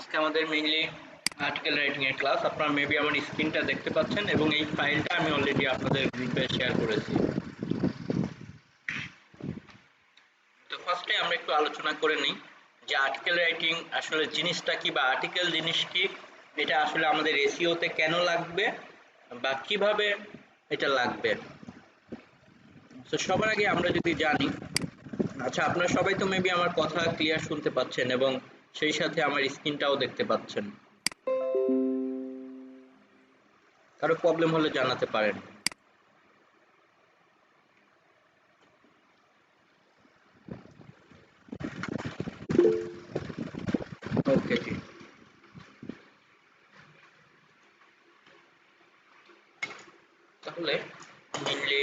আজকে আমাদের mainly article writing এর ক্লাস। আপনারা মেবি আমার স্ক্রিনটা দেখতে পাচ্ছেন এবং এই ফাইলটা আমি অলরেডি আপনাদের গ্রুপে শেয়ার করেছি। তো ফার্স্টে আমরা একটু আলোচনা করে নিই যে আর্টিকেল রাইটিং আসলে জিনিসটা কি বা আর্টিকেল জিনিস কি, এটা আসলে আমাদের এসইওতে কেন লাগবে বা কিভাবে এটা লাগবে। তো সবার আগে আমরা যদি জানি, আচ্ছা আপনারা সবাই তো মেবি আমার কথা ক্লিয়ার শুনতে পাচ্ছেন এবং সেই সাথে আমার স্ক্রিনটাও দেখতে পাচ্ছেন। কারো প্রবলেম হলে জানাতে পারেন। ওকে জি, তাহলে মেইনলি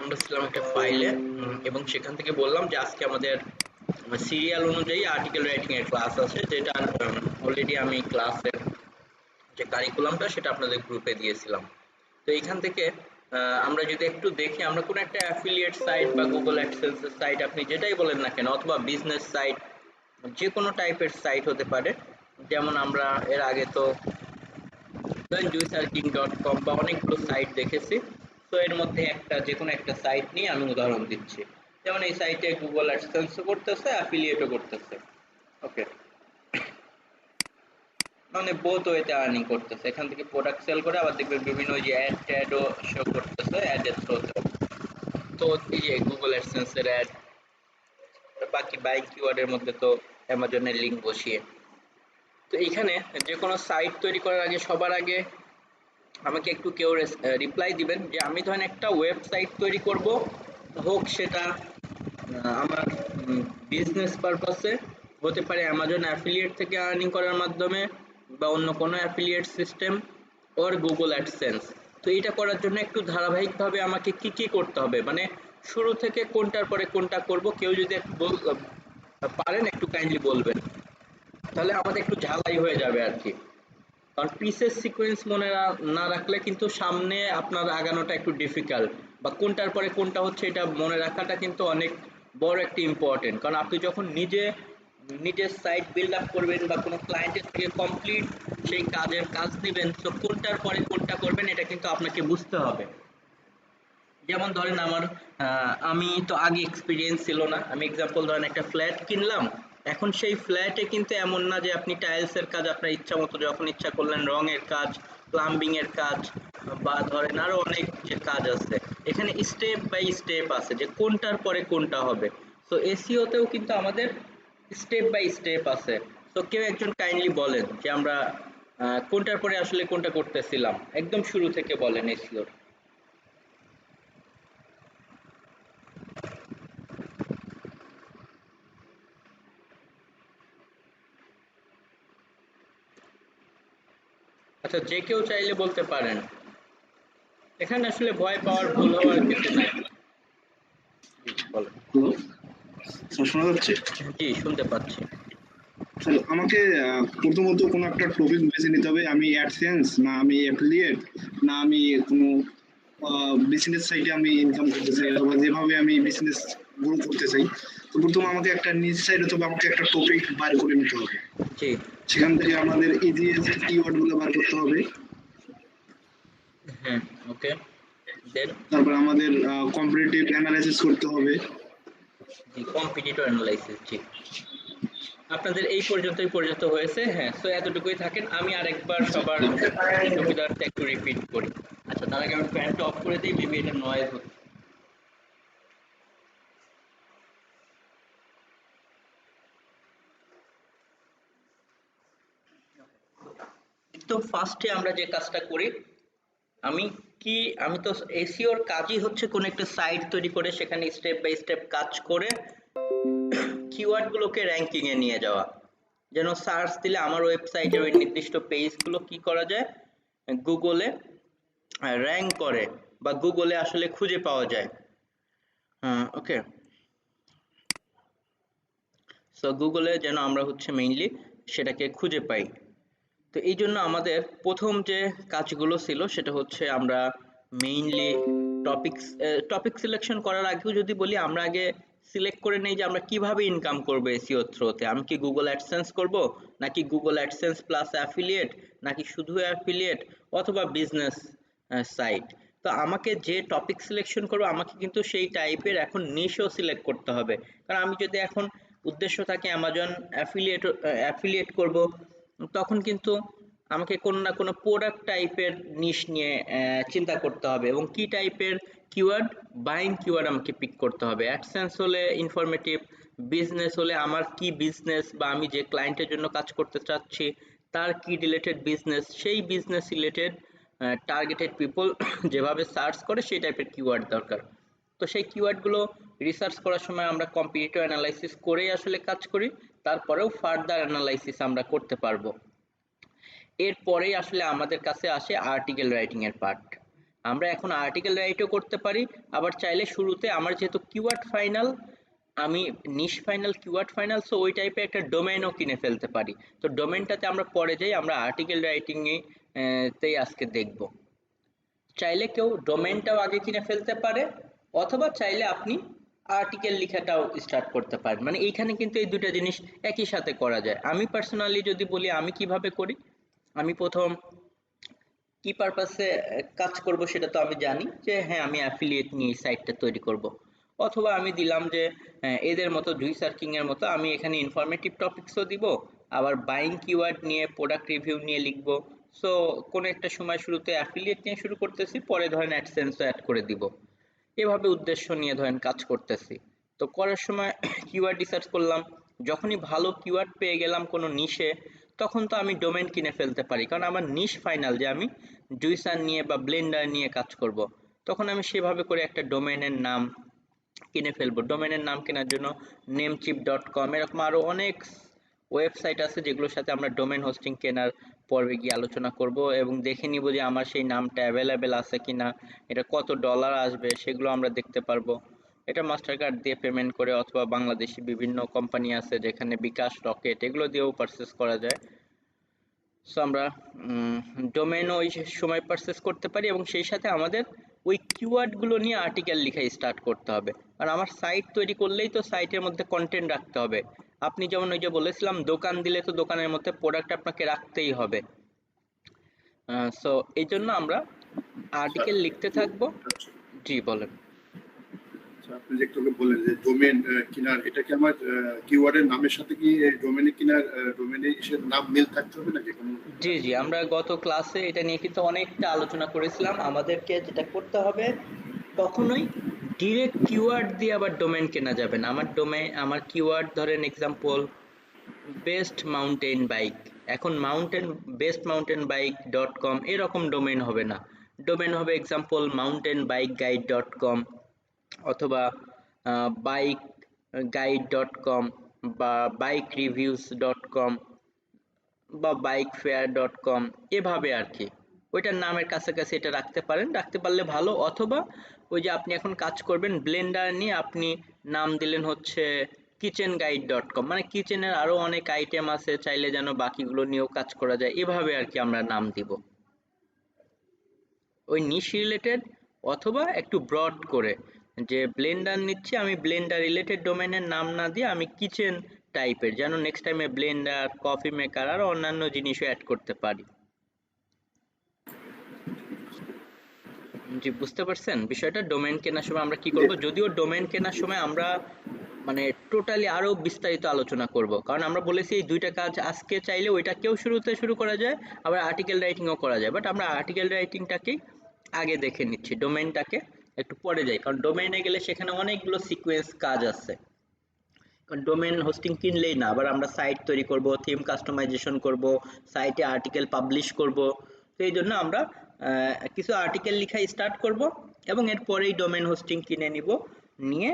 আমরা ছিলাম একটা ফাইলে এবং সেখান থেকে বললাম যে আজকে আমাদের সিরিয়াল অনুযায়ী আর্টিকেল রাইটিং এর ক্লাস আছে, যেটা অলরেডি আমি ক্লাসের যে কারিকুলামটা সেটা আপনাদের গ্রুপে দিয়েছিলাম। তো এইখান থেকে আমরা যদি একটু দেখি, আমরা কোনো একটা অ্যাফিলিয়েট সাইট বা গুগল অ্যাডসেন্স সাইট আপনি যেটাই বলেন না কেন, অথবা বিজনেস সাইট, যে কোনো টাইপের সাইট হতে পারে। যেমন আমরা এর আগে তো juicerking.com বা অনেকগুলো সাইট দেখেছি। তো এর মধ্যে একটা যে কোনো একটা সাইট নিয়ে আমি উদাহরণ দিচ্ছি। যেমন এই সাইটে গুগল অ্যাডসেন্সও করতেছে, অ্যাফিলিয়েটও করতেছে। ওকে, মানে বোথ ওয়েতে আর্নিং করতেছে। এখান থেকে প্রোডাক্ট সেল করে আবার দেখবেন বিভিন্ন ওই যে অ্যাডও শো করতেছে অ্যাডের থ্রুতে। তো এই যে গুগল অ্যাডসেন্স এর অ্যাড, বাকি বাইং কিওয়ার্ডের মধ্যে তো অ্যামাজনের লিংক বসিয়ে। তো এইখানে যে কোনো সাইট তৈরি করার আগে সবার আগে আমাকে একটু কেউ রিপ্লাই দিবেন যে আমি ধরেন একটা ওয়েবসাইট তৈরি করব, হোক সেটা আমার বিজনেস পারপাসে হতে পারে, অ্যামাজন অ্যাফিলিয়েট থেকে আর্নিং করার মাধ্যমে বা অন্য কোনো অ্যাফিলিয়েট সিস্টেম ওর গুগল অ্যাডসেন্স। তো এটা করার জন্য একটু ধারাবাহিকভাবে আমাকে কি কি করতে হবে, মানে শুরু থেকে কোনটার পরে কোনটা করব, কেউ যদি একটু পারেন একটু কাইন্ডলি বলবেন, তাহলে আমাদের একটু ঝালাই হয়ে যাবে আর কি। কারণ পিসের সিকোয়েন্স মনে না রাখলে কিন্তু সামনে আপনার আগানোটা একটু ডিফিকাল্ট, বা কোনটার পরে কোনটা হচ্ছে এটা মনে রাখাটা কিন্তু অনেক বড় একটা ইম্পর্টেন্ট। কারণ আপনি যখন নিজের সাইট বিল্ড আপ করবেন বা কোনো ক্লায়েন্টের থেকে কমপ্লিট সেই কাজ নেবেন, তো কোনটার পরে কোনটা করবেন এটা কিন্তু আপনাকে বুঝতে হবে। যেমন ধরেন আমি তো আগে এক্সপিরিয়েন্স ছিল না, আমি এক্সাম্পল ধরেন একটা ফ্ল্যাট কিনলাম। এখন সেই ফ্ল্যাটে কিন্তু এমন না যে আপনি টাইলস এর কাজ আপনার ইচ্ছা মতো যখন ইচ্ছা করলেন, রঙের কাজ, প্লাম্বিং এর কাজ, বা ধরেন আরো অনেক যে কাজ আছে, এখানে স্টেপ বাই স্টেপ আছে যে কোনটার পরে কোনটা হবে। তো এসইও তেও কিন্তু আমাদের স্টেপ বাই স্টেপ আছে। তো কেউ একজন কাইন্ডলি বলেন যে আমরা কোনটার পরে আসলে কোনটা করতেছিলাম, একদম শুরু থেকে বলেন এসইও। আচ্ছা, যে কেউ চাইলে বলতে পারেন, এখানে আসলে ভয় পাওয়ার ভুল হওয়ার কিছু নাই। জি বলেন। হ্যালো, স্যার শোনা যাচ্ছে? জি শুনতে পাচ্ছি। স্যার আমাকে প্রথমত কোনো একটা টপিক বেছে নিতে হবে। আমি অ্যাডসেন্স না আমি অ্যাফিলিয়েট না আমি কোনো বিজনেস সাইটে আমি ইনকাম করতে চাই অথবা যেভাবে আমি বিজনেস গ্রো করতে চাই। তো প্রথমে আমাকে একটা নিজ সাইড অথবা আমাকে একটা টপিক বার করে নিতে হবে। জি। সেখান থেকে আমাদের ইজিএস কিওয়ার্ড গুলো বার করতে হবে। হ্যাঁ, ওকে। দেন তারপর আমাদের কম্পারেটিভ অ্যানালাইসিস করতে হবে। জি, কম্পিটিটর অ্যানালাইসিস। জি, আপনাদের এই পর্যন্ত হয়েছে। হ্যাঁ, তো এতটুকুই থাকেন। আমি আরেকবার সবার সুবিধার্থে একটু রিপিট করি। আচ্ছা, তার আগে আমি ফ্যানটা অফ করে দিই, মেবি এটা নয়েজ হচ্ছে। তো ফার্স্টে আমরা যে কাজটা করি, আমি কি আমি তো এসইওর কাজই হচ্ছে কোন একটা সাইট তৈরি করে সেখানে স্টেপ বাই স্টেপ কাজ করে কিওয়ার্ড গুলোকে র‍্যাঙ্কিং এ নিয়ে যাওয়া, যেন সার্চ দিলে আমার ওয়েবসাইটের ওই নির্দিষ্ট পেজগুলো কি করা যায়, গুগলে র‍্যাঙ্ক করে বা গুগলে আসলে খুঁজে পাওয়া যায়। ওকে, সো গুগলে যেন আমরা হচ্ছে মেইনলি সেটাকে খুঁজে পাই। তো এই জন্য আমাদের প্রথম যে কাজগুলো ছিল সেটা হচ্ছে আমরা মেইনলি টপিক সিলেকশন করার আগেও যদি বলি, আমরা আগে সিলেক্ট করে নেই যে আমরা কিভাবে ইনকাম করব এসইও থ্রুতে। আমি কি গুগল অ্যাডসেন্স করব, নাকি গুগল অ্যাডসেন্স প্লাস অ্যাফিলিয়েট, নাকি শুধু অ্যাফিলিয়েট, অথবা বিজনেস সাইট। তো আমাকে যে টপিক সিলেকশন করবো আমাকে কিন্তু সেই টাইপের এখন নিশও সিলেক্ট করতে হবে। কারণ আমি যদি এখন উদ্দেশ্য থাকে অ্যামাজন অ্যাফিলিয়েট করব, তখন কিন্তু আমাকে কোনো না কোনো প্রোডাক্ট টাইপের নিশ নিয়ে চিন্তা করতে হবে, এবং কি টাইপের কিওয়ার্ড, বাইং কিওয়ার্ড আমাকে পিক করতে হবে। অ্যাডসেন্স হলে ইনফরমেটিভ, বিজনেস হলে আমার কি বিজনেস বা আমি যে ক্লায়েন্টের জন্য কাজ করতে চাচ্ছি তার কি রিলেটেড বিজনেস, সেই বিজনেস রিলেটেড টার্গেটেড পিপল যেভাবে সার্চ করে সেই টাইপের কিওয়ার্ড দরকার। তো সেই কিওয়ার্ডগুলো রিসার্চ করার সময় আমরা কম্পিটিটিভ অ্যানালাইসিস করেই আসলে কাজ করি, তারপরেও ফার্দার অ্যানালাইসিস আমরা করতে পারবো। এরপরেই আসলে আমাদের কাছে আসে আর্টিকেল রাইটিং এর পার্ট। আমরা এখন আর্টিকেল রাইটও করতে পারি, আবার চাইলে শুরুতে আমার যেহেতু কিওয়ার্ড ফাইনাল, আমি নিশ ফাইনাল কিওয়ার্ড ফাইনাল, সো ওই টাইপের একটা ডোমেইনও কিনে ফেলতে পারি। তো ডোমেইনটাতে আমরা পরে যাই, আমরা আর্টিকেল রাইটিং তেই আজকে দেখব। চাইলে কেউ ডোমেইনটাও আগে কিনে ফেলতে পারে, অথবা চাইলে আপনি আর্টিকেল লেখাটাও স্টার্ট করতে পারেন। মানে এইখানে কিন্তু এই দুটো জিনিস একই সাথে করা যায়। আমি পার্সোনালি যদি বলি আমি কিভাবে করি, আমি প্রথম কি পারপাসে কাজ করব সেটা তো আমি জানি যে হ্যাঁ আমি অ্যাফিলিয়েট নিয়ে এই সাইটটা তৈরি করব, অথবা আমি দিলাম যে এদের মতো জুই সার্কিং এর মতো আমি এখানে ইনফরমেটিভ টপিকসও দিব, আবার বাইং কিওয়ার্ড নিয়ে প্রোডাক্ট রিভিউ নিয়ে লিখব। সো কোনো একটা সময় শুরুতে অ্যাফিলিয়েট নিয়ে শুরু করতেছি, পরে ধরেন অ্যাডসেন্সও অ্যাড করে দিব, এভাবে উদ্দেশ্য নিয়ে ধরেন কাজ করতেছি। তো করার সময় কিওয়ার্ড রিসার্চ করলাম, যখনই ভালো কিওয়ার্ড পেয়ে গেলাম কোনো নিশে, তখন তো আমি ডোমেন কিনে ফেলতে পারি, কারণ আমার নিশ ফাইনাল যে আমি জুইসার নিয়ে বা ব্লেন্ডার নিয়ে কাজ করব। তখন আমি সেভাবে করে একটা ডোমেনের নাম কিনে ফেলবো। ডোমেনের নাম কেনার জন্য namecheap.com এরকম আরো অনেক ওয়েবসাইট আছে যেগুলোর সাথে আমরা ডোমেন হোস্টিং কেনার পর্বে গিয়ে আলোচনা করব, এবং দেখে নিব যে আমার সেই নামটা অ্যাভেলেবেল আছে কিনা, এটা কত ডলার আসবে সেগুলো আমরা দেখতে পারবো। এটা মাস্টার কার্ড দিয়ে পেমেন্ট করে, অথবা বাংলাদেশি বিভিন্ন কোম্পানি আছে যেখানে বিকাশ, রকেট এগুলো দিয়েও পারচেস করা যায়। সো আমরা ডোমেইনও ওই সময় পারচেস করতে পারি, এবং সেই সাথে আমাদের ওই কিওয়ার্ডগুলো নিয়ে আর্টিকেল লেখা স্টার্ট করতে হবে। আর আমার সাইট তৈরি করলেই তো সাইটের মধ্যে কন্টেন্ট রাখতে হবে। আপনি যেমন ওই যে বলেছিলাম দোকান দিলে তো দোকানের মধ্যে প্রোডাক্ট আপনাকে রাখতেই হবে। সো এই জন্য আমরা আর্টিকেল লিখতে থাকবো। আচ্ছা জি বলেন। আচ্ছা, আপনি যে একটু আগে বললেন যে ডোমেন কিনার, এটা কি আমার কিওয়ার্ডের নামের সাথে কি ডোমেনে কিনার ডোমেনের নাম মিল থাকতে হবে নাকি কোনো? জি জি, আমরা গত ক্লাসে এটা নিয়ে কিন্তু অনেকটা আলোচনা করেছিলাম। আমাদেরকে যেটা করতে হবে, কখনোই ডিরেক্ট কিওয়ার্ড দিয়ে আবার ডোমেন কেনা যাবে না। আমার কিওয়ার্ড ধরেন এক্সাম্পল বেস্ট মাউন্টেন বাইক, এখন বেস্ট মাউন্টেন বাইক .com এরকম ডোমেন হবে না। ডোমেন হবে example mountain bike guide .com, অথবা বাইক গাইড .com, বা বাইক রিভিউস .com, বা bikefare.com, এভাবে আর কি। ওইটার নামের কাছাকাছি এটা রাখতে পারেন, রাখতে পারলে ভালো। অথবা ওই যে আপনি এখন কাজ করবেন ব্লেন্ডার নিয়ে, আপনি নাম দিলেন হচ্ছে kitchenguide.com, মানে কিচেনের আরো অনেক আইটেম আছে, চাইলে যেন বাকিগুলো নিয়েও কাজ করা যায়, এভাবে আর কি আমরা নাম দিব ওই নিশ রিলেটেড, অথবা একটু ব্রড করে যে ব্লেন্ডার নিচ্ছি আমি, ব্লেন্ডার রিলেটেড ডোমেনের নাম না দিয়ে আমি কিচেন টাইপের, যেন নেক্সট টাইমে ব্লেন্ডার, কফি মেকার আর অন্যান্য জিনিসও অ্যাড করতে পারি। জি বুঝতে পারছেন বিষয়টা। ডোমেন কেনার সময় আমরা কি করব, যদিও ডোমেন কেনার সময় আমরা মানে টোটালি আরো বিস্তারিত আলোচনা করব, কারণ আমরা বলেছি এই দুইটা কাজ আজকে চাইলে ওইটাকেও শুরুতে শুরু করা যায়, আবার আর্টিকেল রাইটিংও করা যায়, বাট আমরা আর্টিকেল রাইটিংটাকেই আগে দেখে নিচ্ছি, ডোমেইনটাকে একটু পরে যাই, কারণ ডোমেইনে গেলে সেখানে অনেকগুলো সিকোয়েন্স কাজ আছে। কারণ ডোমেইন হোস্টিং কিনলেই না, আবার আমরা সাইট তৈরি করব, থিম কাস্টমাইজেশন করব, সাইটে আর্টিকেল পাবলিশ করব। তো এই জন্য আমরা কিছু আর্টিকেল লেখা স্টার্ট করব, এবং এরপরেই ডোমেইন হোস্টিং কিনে নিব, নিয়ে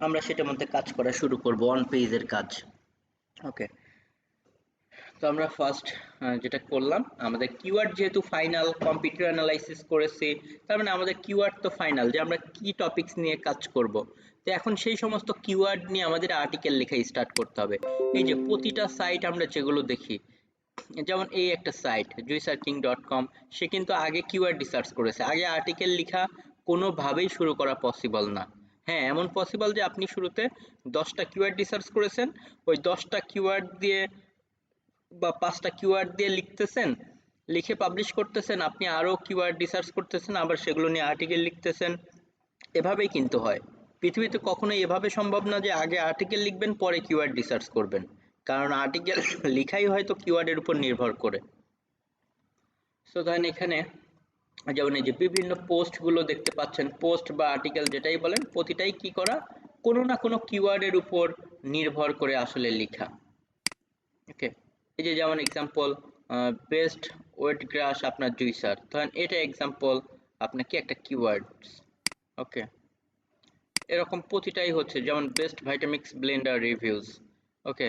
আমরা সেটার মধ্যে কাজ করা শুরু করব, অন পেজের কাজ। ওকে, তো আমরা ফার্স্ট যেটা করলাম, আমাদের কিওয়ার্ড যেহেতু ফাইনাল, কম্পিউটার অ্যানালাইসিস করেছি, তার মানে আমাদের কিওয়ার্ড তো ফাইনাল যে আমরা কি টপিকস নিয়ে কাজ করব। তো এখন সেই সমস্ত কিওয়ার্ড নিয়ে আমাদের আর্টিকেল লেখা স্টার্ট করতে হবে। এই যে প্রতিটা সাইট আমরা যেগুলো দেখি, যেমন এই একটা সাইট juicesearching.com, সে কিন্তু আগে কিওয়ার্ড রিসার্চ করেছে, আগে আর্টিকেল লেখা কোনোভাবেই শুরু করা পসিবল না। হ্যাঁ, এমন পসিবল যে আপনি শুরুতে 10টা কিওয়ার্ড রিসার্চ করেছেন, ওই 10টা কিওয়ার্ড দিয়ে বা 5টা কিওয়ার্ড দিয়ে লিখতেছেন, লিখে পাবলিশ করতেছেন, আপনি আরো কিওয়ার্ড রিসার্চ করতেছেন, আবার সেগুলো নিয়ে আর্টিকেল লিখতেছেন। এভাবেই কিন্তু হয়। পৃথিবীতে কখনোই এভাবে সম্ভব না যে আগে আর্টিকেল লিখবেন পরে কিওয়ার্ড রিসার্চ করবেন, কারণ আর্টিকেল লিখাই হয়তো কিওয়ার্ডের উপর নির্ভর করে। সো ধরেন এখানে যেমন এই যে বিভিন্ন পোস্ট গুলো দেখতে পাচ্ছেন, পোস্ট বা আর্টিকেল যেটাই বলেন, প্রতিটাই কি করা, কোনো না কোনো কিওয়ার্ডের উপর নির্ভর করে আসলে লেখা। ওকে, এই যে যেমন এক্সাম্পল বেস্ট ওয়েট গ্রাস আপনার জুইসার, ধরেন এটা এক্সাম্পল আপনার কি একটা কিওয়ার্ডস। ওকে, এরকম প্রতিটাই হচ্ছে, যেমন বেস্ট ভাইটামিক্স ব্লেন্ডার রিভিউজ। ওকে,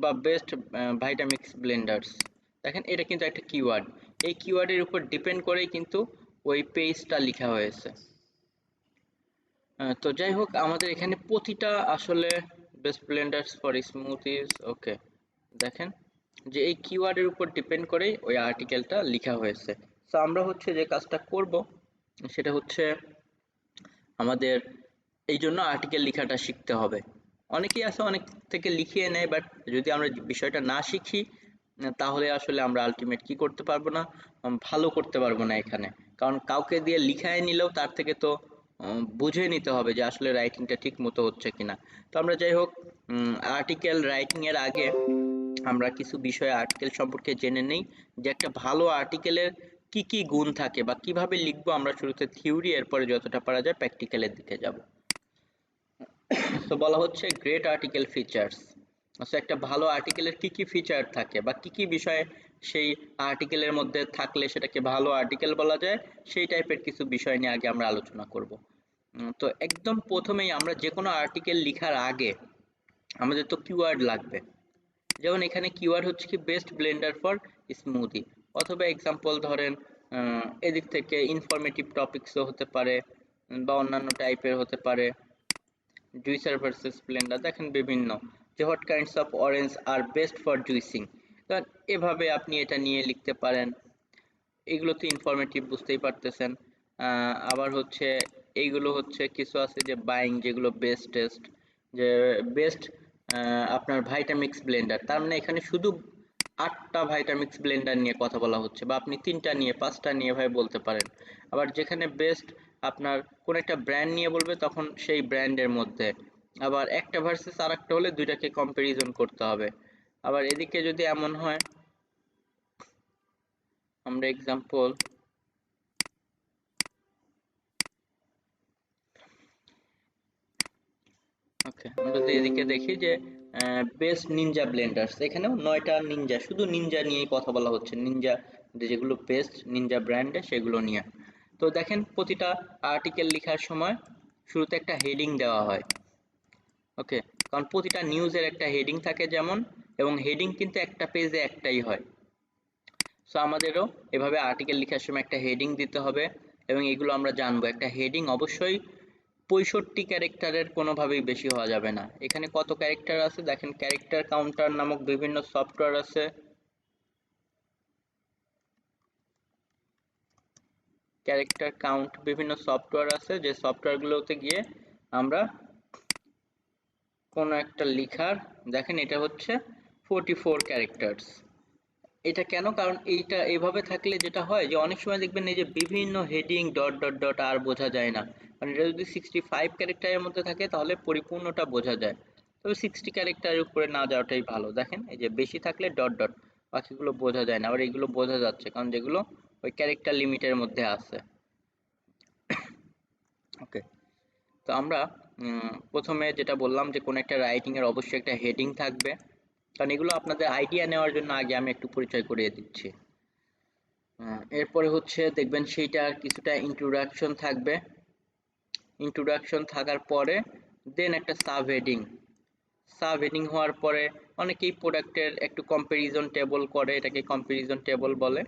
বা বেস্ট ভাইটামিক্স ব্লেন্ডার্স, দেখেন এটা কিন্তু একটা কিওয়ার্ড। এই কিওয়ার্ডের উপর ডিপেন্ড করেই কিন্তু ওই পেজটা লেখা হয়েছে। তো যাই হোক, আমাদের এখানে প্রতিটা আসলে বেস্ট ব্লেন্ডার্স ফর স্মুথিজ। ওকে, দেখেন যে এই কিওয়ার্ডের উপর ডিপেন্ড করেই ওই আর্টিকেলটা লেখা হয়েছে। তো আমরা হচ্ছে যে কাজটা করব সেটা হচ্ছে আমাদের এই জন্য আর্টিকেল লেখাটা শিখতে হবে। অনেকেই আছে অনেক থেকে লিখিয়ে নেয়, বাট যদি আমরা বিষয়টা না শিখি তাহলে আসলে আমরা আলটিমেট কি করতে পারবো না, ভালো করতে পারবো না এখানে। কারণ কাউকে দিয়ে লিখায় নিলেও তার থেকে তো বুঝে নিতে হবে যে আসলে রাইটিংটা ঠিক মতো হচ্ছে কিনা। তো আমরা যাই হোক, আর্টিকেল রাইটিং এর আগে আমরা কিছু বিষয় আর্টিকেল সম্পর্কে জেনে নেই, যে একটা ভালো আর্টিকেলের কি কি গুণ থাকে বা কিভাবে লিখবো। আমরা শুরুতে থিওরি, এরপরে যতটা পারা যায় প্র্যাকটিক্যালের দিকে যাব। তো বলা হচ্ছে গ্রেট আর্টিকেল ফিচার্স। আচ্ছা, একটা ভালো আর্টিকেলের কি কি ফিচার থাকে বা কি কি বিষয় সেই আর্টিকেলের মধ্যে থাকলে সেটাকে ভালো আর্টিকেল বলা যায়, সেই টাইপের কিছু বিষয় নিয়ে আগে আমরা আলোচনা করব। তো একদম প্রথমেই আমরা যে কোনো আর্টিকেল লেখার আগে আমাদের তো কিওয়ার্ড লাগবে। যেমন এখানে কিওয়ার্ড হচ্ছে কি বেস্ট ব্লেন্ডার ফর স্মুদি, অথবা এক্সাম্পল ধরেন এদিক থেকে ইনফরমেটিভ টপিকসও হতে পারে বা অন্যান্য টাইপের হতে পারে। জুইসার ভার্সেস ব্লেন্ডার, দেখেন বিভিন্ন, যে what kinds of orange are best for juicing, এভাবে আপনি এটা নিয়ে লিখতে পারেন। এগুলো তো ইনফরমেটিভ, বুঝতেই পারতেছেন। আবার হচ্ছে এইগুলো হচ্ছে কিছু আছে যে বাইং, যেগুলো বেস্ট টেস্ট, যে বেস্ট আপনার ভাইটামিক্স ব্লেন্ডার, তার মানে এখানে শুধু 8টা ভাইটামিক্স ব্লেন্ডার নিয়ে কথা বলা হচ্ছে, বা আপনি 3টা নিয়ে 5টা নিয়ে ভাই বলতে পারেন। আবার যেখানে বেস্ট আপনার কোন একটা ব্র্যান্ড নিয়ে বলবে, তখন সেই ব্র্যান্ডের মধ্যে আবার একটা ভার্সেস আর একটা হলে দুইটাকে কম্পারিজন করতে হবে। আবার এদিকে যদি এমন হয়, আমরা এক্সাম্পল ওকে, আমরা যদি এদিকে দেখি যে বেস্ট নিনজা ব্লেন্ডার্স, এখানেও 9টা নিনজা, শুধু নিনজা নিয়েই কথা বলা হচ্ছে, নিনজা যেগুলো বেস্ট নিনজা ব্র্যান্ডে সেগুলো নিয়ে। তো দেখেন প্রতিটা আর্টিকেল লেখার সময় শুরুতে একটা হেডিং দেওয়া হয়। ওকে, কারণ প্রতিটা নিউজের একটা হেডিং থাকে যেমন, এবং হেডিং কিন্তু একটা পেজে একটাই হয়। সো আমাদেরও এভাবে আর্টিকেল লেখার সময় একটা হেডিং দিতে হবে, এবং এগুলো আমরা জানবো। একটা হেডিং অবশ্যই 65 ক্যারেক্টারের কোনোভাবেই বেশি হওয়া যাবে না। এখানে কত ক্যারেক্টার আছে দেখেন, ক্যারেক্টার কাউন্টার নামক বিভিন্ন সফটওয়্যার আছে। ক্যারেক্টার কাউন্ট বিভিন্ন সফটওয়্যার আছে, যে সফটওয়্যারগুলোতে গিয়ে আমরা কোনো একটা লেখার, দেখেন এটা হচ্ছে 44 ক্যারেক্টার্স। এটা কেন? কারণ এইটা এভাবে থাকলে যেটা হয় যে অনেক সময় দেখবেন এই যে বিভিন্ন হেডিং ডট ডট ডট আর বোঝা যায় না। মানে এটা যদি 65 ক্যারেক্টারের মধ্যে থাকে তাহলে পরিপূর্ণটা বোঝা যায়, তবে 60 ক্যারেক্টারের উপরে না যাওয়াটাই ভালো। দেখেন এই যে বেশি থাকলে ডট ডট, বাকিগুলো বোঝা যায় না। আবার এগুলো বোঝা যাচ্ছে কারণ যেগুলো ওই ক্যারেক্টার লিমিটের মধ্যে আছে। ওকে, তো আমরা প্রথমে যেটা বললাম যে কোনো একটা রাইটিং এর অবশ্যই একটা হেডিং থাকবে, কারণ এগুলো আপনাদের আইডিয়া নেওয়ার জন্য আগে আমি একটু পরিচয় করিয়ে দিচ্ছি। এরপরে হচ্ছে দেখবেন সেইটার কিছুটা ইন্ট্রোডাকশন থাকবে। ইন্ট্রোডাকশন থাকার পরে দেন একটা সাব হেডিং। সাব হেডিং হওয়ার পরে অনেকেই প্রোডাক্টের একটু কম্পারিজন টেবল করে, এটাকে কম্পারিজন টেবল বলে।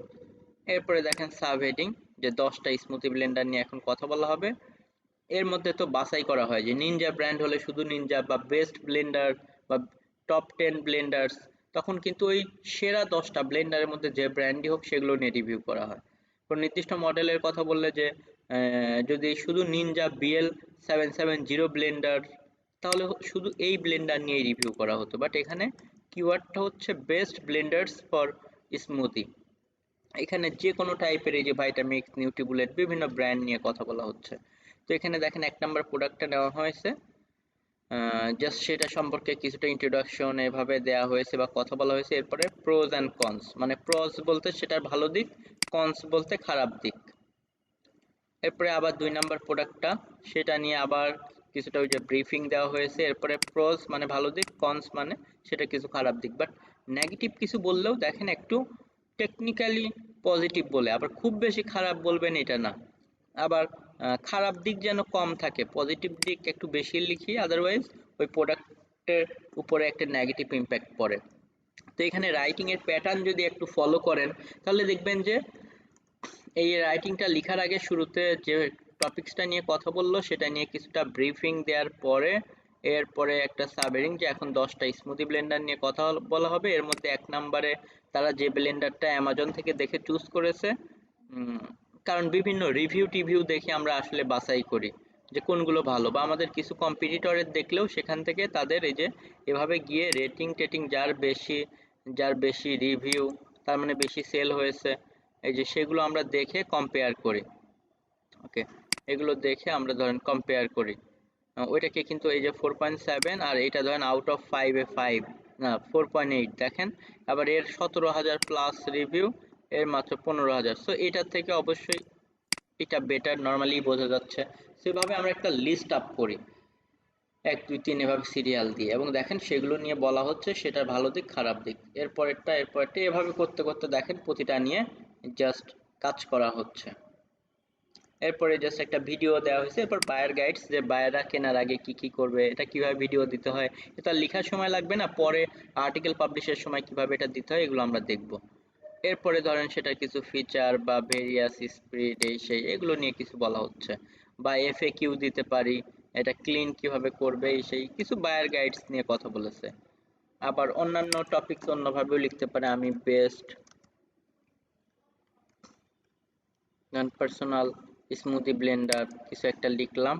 এরপরে দেখেন সাব হেডিং, যে 10টা স্মুথি ব্লেন্ডার নিয়ে এখন কথা বলা হবে। এর মধ্যে তো বাছাই করা হয় যে নিনজা ব্র্যান্ড হলে শুধু নিনজা, বা বেস্ট ব্লেন্ডার বা টপ 10 ব্লেন্ডার্স, তখন কিন্তু ওই সেরা 10টা ব্লেন্ডারের মধ্যে যে ব্র্যান্ডই হোক সেগুলো নিয়ে রিভিউ করা হয়। কোনো নির্দিষ্ট মডেলের কথা বললে যে যদি শুধু নিনজা বিএল 770 ব্লেন্ডার, তাহলে শুধু এই ব্লেন্ডার নিয়ে রিভিউ করা হতো, বাট এখানে কিওয়ার্ডটা হচ্ছে বেস্ট ব্লেন্ডার্স ফর স্মুদি। এখানে যে কোনো টাইপের এই যে ভাইটামিক্স, নিউট্রিবুলেট বিভিন্ন ব্র্যান্ড নিয়ে কথা বলা হচ্ছে। তো এখানে দেখেন 1 নাম্বার প্রোডাক্টটা নেওয়া হয়েছে, জাস্ট সেটা সম্পর্কে কিছুটা ইন্ট্রোডাকশন এভাবে দেয়া হয়েছে বা কথা বলা হয়েছে। এরপরে প্রোজ অ্যান্ড কনস, মানে প্রোজ বলতে সেটার ভালো দিক, কনস বলতে খারাপ দিক। এরপরে আবার 2 নাম্বার প্রোডাক্টটা, সেটা নিয়ে আবার কিছুটা ওই যে ব্রিফিং দেওয়া হয়েছে। এরপরে প্রোজ মানে ভালো দিক, কনস মানে সেটা কিছু খারাপ দিক, বাট নেগেটিভ কিছু বললেও দেখেন একটু টেকনিক্যালি পজিটিভ বলে, আবার খুব বেশি খারাপ বলবেন এটা না। আবার খারাপ দিক যেন কম থাকে, পজিটিভ দিক একটু বেশি লিখি, আদারওয়াইজ ওই প্রোডাক্টের উপরে একটা নেগেটিভ ইম্প্যাক্ট পড়ে। তো এখানে রাইটিং এর প্যাটার্ন যদি একটু ফলো করেন তাহলে দেখবেন যে এই রাইটিংটা লেখার আগে শুরুতে যে টপিকসটা নিয়ে কথা বললো সেটা নিয়ে কিছুটা ব্রিফিং দেওয়ার পরে এরপরে একটা সাবহেডিং যে এখন 10টা স্মুদি ব্লেন্ডার নিয়ে কথা বলা হবে। এর মধ্যে 1 নম্বরে তারা যে ব্লেন্ডারটা অ্যামাজন থেকে দেখে চুজ করেছে, কারণ বিভিন্ন রিভিউ দেখে আমরা আসলে বাছাই করি যে কোনগুলো ভালো, বা আমাদের কিছু কম্পিটিটরের দেখলেও সেখান থেকে তাদের এই যে এভাবে গিয়ে রেটিং টেটিং যার বেশি রিভিউ, তার মানে বেশি সেল হয়েছে, এই যে সেগুলো আমরা দেখে কম্পেয়ার করি। ওকে, এগুলো দেখে আমরা ধরেন কম্পেয়ার করি। ওইটাকে কিন্তু এই যে 4.7 আর এটা ধরেন আউট অফ 5 এ 5 না 4.8 দেখেন, আবার এর 17,000 প্লাস রিভিউ, এর মাত্র 15,000। সো এটার থেকে অবশ্যই এটা বেটার নর্মালি বোঝা যাচ্ছে। সেভাবে আমরা একটা লিস্ট আপ করি 1 2 3 এভাবে সিরিয়াল দিয়ে, এবং দেখেন সেগুলো নিয়ে বলা হচ্ছে সেটার ভালো দিক খারাপ দিক, এরপরেরটা এভাবে করতে করতে দেখেন প্রতিটা নিয়ে জাস্ট কাজ করা হচ্ছে। এরপরে জাস্ট একটা ভিডিও দেওয়া হয়েছে। এরপর বায়ার গাইডস, যে বায়াররা কেনার আগে কি কি করবে, এটা কিভাবে ভিডিও দিতে হয়, এটা লেখার সময় লাগবে না, পরে আর্টিকেল পাবলিশের সময় কিভাবে এটা দিতে হয় এগুলো আমরা দেখব। এরপরে ধরেন সেটার কিছু ফিচার বা ভেরিয়াস স্পিড এই সেই এগুলো নিয়ে কিছু বলা হচ্ছে, বা এফএকিউ দিতে পারি, এটা ক্লিন কিভাবে করবে এই সেই কিছু বায়ার গাইডস নিয়ে কথা বলেছে। আবার অন্যান্য টপিকস অন্যভাবেও লিখতে পারে, আমি বেস্ট নন পার্সোনাল স্মুদি ব্লেন্ডার কিছু একটা লিখলাম।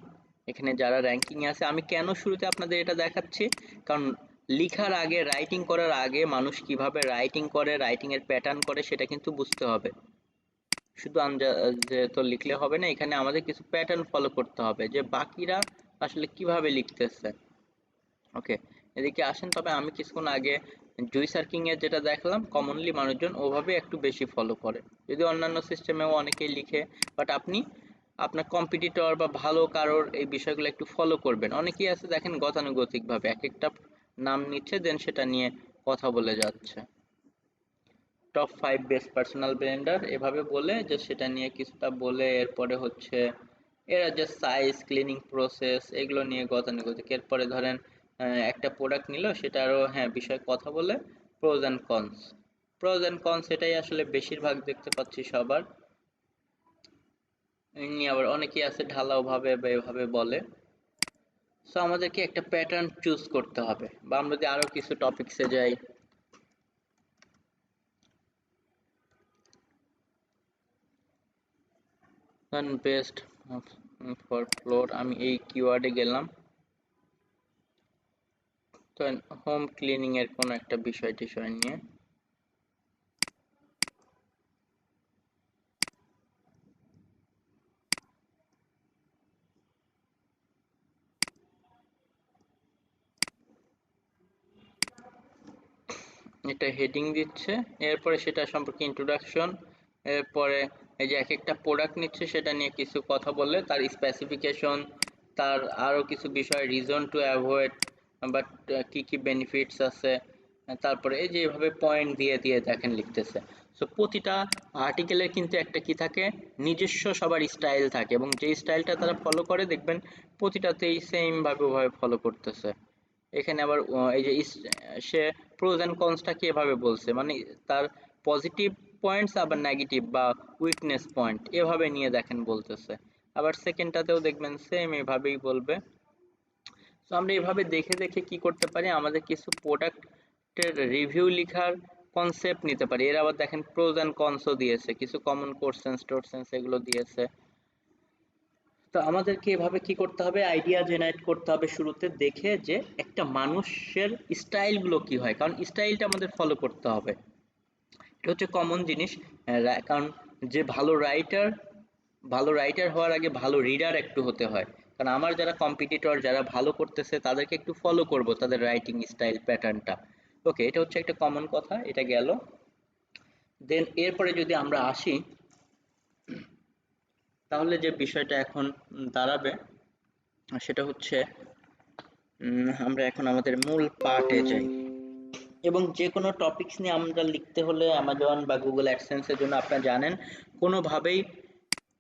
এখানে যারা র্যাঙ্কিং আছে, আমি কেন শুরুতে আপনাদের এটা দেখাচ্ছি, কারণ লিখার আগে, রাইটিং করার আগে মানুষ কিভাবে রাইটিং করে, রাইটিং এর প্যাটার্ন করে সেটা কিন্তু বুঝতে হবে। শুধু যে তো লিখলে হবে না, এখানে আমাদের কিছু প্যাটার্ন ফলো করতে হবে যে বাকিরা আসলে কিভাবে লিখতেছে। ওকে, এদিকে আসেন। তবে আমি কিছুক্ষণ আগে জুই সার্কিং এর যেটা দেখলাম, কমনলি মানুষজন ওভাবে একটু বেশি ফলো করে, যদি অন্যান্য সিস্টেমেও অনেকেই লিখে, বাট আপনি আপনার কম্পিটিটর বা ভালো কারোর এই বিষয়গুলো একটু ফলো করবেন। অনেকেই আছে দেখেন গতানুগতিক ভাবে এক একটা নাম নিচ্ছে, দেন সেটা নিয়ে কথা বলে যাচ্ছে। টপ 5 বেস্ট পার্সোনাল ব্লেন্ডার এভাবে বলে যে সেটা নিয়ে কিছুটা বলে, এরপরে হচ্ছে এরা যে সাইজ, ক্লিনিং প্রসেস এগুলো নিয়ে গতানুগতিক। এরপরে ধরেন একটা প্রোডাক্ট নিল, সেটারও হ্যাঁ বিষয়ে কথা বলে, pros and cons. Pros and cons এটাই আসলে বেশিরভাগ দেখতে পাচ্ছি সবার। এমনি আবার অনেকেই আছে ঢালাও ভাবে বা এভাবে বলে। সো আমাদেরকে একটা প্যাটার্ন চুজ করতে হবে। বা আমরা যদি আরো কিছু টপিকসে যাই, বেস্ট ফর ফ্লোর, আমি এই কিওয়ার্ডে গেলাম, তো হোম ক্লিনিং এর কোন একটা বিষয় টিষয় নিয়ে। এটা হেডিং দিচ্ছে, এরপরে সেটা সম্পর্কে ইন্ট্রোডাকশন, এরপরে এই যে এক একটা প্রোডাক্ট নিচ্ছে সেটা নিয়ে কিছু কথা বললে, তার স্পেসিফিকেশন, তার আরো কিছু বিষয়, রিজন টু অ্যাভয়েড, বাট কি কি বেনিফিটস আছে, তারপরে এই যে এভাবে পয়েন্ট দিয়ে দিয়ে দেখেন লিখতেছে। সো প্রতিটা আর্টিকেলের কিন্তু একটা কি থাকে, নিজস্ব সবার স্টাইল থাকে, এবং যে স্টাইলটা তারা ফলো করে দেখবেন প্রতিটাতেই সেম ভাবে ওভাবে ফলো করতেছে। এখানে আবার এই যে সে প্রোজ এন্ড কনসটাকে এভাবে বলছে, মানে তার পজিটিভ পয়েন্টস আবার নেগেটিভ বা উইকনেস পয়েন্ট এভাবে নিয়ে দেখেন বলতেছে। আবার সেকেন্ডটাতেও দেখবেন সেম এভাবেই বলবে। তো আমরা এভাবে দেখে দেখে কি করতে পারি, আমাদের কিছু প্রোডাক্টের রিভিউ লেখার কনসেপ্ট নিতে পারি। এর আবার দেখেন প্রোজ এন্ড কনসও দিয়েছে, কিছু কমন কোশ্চেন্স টোশ্চেন্স এগুলো দিয়েছে। তো আমাদেরকে এভাবে কি করতে হবে, আইডিয়া জেনারেট করতে হবে শুরুতে, দেখে যে একটা মানুষের স্টাইলগুলো কি হয়, কারণ স্টাইলটা আমাদের ফলো করতে হবে। এটা হচ্ছে কমন জিনিস। কারণ যে ভালো রাইটার হওয়ার আগে ভালো রিডার একটু হতে হয়। কারণ আমার যারা কম্পিটিটর, যারা ভালো করতেছে, তাদেরকে একটু ফলো করব, তাদের রাইটিং স্টাইল প্যাটার্নটা। ওকে, এটা হচ্ছে একটা কমন কথা, এটা গেল। দেন এরপরে যদি আমরা আসি, তাহলে যে বিষয়টা এখন দাঁড়াবে সেটা হচ্ছে আমরা এখন আমাদের মূল পার্টে যাই। এবং যে কোনো টপিকস নিয়ে আমরা লিখতে হলে অ্যামাজন বা গুগল অ্যাডসেন্সের জন্য আপনারা জানেন, কোনোভাবেই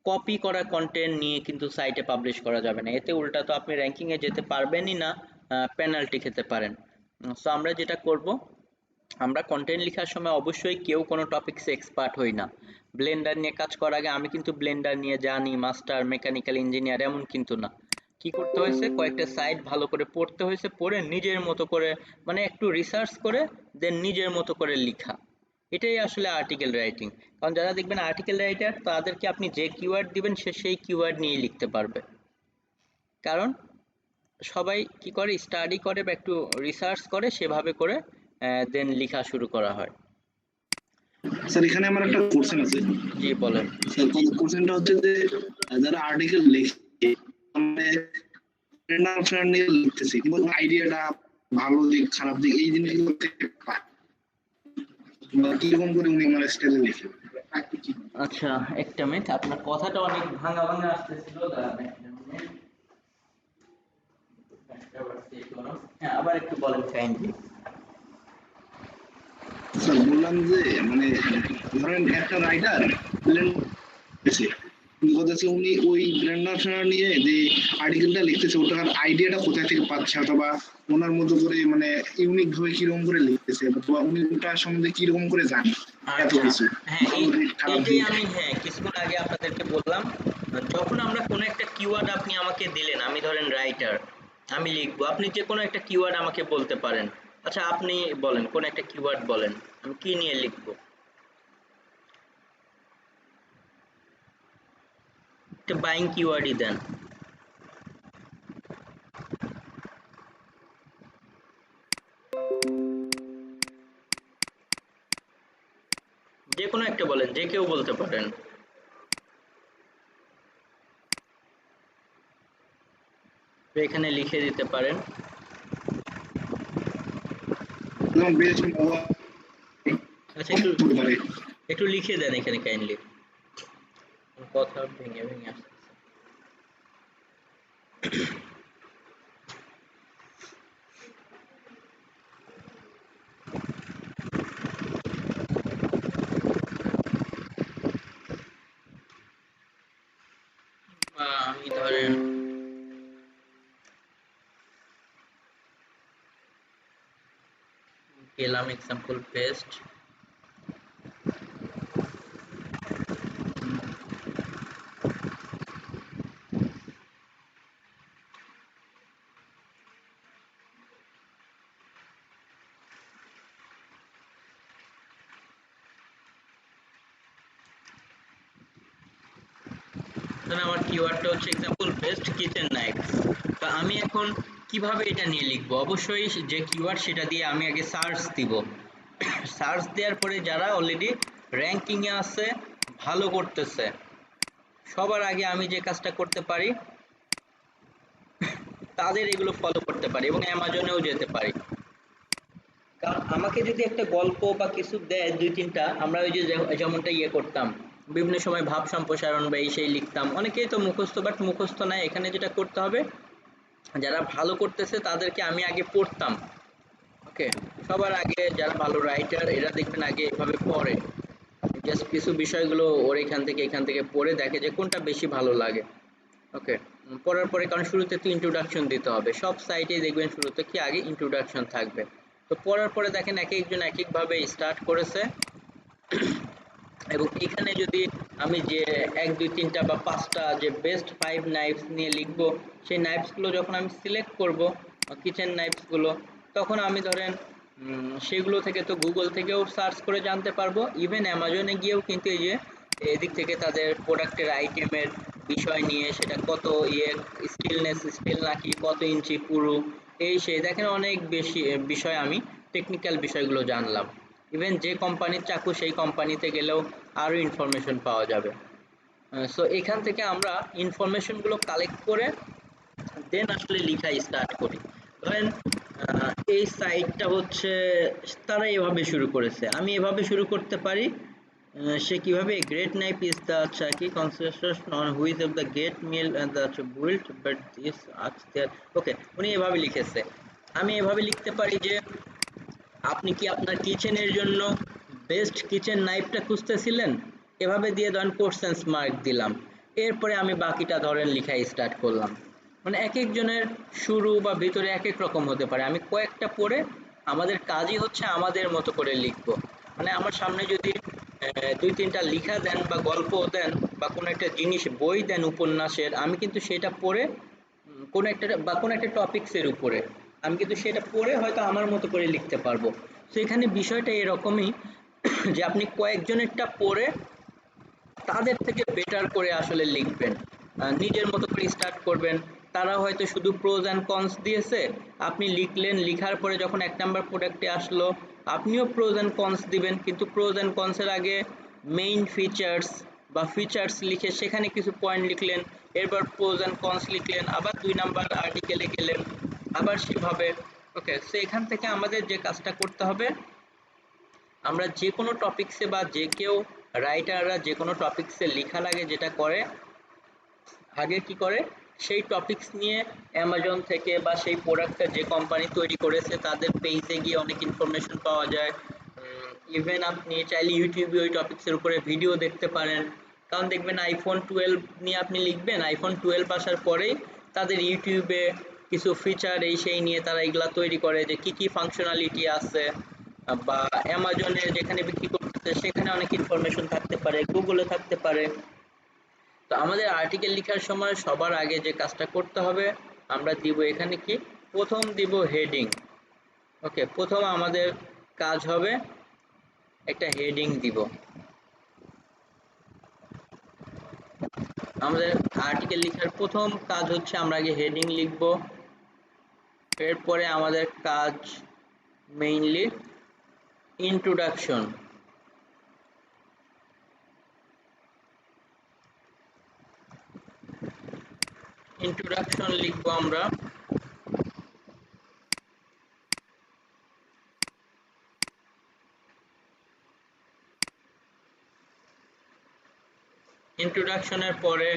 কপি করা কন্টেন্ট নিয়ে কিন্তু সাইটে পাবলিশ করা যাবে না। এতে উল্টা তো আপনি র্যাঙ্কিংয়ে যেতে পারবেনই না, পেনাল্টি খেতে পারেন। সো আমরা যেটা করব, আমরা কন্টেন্ট লেখার সময় অবশ্যই কেউ কোনো টপিকসে এক্সপার্ট হই না। ব্লেন্ডার নিয়ে কাজ করার আগে আমি কিন্তু ব্লেন্ডার নিয়ে জানি, মাস্টার, মেকানিক্যাল ইঞ্জিনিয়ার এমন কিন্তু না। কি করতে হয়েছে, কয়েকটা সাইট ভালো করে পড়তে হয়েছে, পড়ে নিজের মতো করে, মানে একটু রিসার্চ করে দেন নিজের মতো করে লিখা। এটাই আসলে আর্টিকেল রাইটিং। কারণ যারা দেখবেন আর্টিকেল রাইটার, তাদেরকে আপনি যে কিওয়ার্ড দিবেন সে সেই কিওয়ার্ড নিয়েই লিখতে পারবে। কারণ সবাই কি করে, স্টাডি করে বা একটু রিসার্চ করে, সেভাবে করে দেন লেখা শুরু করা হয়। স্যার এখানে আমার একটা কোশ্চেন আছে। জি বলেন। স্যার কোশ্চেনটা হচ্ছে যে যারা আর্টিকেল লেখে মানে নিয়ে লিখতেছে, কিন্তু আইডিয়াটা ভালো দিক খারাপ দিক এই জিনিসগুলো থেকে পায় বা কিরকম করে উনি আমার স্টাইলে লিখে। আচ্ছা, একটা মিনিট, আপনার কথাটা অনেক ভাঙা ভাঙা আসতেছিল, দাঁড়ান একটা মিনিট। হ্যাঁ, আবার একটু বলেন কাইন্ডলি। স্যার বললাম যে মানে ধরেন একটা রাইটার কথা উনি ওই ব্র্যান্ডার নিয়ে যে আর্টিকেলটা লিখতেছে ওটার আইডিয়াটা কোথা থেকে পাচ্ছে, অথবা ওনার মতো করে মানে ইউনিক ভাবে কিরকম করে লিখতেছে, অথবা উনি ওটার সম্বন্ধে কিরকম করে জানে এত আচ্ছা, কিছু হ্যাঁ, ভালো দিক খারাপ এইটাই দিক। আমি কিছুক্ষণ আগে আপনাদেরকে বললাম। যখন আমরা কোনো একটা কিওয়ার্ড আপনি আমাকে দিলেন, আমি ধরেন রাইটার, আমি লিখবো, আপনি যে কোনো একটা কিওয়ার্ড আমাকে বলতে পারেন। আচ্ছা, আপনি বলেন কোন একটা কিওয়ার্ড বলেন, আমি কি নিয়ে লিখবো, একটা বাইং কিওয়ার্ডই দেন। যে কোনো একটা বলেন, যে কেউ বলতে পারেন। তো এখানে লিখে দিতে পারেন। বেশ আচ্ছা, একটু লিখে দেন এখানে কাইন্ডলি, কথা ভেঙে ভেঙে আসতেছে। আমি ধরেন গেলাম এক্সাম্পল পেস্ট, আমার কিওয়ার্ডটা হচ্ছে এক্সাম্পল বেস্ট কিচেন নাইফস। তো আমি এখন কিভাবে এটা নিয়ে লিখবো, অবশ্যই যে কিওয়ার্ড সেটা দিয়ে আমি আগে সার্চ দিব। সার্চ দেওয়ার পরে যারা অলরেডি র্যাঙ্কিং এ আছে, ভালো করতেছে, সবার আগে আমি যে কাজটা করতে পারি, তাদের এগুলো ফলো করতে পারি এবং অ্যামাজনেও যেতে পারি। কারণ আমাকে যদি একটা গল্প বা কিছু দেয় দুই তিনটা, আমরা ওই যে যেমনটা করতাম, বিভিন্ন সময় ভাব সম্প্রসারণ বা এই সেই লিখতাম, অনেকেই তো মুখস্থ, বাট মুখস্থ নাই। এখানে যেটা করতে হবে, যারা ভালো করতেছে তাদেরকে আমি আগে পড়তাম। ওকে, সবার আগে যারা ভালো রাইটার, এরা দেখবেন আগে এভাবে পড়ে, জাস্ট কিছু বিষয়গুলো ওর এখান থেকে পড়ে দেখে যে কোনটা বেশি ভালো লাগে। ওকে, পড়ার পরে, কারণ শুরুতে তো ইন্ট্রোডাকশন দিতে হবে, সব সাইটেই দেখবেন শুরুতে কি আগে ইন্ট্রোডাকশন থাকবে। তো পড়ার পরে দেখেন এক একজন এক একভাবে স্টার্ট করেছে। এবং এখানে যদি আমি যে এক দুই তিনটা বা পাঁচটা যে বেস্ট 5 নাইফস নিয়ে লিখবো, সেই নাইফসগুলো যখন আমি সিলেক্ট করব, কিচেন নাইফসগুলো, তখন আমি ধরেন সেগুলো থেকে তো গুগল থেকেও সার্চ করে জানতে পারবো, ইভেন অ্যামাজনে গিয়েও কিন্তু এই যে এদিক থেকে তাদের প্রোডাক্টের আইটেমের বিষয় নিয়ে, সেটা কত ইয়ে স্টিলনেস স্টিল নাকি কত ইঞ্চি পুরু, এই সেই দেখেন অনেক বেশি বিষয় আমি টেকনিক্যাল বিষয়গুলো জানলাম। ইভেন যে কোম্পানির চাকু সেই কোম্পানিতে গেলেও আরও ইনফরমেশন পাওয়া যাবে। সো এখান থেকে আমরা ইনফরমেশনগুলো কালেক্ট করে দেন আসলে লেখা স্টার্ট করি। ধরেন এই সাইটটা হচ্ছে তারা এভাবে শুরু করেছে, আমি এভাবে শুরু করতে পারি। সে কিভাবে গ্রেট নাইপ ইজ দ্য আচ্ছা কি concept on which of the gate meal the build but this আচ্ছা দেয়ার। ওকে, উনি এভাবে লিখেছে, আমি এভাবে লিখতে পারি যে আপনি কি আপনার কিচেনের জন্য বেস্ট কিচেন নাইফটা খুঁজতেছিলেন, এভাবে দিয়ে ধরেন কোশ্চেন্স মার্ক দিলাম। এরপরে আমি বাকিটা ধরেন লেখা স্টার্ট করলাম। মানে এক একজনের শুরু বা ভিতরে এক এক রকম হতে পারে। আমি কয়েকটা পড়ে আমাদের কাজই হচ্ছে আমাদের মতো করে লিখবো। মানে আমার সামনে যদি ২-৩টা লেখা দেন বা গল্প দেন বা কোনো একটা জিনিস বই দেন উপন্যাসের, আমি কিন্তু সেটা পড়ে কোনো একটা বা কোনো একটা টপিকসের উপরে আমি কিন্তু সেটা পড়ে হয়তো আমার মতো করে লিখতে পারবো। তো এখানে বিষয়টা এরকমই যে আপনি কয়েকজনেরটা পড়ে তাদের থেকে বেটার করে আসলে লিখবেন, নিজের মতো করে স্টার্ট করবেন। তারা হয়তো শুধু প্রোজ অ্যান্ড কনস দিয়েছে, আপনি লিখলেন, লিখার পরে যখন ১ নাম্বার প্রোডাক্টে আসলো আপনিও প্রোজ অ্যান্ড কনস দিবেন, কিন্তু প্রোজ অ্যান্ড কনসের আগে মেইন ফিচার্স বা ফিচার্স লিখে সেখানে কিছু পয়েন্ট লিখলেন, এরপর প্রোজ অ্যান্ড কনস লিখলেন, আবার ২ নাম্বার আর্টিকেলে গেলেন, আবার সেভাবে। ওকে, সো এখান থেকে আমাদের যে কাজটা করতে হবে, আমরা যে কোনো টপিকসে বা যে কেউ রাইটাররা যে কোনো টপিকসে লেখার আগে যেটা করে, আগে কি করে সেই টপিকস নিয়ে অ্যামাজন থেকে বা সেই প্রোডাক্টটা যে কোম্পানি তৈরি করেছে তাদের পেজে গিয়ে অনেক ইনফরমেশন পাওয়া যায়। ইভেন আপনি চাইলে ইউটিউবে ওই টপিকসের উপরে ভিডিও দেখতে পারেন। কারণ দেখবেন আইফোন 12 নিয়ে আপনি লিখবেন, আইফোন 12 আসার পরেই তাদের ইউটিউবে কিছু ফিচার এই সেই নিয়ে তারা এগুলা তৈরি করে যে কি কি ফাংশনালিটি আছে, বা অ্যামাজনে যেখানে বিক্রি করতেছে সেখানে অনেক ইনফরমেশন থাকতে পারে, গুগলে থাকতে পারে। তো আমাদের আর্টিকেল লেখার সময় সবার আগে যে কাজটা করতে হবে, আমরা দিব এখানে কি প্রথম দিব হেডিং। ওকে, প্রথম আমাদের কাজ হবে একটা হেডিং দিব। আমাদের আর্টিকেল লেখার প্রথম কাজ হচ্ছে আমরা আগে হেডিং লিখব। এরপরে আমাদের কাজ মেইনলি ইন্ট্রোডাকশন। ইন্ট্রোডাকশন লিখবো আমরা। ইন্ট্রোডাকশনের পরে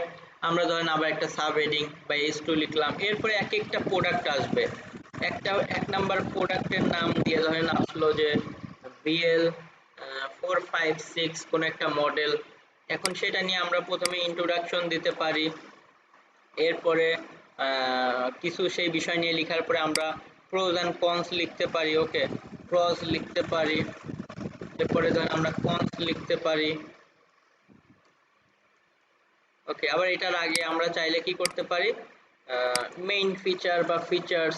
আমরা ধরেন আবার একটা সাব হেডিং বা S2 লিখলাম। এরপরে এক একটা প্রোডাক্ট আসবে, একটা ১ নাম্বার প্রোডাক্টের নাম দিয়ে ধরেন আসলো যে BL 456 কোন একটা মডেল। এখন সেটা নিয়ে আমরা প্রথমে ইন্ট্রোডাকশন দিতে পারি। এরপরে কিছু সেই বিষয় নিয়ে লেখার পরে আমরা প্রোজ অ্যান্ড কনস লিখতে পারি। ওকে, প্রস লিখতে পারি, এরপরে ধরেন আমরা কনস লিখতে পারি। ওকে, আবার এটার আগে আমরা চাইলে কি করতে পারি, মেইন ফিচার বা ফিচার্স।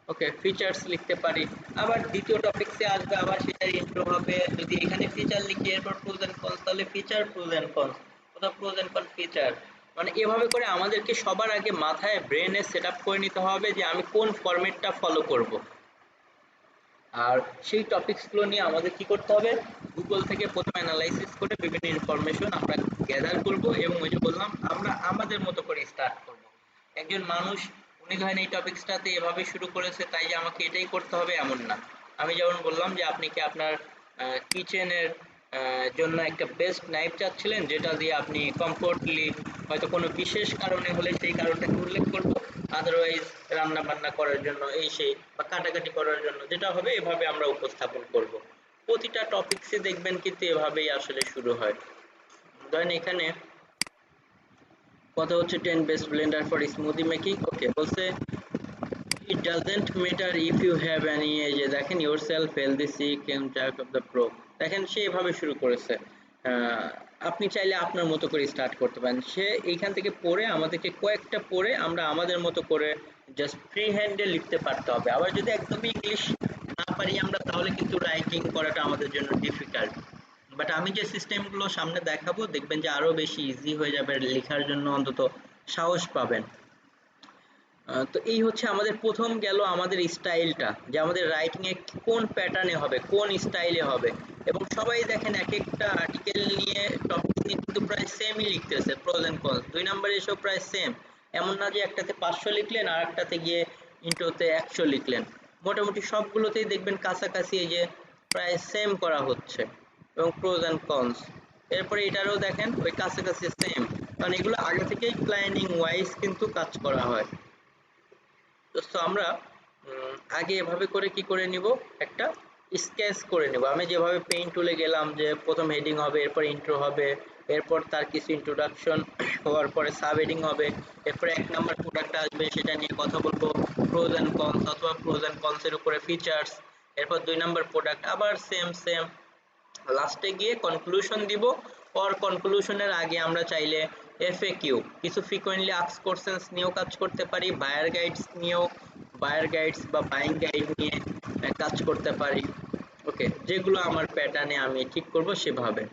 ওকে, ফিচার্স লিখতে পারি। আবার দ্বিতীয় টপিকসে আসবে, আবার সেটার ইন্ট্রো হবে। যদি এখানে ফিচার লিখি এরপর প্রোজ এন্ড কনস, তাহলে ফিচার প্রোজ এন্ড কনস, অথবা প্রোজ এন্ড কনস ফিচার। মানে এভাবে করে আমাদেরকে সবার আগে মাথায় ব্রেনে সেট আপ করে নিতে হবে যে আমি কোন ফরম্যাটটা ফলো করব। আর সেই টপিকসগুলো নিয়ে আমাদের কি করতে হবে, গুগল থেকে প্রথমে অ্যানালাইসিস করে বিভিন্ন ইনফরমেশন আমরা গ্যাদার করব, এবং ওই যে বললাম আমরা আমাদের মতো করে স্টার্ট করব। একজন মানুষ উনি ধরেন এই টপিকসটাতে এভাবে শুরু করেছে তাই যে আমাকে এটাই করতে হবে এমন না। আমি যেমন বললাম যে আপনি কি আপনার কিচেনের জন্য একটা বেস্ট নাইফ চাচ্ছিলেন যেটা দিয়ে আপনি কমফোর্টলি হয়তো কোনো বিশেষ কারণে হলে সেই কারণটাকে উল্লেখ করব, আদারওয়াইজ রান্না বান্না করার জন্য এই সেই বা কাটাকাটি করার জন্য যেটা হবে এভাবে আমরা উপস্থাপন করব। প্রতিটা টপিকসে দেখবেন কিন্তু এভাবেই আসলে শুরু হয়। ধরেন এখানে কথা হচ্ছে 10 best blender for smoothie making. Okay, বলছে it doesn't matter if you have any এই যে দেখেন yourself healthy sick and jack of the pro, দেখেন সে এভাবে শুরু করেছে। আপনি চাইলে আপনার মতো করে স্টার্ট করতে পারেন। সে এইখান থেকে পড়ে আমাদেরকে কয়েকটা পড়ে আমরা আমাদের মতো করে জাস্ট ফ্রি হ্যান্ডে লিখতে পারতে হবে। আবার যদি একদমই ইংলিশ না পারি আমরা তাহলে কিন্তু রাইটিং করাটা আমাদের জন্য ডিফিকাল্ট। বাট আমি যে সিস্টেমগুলো সামনে দেখাবো দেখবেন যে আরো বেশি ইজি হয়ে যাবে, লেখার জন্য অন্তত সাহস পাবেন। তো এই হচ্ছে আমাদের প্রথম গেল আমাদের স্টাইলটা, যে আমাদের রাইটিং এ কোন প্যাটার্নে হবে, কোন স্টাইলে হবে। এবং সবাই দেখেন এক একটা আর্টিকেল নিয়ে, টপিক নিয়ে কিন্তু প্রায় সেমই লিখতেছে, প্রোজ এন্ড কনস 2 নম্বরে এসব প্রায় সেম। এমন না যে একটাতে 500 লিখলেন আর একটাতে গিয়ে ইন্ট্রোতে 100 লিখলেন, মোটামুটি সবগুলোতেই দেখবেন কাছাকাছি এই যে প্রায় সেম করা হচ্ছে, এবং প্রোজ এন্ড কনস। এরপরে এটারও দেখেন ওই কাছাকাছি সেম, কারণ এগুলো আগে থেকেই প্ল্যানিং ওয়াইজ কিন্তু কাজ করা হয়। তো আমরা আগে এভাবে করে কি করে নিব, একটা স্কেচ করে নেব। আমি যেভাবে পেইন্ট টুলে গেলাম, যে প্রথম হেডিং হবে, এরপর ইন্ট্রো হবে, এরপর তার কিছু ইন্ট্রোডাকশন হওয়ার পরে সাব হেডিং হবে, এরপর 1 নাম্বার প্রোডাক্ট আসবে, সেটা নিয়ে কথা বলবো, প্রোজ এন্ড কনস অথবা প্রোজ এন্ড কনস এর উপরে ফিচার্স, এরপর 2 নাম্বার প্রোডাক্ট, আবার সেম সেম, লাস্টে গিয়ে কনক্লুশন দিব। আর কনক্লুশনের আগে আমরা চাইলে এফএকিউ, কিছু ফ্রিকোয়েন্টলি আস্কড কোশ্চেনস নিয়েও কাজ করতে পারি, বায়ার গাইডস নিয়েও, বায়ার গাইডস বা বাইং গাইড নিয়ে কাজ করতে পারি। ওকে, যেগুলো আমার প্যাটার্নে আমি ঠিক করব সেভাবে।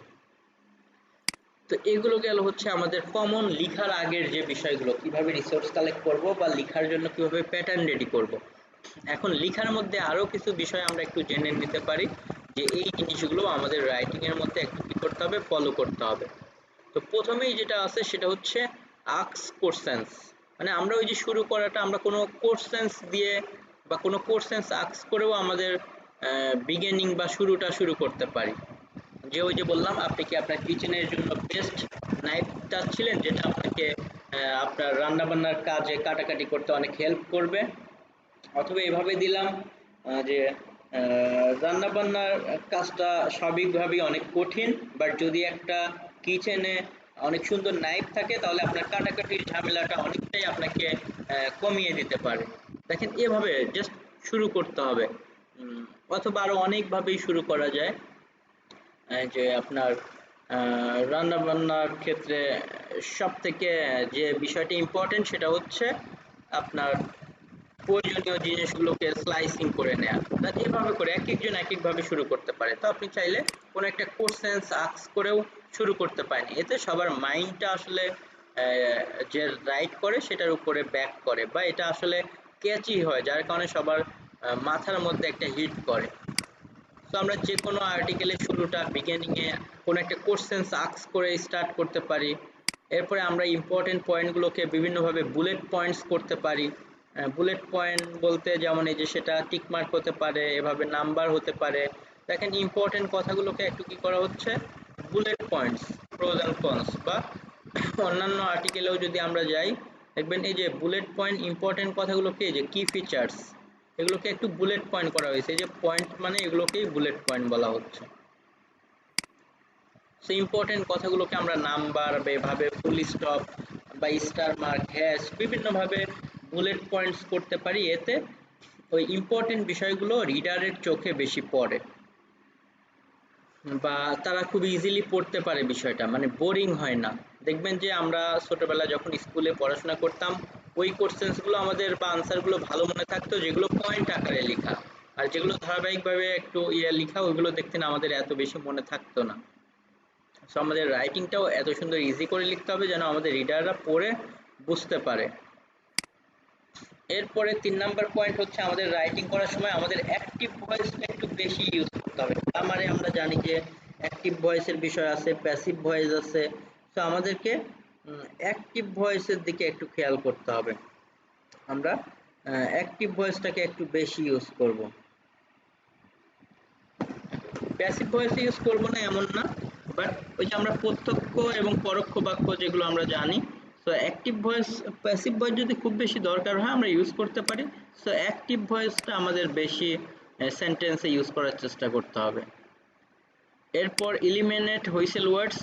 তো এগুলো গেল হচ্ছে আমাদের কমন লিখার আগের যে বিষয়গুলো, কিভাবে রিসোর্স কালেক্ট করব বা লিখার জন্য কিভাবে প্যাটার্ন রেডি করব। এখন লিখার মধ্যে আরো কিছু বিষয় আমরা একটু জেনে নিতে পারি, যে এই জিনিসগুলো আমাদের রাইটিং এর মধ্যে একটু কি করতে হবে, ফলো করতে হবে। তো প্রথমেই যেটা আছে সেটা হচ্ছে আস্ক কোশ্চেনস, মানে আমরা ওই যে শুরু করাটা আমরা কোনো কোশ্চেনস দিয়ে বা কোনো কোশ্চেনস আস্ক করেও আমাদের বিগিনিং বা শুরুটা শুরু করতে পারি। যে ওই যে বললাম, আপনি কি আপনার কিচেনের জন্য বেস্ট নাইফ চাচ্ছিলেন, যেটা আপনাকে আপনার রান্না বান্নার কাজে কাটাকাটি করতে অনেক হেল্প করবে। অথবা এভাবে দিলাম যে রান্না বান্নার কাজটা স্বাভাবিকভাবেই অনেক কঠিন, বাট যদি একটা কিচেনে অনেক সুন্দর নাইফ থাকে তাহলে আপনার কাটাকাটির ঝামেলাটা অনেকটাই আপনাকে কমিয়ে দিতে পারে। দেখেন এভাবে জাস্ট শুরু করতে হবে। অথবা আরো অনেকভাবেই শুরু করা যায়। যে আপনার রান্না বান্নার ক্ষেত্রে সব থেকে যে বিষয়টা ইম্পর্টেন্ট সেটা হচ্ছে আপনার প্রয়োজনীয় জিনিসগুলোকে স্লাইসিং করে নেওয়া। এভাবে করে এক একজন এক একভাবে শুরু করতে পারে। তো আপনি চাইলে কোনো একটা কোশ্চেন্স আস্ক করেও শুরু করতে পারেন, এতে সবার মাইন্ডটা আসলে যে রাইট করে সেটার উপরে ব্যাক করে, বা এটা আসলে ক্যাচি হয়, যার কারণে সবার মাথার মধ্যে একটা হিট করে। তো আমরা যে কোনো আর্টিকেলের শুরুটা বিগিনিং এ কোনো একটা কোশ্চেন্স আস্ক করে স্টার্ট করতে পারি। এরপরে আমরা ইম্পর্টেন্ট পয়েন্টগুলোকে বিভিন্নভাবে বুলেট পয়েন্টস করতে পারি। বুলেট পয়েন্ট বলতে যেমন এই যে সেটা টিক মার্ক হতে পারে, এভাবে নাম্বার হতে পারে। দেখেন ইম্পর্টেন্ট কথাগুলোকে একটু কি করা হচ্ছে, bullet points, pros and cons, বা অন্যান্য আর্টিকেলেও যদি আমরা যাই দেখবেন এই যে বুলেট পয়েন্ট ইম্পর্টেন্ট কথাগুলোকে, এই যে কি ফিচার্স, এগুলোকে একটু বুলেট পয়েন্ট করা হয়েছে। এই যে পয়েন্ট মানে এগুলোকেই বুলেট পয়েন্ট বলা হচ্ছে। সেই ইম্পর্টেন্ট কথাগুলোকে আমরা নাম্বার বা এভাবে ফুল স্টপ বা স্টার মার্ক, হ্যাশ, বিভিন্নভাবে বুলেট পয়েন্টস করতে পারি। এতে ওই ইম্পর্টেন্ট বিষয়গুলো রিডারের চোখে বেশি পড়ে, বা তারা খুব ইজিলি পড়তে পারে বিষয়টা, মানে বোরিং হয় না। দেখবেন যে আমরা ছোটবেলায় যখন স্কুলে পড়াশোনা করতাম, ওই কোশ্চেন্সগুলো আমাদের বা আনসারগুলো ভালো মনে থাকতো যেগুলো পয়েন্ট আকারে লেখা, আর যেগুলো ধারাবাহিকভাবে একটু লেখা, ওইগুলো দেখতেন আমাদের এত বেশি মনে থাকতো না। সো আমাদের রাইটিংটাও এত সুন্দর ইজি করে লিখতে হবে যেন আমাদের রিডাররা পড়ে বুঝতে পারে। এরপরে 3 নাম্বার পয়েন্ট হচ্ছে আমাদের রাইটিং করার সময় আমাদের অ্যাক্টিভ ভয়েসটা একটু বেশি ইউজ করতে হবে। গ্রামারে আমরা জানি যে অ্যাক্টিভ ভয়েসের বিষয় আছে, প্যাসিভ ভয়েস আছে। তো আমাদেরকে অ্যাক্টিভ ভয়েসের দিকে একটু খেয়াল করতে হবে। আমরা অ্যাক্টিভ ভয়েসটাকে একটু বেশি ইউজ করব। প্যাসিভ ভয়েস ইউজ করব না এমন না, বাট ওই যে আমরা প্রত্যক্ষ এবং পরোক্ষ বাক্য যেগুলো আমরা জানি, so active voice, passive voice যদি খুব বেশি দরকার হয় আমরা ইউজ করতে পারি। সো অ্যাক্টিভ ভয়েসটা আমাদের বেশি সেন্টেন্সে ইউজ করার চেষ্টা করতে হবে। এরপর eliminate whistle words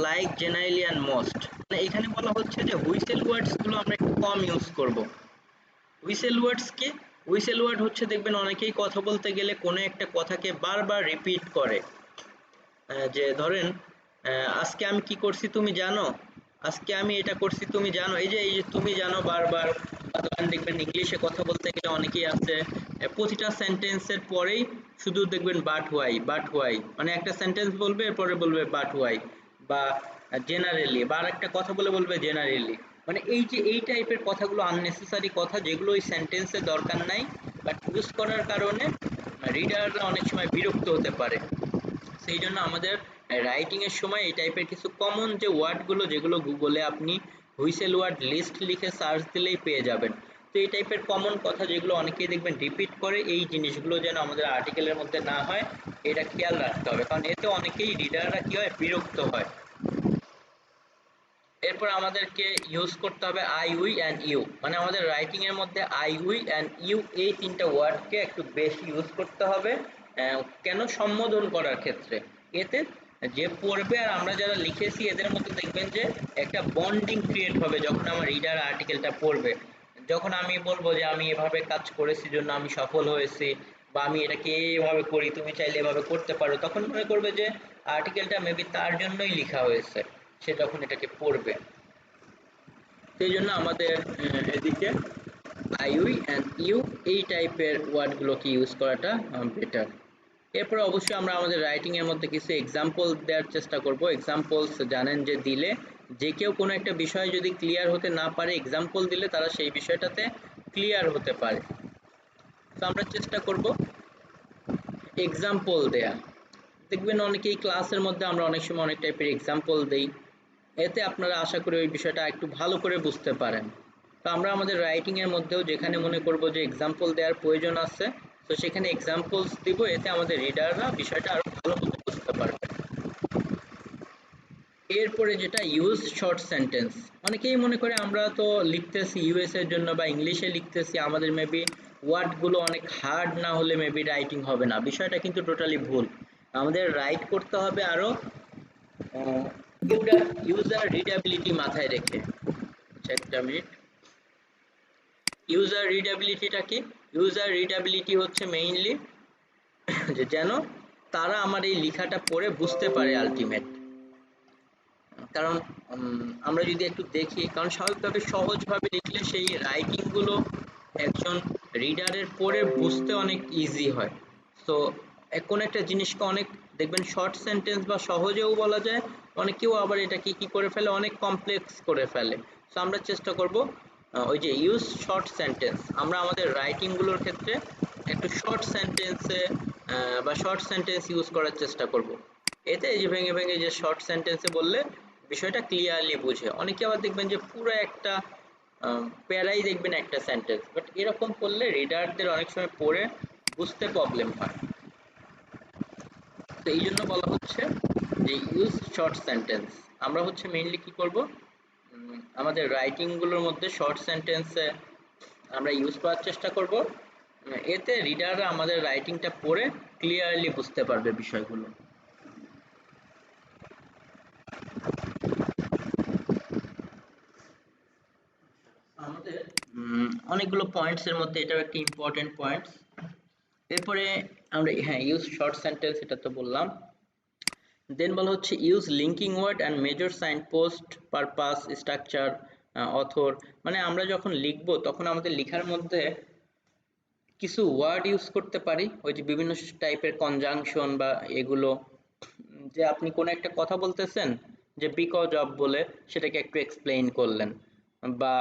like generally and most, মানে এখানে বলা হচ্ছে যে হুইসেল ওয়ার্ডসগুলো আমরা একটু কম ইউজ করব। হুইসেল ওয়ার্ডস কি? হুইসেল ওয়ার্ড হচ্ছে দেখবেন অনেকেই কথা বলতে গেলে কোনো একটা কথাকে বারবার রিপিট করে। যে ধরেন আজকে আমি কি করছি তুমি জানো, আজকে আমি এটা করছি তুমি জানো, এই যে তুমি জানো বারবার বা ধরেন দেখবেন ইংলিশে কথা বলতে গেলে অনেকেই আছে প্রতিটা সেন্টেন্সের পরেই শুধু দেখবেন বাট হোয়াই, মানে একটা সেন্টেন্স বলবে এরপরে বলবে বাট হোয়াই, বা জেনারেলি, বা আরেকটা কথা বলবে জেনারেলি। মানে এই যে এই টাইপের কথাগুলো আননেসেসারি কথা, যেগুলো ওই সেন্টেন্সে দরকার নাই, বাট ইউজ করার কারণে রিডাররা অনেক সময় বিরক্ত হতে পারে। সেই জন্য আমাদের রাইটিং এর সময় এই টাইপের কিছু কমন যে ওয়ার্ডগুলো, যেগুলো গুগলে আপনি হুইসেল ওয়ার্ড লিস্ট লিখে সার্চ দিলেই পেয়ে যাবেন, তো এই টাইপের কমন কথা যেগুলো অনেকেই দেখবেন রিপিট করে, এই জিনিসগুলো যেন আমাদের আর্টিকেলের মধ্যে না হয় এটা খেয়াল রাখতে হবে, কারণ এতে অনেকেই রিডাররা কি হয়, বিরক্ত হয়। এরপর আমাদেরকে ইউজ করতে হবে আই, উই অ্যান্ড ইউ, মানে আমাদের রাইটিং এর মধ্যে আই, উই অ্যান্ড ইউ এই তিনটা ওয়ার্ডকে একটু বেশি ইউজ করতে হবে। কেন? সম্বোধন করার ক্ষেত্রে। এতে যে পড়বে আর আমরা যারা লিখেছি এদের মধ্যে দেখবেন যে একটা বন্ডিং ক্রিয়েট হবে যখন আমার রিডার আর্টিকেলটা পড়বে। যখন আমি বলবো যে আমি এভাবে কাজ করেছি জন্য আমি সফল হয়েছি, বা আমি এটাকে এইভাবে করি, তুমি চাইলে এভাবে করতে পারো, তখন মনে করবে যে আর্টিকেলটা মেবি তার জন্যই লেখা হয়েছে, সে যখন এটাকে পড়বে। সেই জন্য আমাদের এদিকে আই, উই অ্যান্ড ইউ এই টাইপের ওয়ার্ডগুলোকে ইউজ করাটা বেটার। এরপর অবশ্যই আমরা আমাদের রাইটিং এর মধ্যে কিছু এক্সাম্পল দেওয়ার চেষ্টা করব। এক্সাম্পলস জানেন যে দিলে যে কেউ কোনো একটা বিষয় যদি ক্লিয়ার হতে না পারে, এক্সাম্পল দিলে তারা সেই বিষয়টাতে ক্লিয়ার হতে পারে। তো আমরা চেষ্টা করব এক্সাম্পল দেয়া। দেখবেন অনেকেই ক্লাসের মধ্যে আমরা অনেক সময় অনেক টাইপের এক্সাম্পল দেই, এতে আপনারা আশা করি ওই বিষয়টা একটু ভালো করে বুঝতে পারেন। তো আমরা আমাদের রাইটিং এর মধ্যেও যেখানে মনে করব যে এক্সাম্পল দেওয়ার প্রয়োজন আছে, তো সেখানে এক্সাম্পলস দিব, এতে আমাদের রিডাররা বিষয়টা আরো ভালো মতো বুঝতে পারবে। এরপরে যেটা ইউজ শর্ট সেন্টেন্স। অনেকেই মনে করে আমরা তো লিখতেছি ইউএস এর জন্য বা ইংলিশে লিখতেছি, আমাদের মেবি ওয়ার্ডগুলো অনেক হার্ড না হলে মেবি রাইটিং হবে না। বিষয়টা কিন্তু টোটালি ভুল। আমাদের রাইট করতে হবে আরো ইউজার রিডেবিলিটি মাথায় রেখে। আচ্ছা, একটা মিনিট। ইউজার রিডেবিলিটিটা কি? ইউজার রিডেবিলিটি হচ্ছে মেইনলি যে যেন তারা আমার এই লেখাটা পড়ে বুঝতে পারে আলটিমেট। কারণ আমরা যদি একটু দেখি, কারণ স্বাভাবিকভাবে সহজভাবে লিখলে সেই রাইটিংগুলো একজন রিডারের পড়ে বুঝতে অনেক ইজি হয়। তো কোনো একটা জিনিসকে অনেক দেখবেন শর্ট সেন্টেন্স বা সহজেও বলা যায়, অনেকেও আবার এটাকে কি করে ফেলে, অনেক কমপ্লেক্স করে ফেলে। তো আমরা চেষ্টা করব ওই যে ইউজ শর্ট সেন্টেন্স, আমরা আমাদের রাইটিংগুলোর ক্ষেত্রে একটু শর্ট সেন্টেন্সে বা শর্ট সেন্টেন্স ইউজ করার চেষ্টা করব। এতে এই যে ভেঙে ভেঙে যে শর্ট সেন্টেন্সে বললে বিষয়টা ক্লিয়ারলি বুঝে। অনেকে আবার দেখবেন যে পুরো একটা প্যারাই দেখবেন একটা সেন্টেন্স, বাট এরকম করলে রিডারদের অনেক সময় পড়ে বুঝতে প্রবলেম হয়। তো এই জন্য বলা হচ্ছে যে ইউজ শর্ট সেন্টেন্স। আমরা হচ্ছে মেইনলি কি করব, আমাদের রাইটিংগুলোর মধ্যে শর্ট সেন্টেন্সে আমরা ইউজ করার চেষ্টা করব। এতে রিডাররা আমাদের রাইটিংটা পড়ে ক্লিয়ারলি বুঝতে পারবে বিষয়গুলো। আমাদের অনেকগুলো পয়েন্টস এর মধ্যে এটাও একটা ইম্পর্টেন্ট পয়েন্টস। এরপরে আমরা ইউজ শর্ট সেন্টেন্স, এটা তো বললাম। দেন বলা হচ্ছে use linking word and major sign post purpose structure author. মানে আমরা যখন লিখব তখন আমাদের লেখার মধ্যে কিছু ওয়ার্ড ইউজ করতে পারি, ওই যে বিভিন্ন টাইপের কনজাংশন বা এগুলো, যে আপনি কোনো একটা কথা বলতেছেন যে বিকজ অফ বলে সেটাকে একটু এক্সপ্লেইন করলেন, বা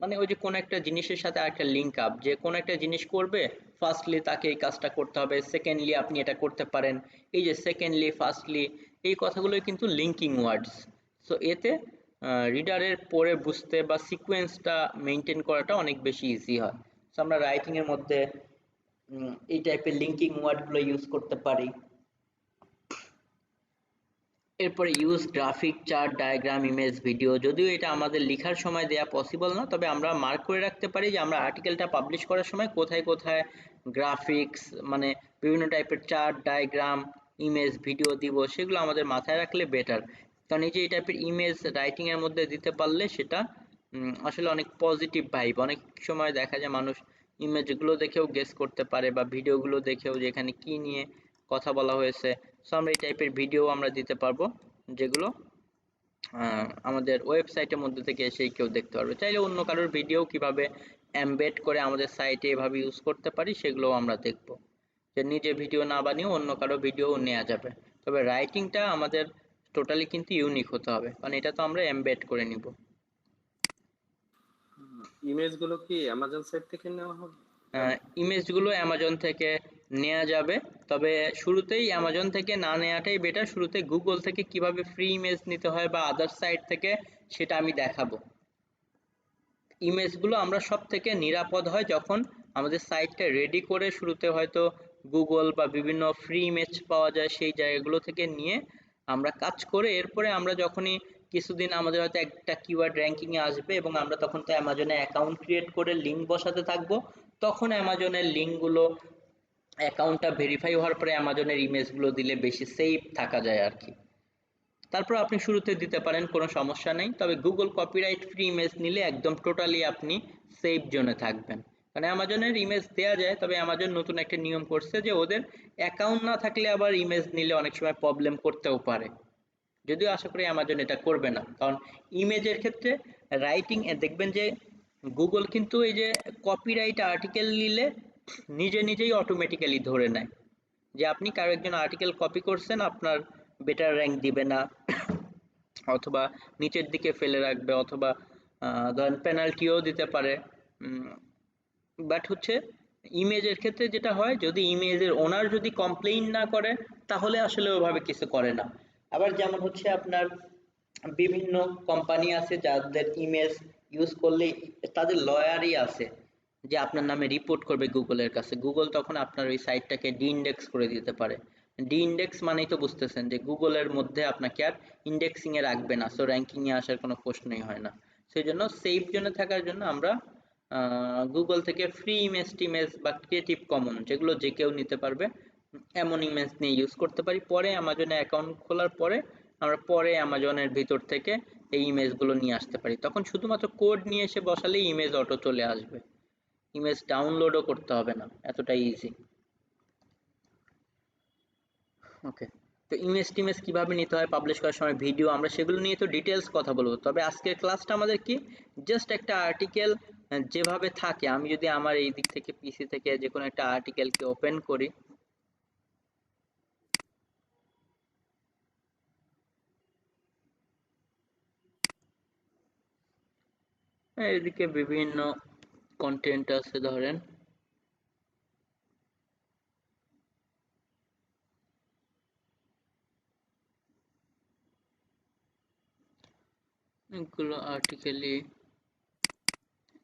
মানে ওই যে কোনো একটা জিনিসের সাথে আরেকটা লিঙ্ক আপ, যে কোনো একটা জিনিস করবে, ফার্স্টলি তাকে এই কাজটা করতে হবে, সেকেন্ডলি আপনি এটা করতে পারেন। এই যে সেকেন্ডলি, ফার্স্টলি, এই কথাগুলোই কিন্তু লিঙ্কিং ওয়ার্ডস। সো এতে রিডারের পড়ে বুঝতে বা সিকোয়েন্সটা মেনটেন করাটা অনেক বেশি ইজি হয়। সো আমরা রাইটিং এর মধ্যে এই টাইপের লিঙ্কিং ওয়ার্ডগুলো ইউজ করতে পারি। এরপরে use graphic, chart, diagram, image, video. যদিও এটা আমাদের লেখার সময় দেয়া পসিবল না, তবে আমরা মার্ক করে রাখতে পারি যে আমরা আর্টিকেলটা পাবলিশ করার সময় কোথায় কোথায় গ্রাফিক্স, মানে বিভিন্ন টাইপের চার্ট, ডায়াগ্রাম, ইমেজ, ভিডিও দিব, সেগুলো আমাদের মাথায় রাখলে বেটার। কারণ এই যে এই টাইপের ইমেজ রাইটিং এর মধ্যে দিতে পারলে সেটা আসলে অনেক পজিটিভ ভাইব। অনেক সময় দেখা যায় মানুষ ইমেজগুলো দেখেও গেস করতে পারে, বা ভিডিওগুলো দেখেও যে এখানে কি নিয়ে কথা বলা হয়েছে। সো আমরা এই টাইপের ভিডিও আমরা দিতে পারবো, যেগুলো আমাদের ওয়েবসাইটের মধ্যে থেকে এসেই কেউ দেখতে পারবে। চাইলে অন্য কারোর ভিডিও কিভাবে এমবেড করে আমাদের সাইটে এভাবে ইউজ করতে পারি সেগুলোও আমরা দেখব, যে নিজে ভিডিও না বানিয়ে অন্য কারো ভিডিও নেওয়া যাবে। তবে রাইটিংটা আমাদের টোটালি কিন্তু ইউনিক হতে হবে, কারণ এটা তো আমরা এমবেড করে নিব। ইমেজগুলো কি অ্যামাজন সাইট থেকে নেওয়া হবে? ইমেজগুলো অ্যামাজন থেকে নেওয়া যাবে, তবে শুরুতেই অ্যামাজন থেকে না নেওয়াটাই বেটার। শুরুতে গুগল থেকে কিভাবে ফ্রি ইমেজ নিতে হয় বা আদার সাইট থেকে, সেটা আমি দেখাবো। ইমেজগুলো আমরা সব থেকে নিরাপদ হয় যখন আমাদের সাইটটা রেডি করে শুরুতে হয়তো গুগল বা বিভিন্ন ফ্রি ইমেজ পাওয়া যায় সেই জায়গাগুলো থেকে নিয়ে আমরা কাজ করে, এরপরে আমরা যখনই কিছুদিন আমাদের হয়তো একটা কিওয়ার্ড র্যাঙ্কিংয়ে আসবে এবং আমরা তখন তো অ্যামাজনে অ্যাকাউন্ট ক্রিয়েট করে লিঙ্ক বসাতে থাকবো, তখন অ্যামাজনের লিঙ্কগুলো অ্যাকাউন্টটা ভেরিফাই হওয়ার পরে অ্যামাজনের ইমেজগুলো দিলে বেশি সেফ থাকা যায় আর কি। তারপর আপনি শুরুতে দিতে পারেন, কোনো সমস্যা নেই। তবে গুগল কপিরাইট ফ্রি ইমেজ নিলে একদম টোটালি আপনি সেফ জোনে থাকবেন। কারণ অ্যামাজনের ইমেজ দেওয়া যায়, তবে অ্যামাজন নতুন একটা নিয়ম করছে যে ওদের অ্যাকাউন্ট না থাকলে আবার ইমেজ নিলে অনেক সময় প্রবলেম করতেও পারে। যদিও আশা করি অ্যামাজন এটা করবে না, কারণ ইমেজের ক্ষেত্রে রাইটিং এ দেখবেন যে গুগল কিন্তু এই যে কপিরাইট আর্টিকেল নিলে নিজে নিজেই অটোমেটিক্যালি ধরে নেয় যে আপনি কারো একজন আর্টিকেল কপি করছেন, আপনার বেটার র্যাঙ্ক দিবে না, অথবা নিচের দিকে ফেলে রাখবে, অথবা ধরেন পেনাল্টিও দিতে পারে। বাট হচ্ছে ইমেজের ক্ষেত্রে যেটা হয়, যদি ইমেজের ওনার যদি কমপ্লেইন না করে তাহলে আসলে ওভাবে কিছু করে না। আবার যেমন হচ্ছে আপনার বিভিন্ন কোম্পানি আছে যাদের ইমেজ ইউজ করলে তাদের লয়ারই আছে যে আপনার নামে রিপোর্ট করবে গুগলের কাছে। গুগল তখন আপনার ওই সাইটটাকে ডি ইন্ডেক্স করে দিতে পারে। ডি ইন্ডেক্স মানেই তো বুঝতেছেন যে গুগলের মধ্যে আপনাকে আর ইন্ডেক্সিং এ রাখবে না, সো র্যাঙ্কিং এ আসার কোনো প্রশ্নই হয় না। সেই জন্য সেফ জোনে থাকার জন্য আমরা গুগল থেকে ফ্রি ইমেজ টিমেজ বা ক্রিয়েটিভ কমন, যেগুলো যে কেউ নিতে পারবে, এমন ইমেজ নিয়ে ইউজ করতে পারি। পরে অ্যামাজনে অ্যাকাউন্ট খোলার পরে আমরা পরে অ্যামাজনের ভিতর থেকে এই ইমেজগুলো নিয়ে আসতে পারি। তখন শুধুমাত্র কোড নিয়ে এসে বসালেই ইমেজ অটো চলে আসবে, ইমেজ ডাউনলোডও করতে হবে না, এতটাই ইজি। ওকে, তো ইমেজ টিমেজ কিভাবে নিতে হয় পাবলিশ করার সময় ভিডিও, আমরা সেগুলো নিয়ে তো ডিটেলস কথা বলবো। তবে আজকের ক্লাসটা আমাদের কি, জাস্ট একটা আর্টিকেল যেভাবে থাকে, আমি যদি আমার এই দিক থেকে পিসি থেকে যে কোনো একটা আর্টিকেলকে ওপেন করি, এদিকে বিভিন্ন কন্টেন্ট আছে, ধরেন এগুলো আর্টিকেলই,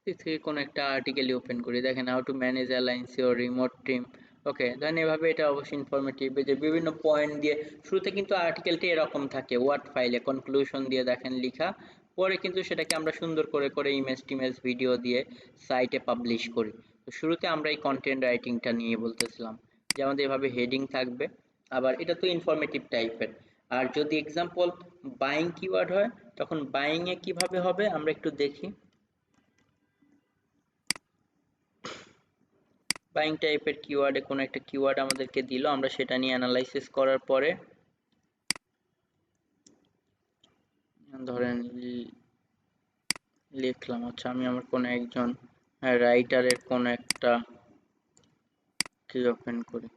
এর থেকে কোনো একটা আর্টিকেলই ওপেন করি, দেখেন how to manage alliance your remote team. Okay, ধরেন এভাবে, এটা অবশ্যই ইনফরমেটিভ, যে বিভিন্ন পয়েন্ট দিয়ে শুরুতে কিন্তু আর্টিকেলটি এরকম থাকে ওয়ার্ড ফাইলে কনক্লুশন দিয়ে দেখেন লিখা, পরে কিন্তু সেটাকে আমরা সুন্দর করে করে ইমেজ টিমেজ ভিডিও দিয়ে সাইটে পাবলিশ করি। তো শুরুতে আমরা এই কন্টেন্ট রাইটিংটা নিয়ে বলতেছিলাম যে আমাদের এভাবে হেডিং থাকবে, আবার এটা তো ইনফরমেটিভ টাইপের। আর যদি এক্সাম্পল বাইং কিওয়ার্ড হয়, তখন বাইং এ কিভাবে হবে আমরা একটু দেখি। বাইং টাইপের কিওয়ার্ডে কোনো একটা কিওয়ার্ড আমাদেরকে দিল, আমরা সেটা নিয়ে অ্যানালাইসিস করার পরে ধরেন লিখলাম, আচ্ছা আমি আমার কোনো একজন রাইটারের কোনো একটা কি ওপেন করি,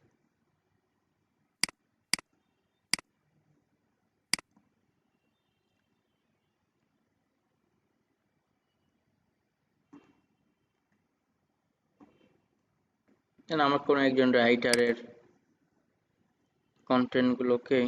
আমার কোনো একজন রাইটারের কন্টেন্ট গুলোকে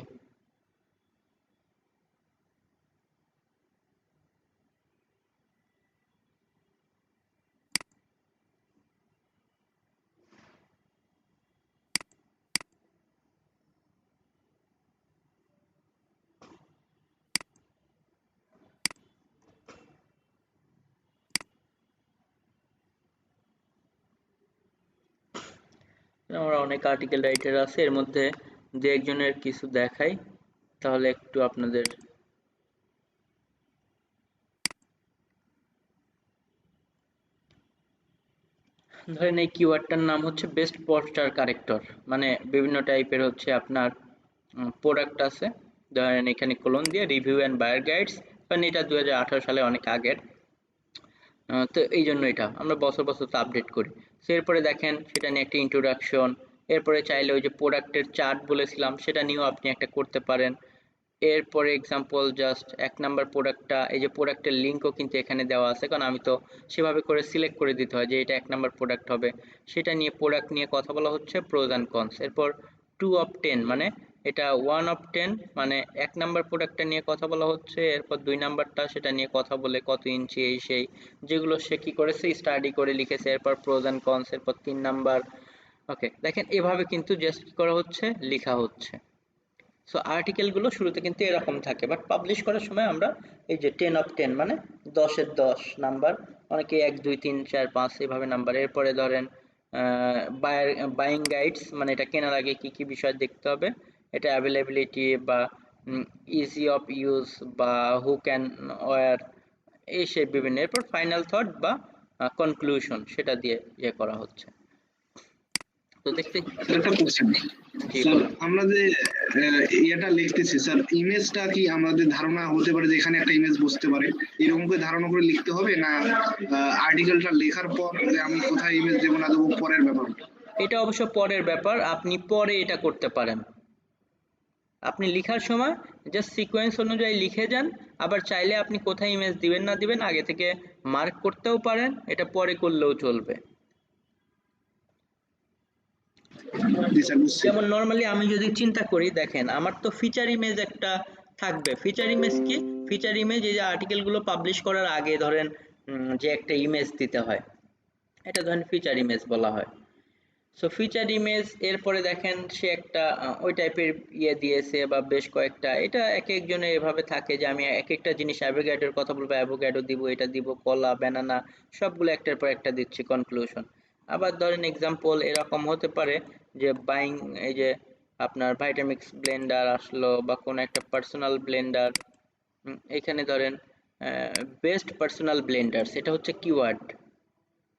আমার অনেক আর্টিকেল রাইটার আছে, এর মধ্যে দু একজনের কিছু দেখাই, তাহলে একটু আপনাদের ধরেন এই কিওয়ার্ডটার নাম হচ্ছে বেস্ট পোস্টার কারেক্টর, মানে বিভিন্ন টাইপের হচ্ছে আপনার প্রোডাক্ট আছে, ধরেন এখানে কোলন দিয়ে রিভিউ অ্যান্ড বায়ার গাইডস, কারণ এটা 2018 সালে অনেক আগের। তো এই জন্য এটা আমরা বছর বছর তো আপডেট করি। তো এরপরে দেখেন সেটা নিয়ে একটা ইন্ট্রোডাকশন, এরপরে চাইলে ওই যে প্রোডাক্টের চার্ট বলেছিলাম সেটা নিয়েও আপনি একটা করতে পারেন। এরপরে এক্সাম্পল জাস্ট 1 নাম্বার প্রোডাক্টটা, এই যে প্রোডাক্টের লিঙ্কও কিন্তু এখানে দেওয়া আছে, কারণ আমি তো সেভাবে করে সিলেক্ট করে দিতে হয় যে এটা 1 নাম্বার প্রোডাক্ট হবে। সেটা নিয়ে প্রোডাক্ট নিয়ে কথা বলা হচ্ছে, প্রোজ অ্যান্ড কনস। এরপর 2 অফ 10 মানে এটা 1 অফ 10 মানে 1 নাম্বার প্রোডাক্টটা নিয়ে কথা বলা হচ্ছে। এরপর 2 নাম্বারটা সেটা নিয়ে কথা বলে কত ইঞ্চি এই সেই যেগুলো সে কি করেছে স্টাডি করে লিখেছে। এরপর প্রোজ অ্যান্ড কনস, এরপর 3 নাম্বার। ওকে, দেখেন এভাবে কিন্তু জাস্ট কি করা হচ্ছে, লেখা হচ্ছে। সো আর্টিকেল গুলো শুরুতে কিন্তু এরকম থাকে, বাট পাবলিশ করার সময় আমরা এই যে 10 অফ 10 মানে 10 এর 10 নাম্বার, অনেকে 1 2 3 4 5 এভাবে নাম্বার। এরপরে ধরেন বাইং গাইডস মানে এটা কেনার আগে কি কি বিষয় দেখতে হবে, এটা অ্যাভেলেবিলিটি বা ইজি অফ ইউজ বা হু ক্যান ওয়্যার এই সেই বিভিন্ন। এরপর ফাইনাল থট বা কনক্লুশন সেটা দিয়ে ইয়ে করা হচ্ছে। তো দেখতে স্যার একটা কোশ্চেন, জি স্যার বলুন। আমরা যে এটা লিখতেছি স্যার, ইমেজটা কি আমাদের ধারণা হতে পারে যে এখানে একটা ইমেজ বসতে পারে, এরকম করে ধারণা করে লিখতে হবে, না আর্টিকেলটা লেখার পর যে আমি কোথায় ইমেজ দেবো না দেবো পরের ব্যাপার? এটা অবশ্য পরের ব্যাপার, আপনি পরে এটা করতে পারেন। আপনি লেখার সময় জাস্ট সিকোয়েন্স অনুযায়ী লিখে যান, আবার চাইলে আপনি কোথায় ইমেজ দিবেন না দিবেন আগে থেকে মার্ক করতেও পারেন, এটা পরে করলেও চলবে। জি স্যার, বুঝছি। যেমন নর্মালি আমি যদি চিন্তা করি, দেখেন আমার তো ফিচার ইমেজ একটা থাকবে। ফিচার ইমেজ কি? ফিচার ইমেজ এই যে আর্টিকেলগুলো পাবলিশ করার আগে ধরেন যে একটা ইমেজ দিতে হয়, এটা ধরেন ফিচার ইমেজ বলা হয়। সো ফিচার ইমেজ, এরপরে দেখেন সে একটা ওই টাইপের ইয়ে দিয়েছে বা বেশ কয়েকটা, এটা এক একজনের এভাবে থাকে যে আমি এক একটা জিনিস অ্যাভোগাড্রোর কথা বলবো, অ্যাভোগাড্রো দিব, এটা দিব, কলা ব্যানানা সবগুলো একটার পর একটা দিচ্ছি কনক্লুশন। আবার ধরেন এক্সাম্পল এরকম হতে পারে যে বাইং, এই যে আপনার ভাইটামিক্স ব্লেন্ডার আসলো বা কোনো একটা পার্সোনাল ব্লেন্ডার, এখানে ধরেন বেস্ট পার্সোনাল ব্লেন্ডার্স এটা হচ্ছে কিওয়ার্ড,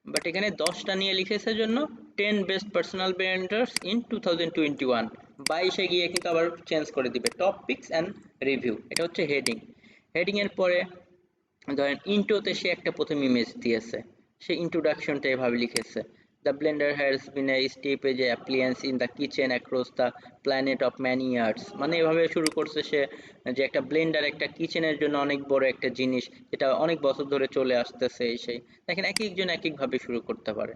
বাট এখানে 10টা নিয়ে লিখেছে জন্য 10 বেস্ট পার্সোনাল ব্লেন্ডার্স ইন 2021, 22-এ গিয়ে কিন্তু আবার চেঞ্জ করে দিবে টপ পিকস অ্যান্ড রিভিউ, এটা হচ্ছে হেডিং। হেডিং এর পরে ধরেন ইন্ট্রোতে সে একটা প্রথম ইমেজ দিয়েছে, সে ইন্ট্রোডাকশনটা এভাবে লিখেছে, the blender has been a step as a appliance in the kitchen across the planet of many years, মানে এভাবে শুরু করছে সে যে একটা ব্লেন্ডার একটা কিচেনের জন্য অনেক বড় একটা জিনিস, যেটা অনেক বছর ধরে চলে আসতেছে এই সেই। দেখেন এক একজন এক একভাবে শুরু করতে পারে।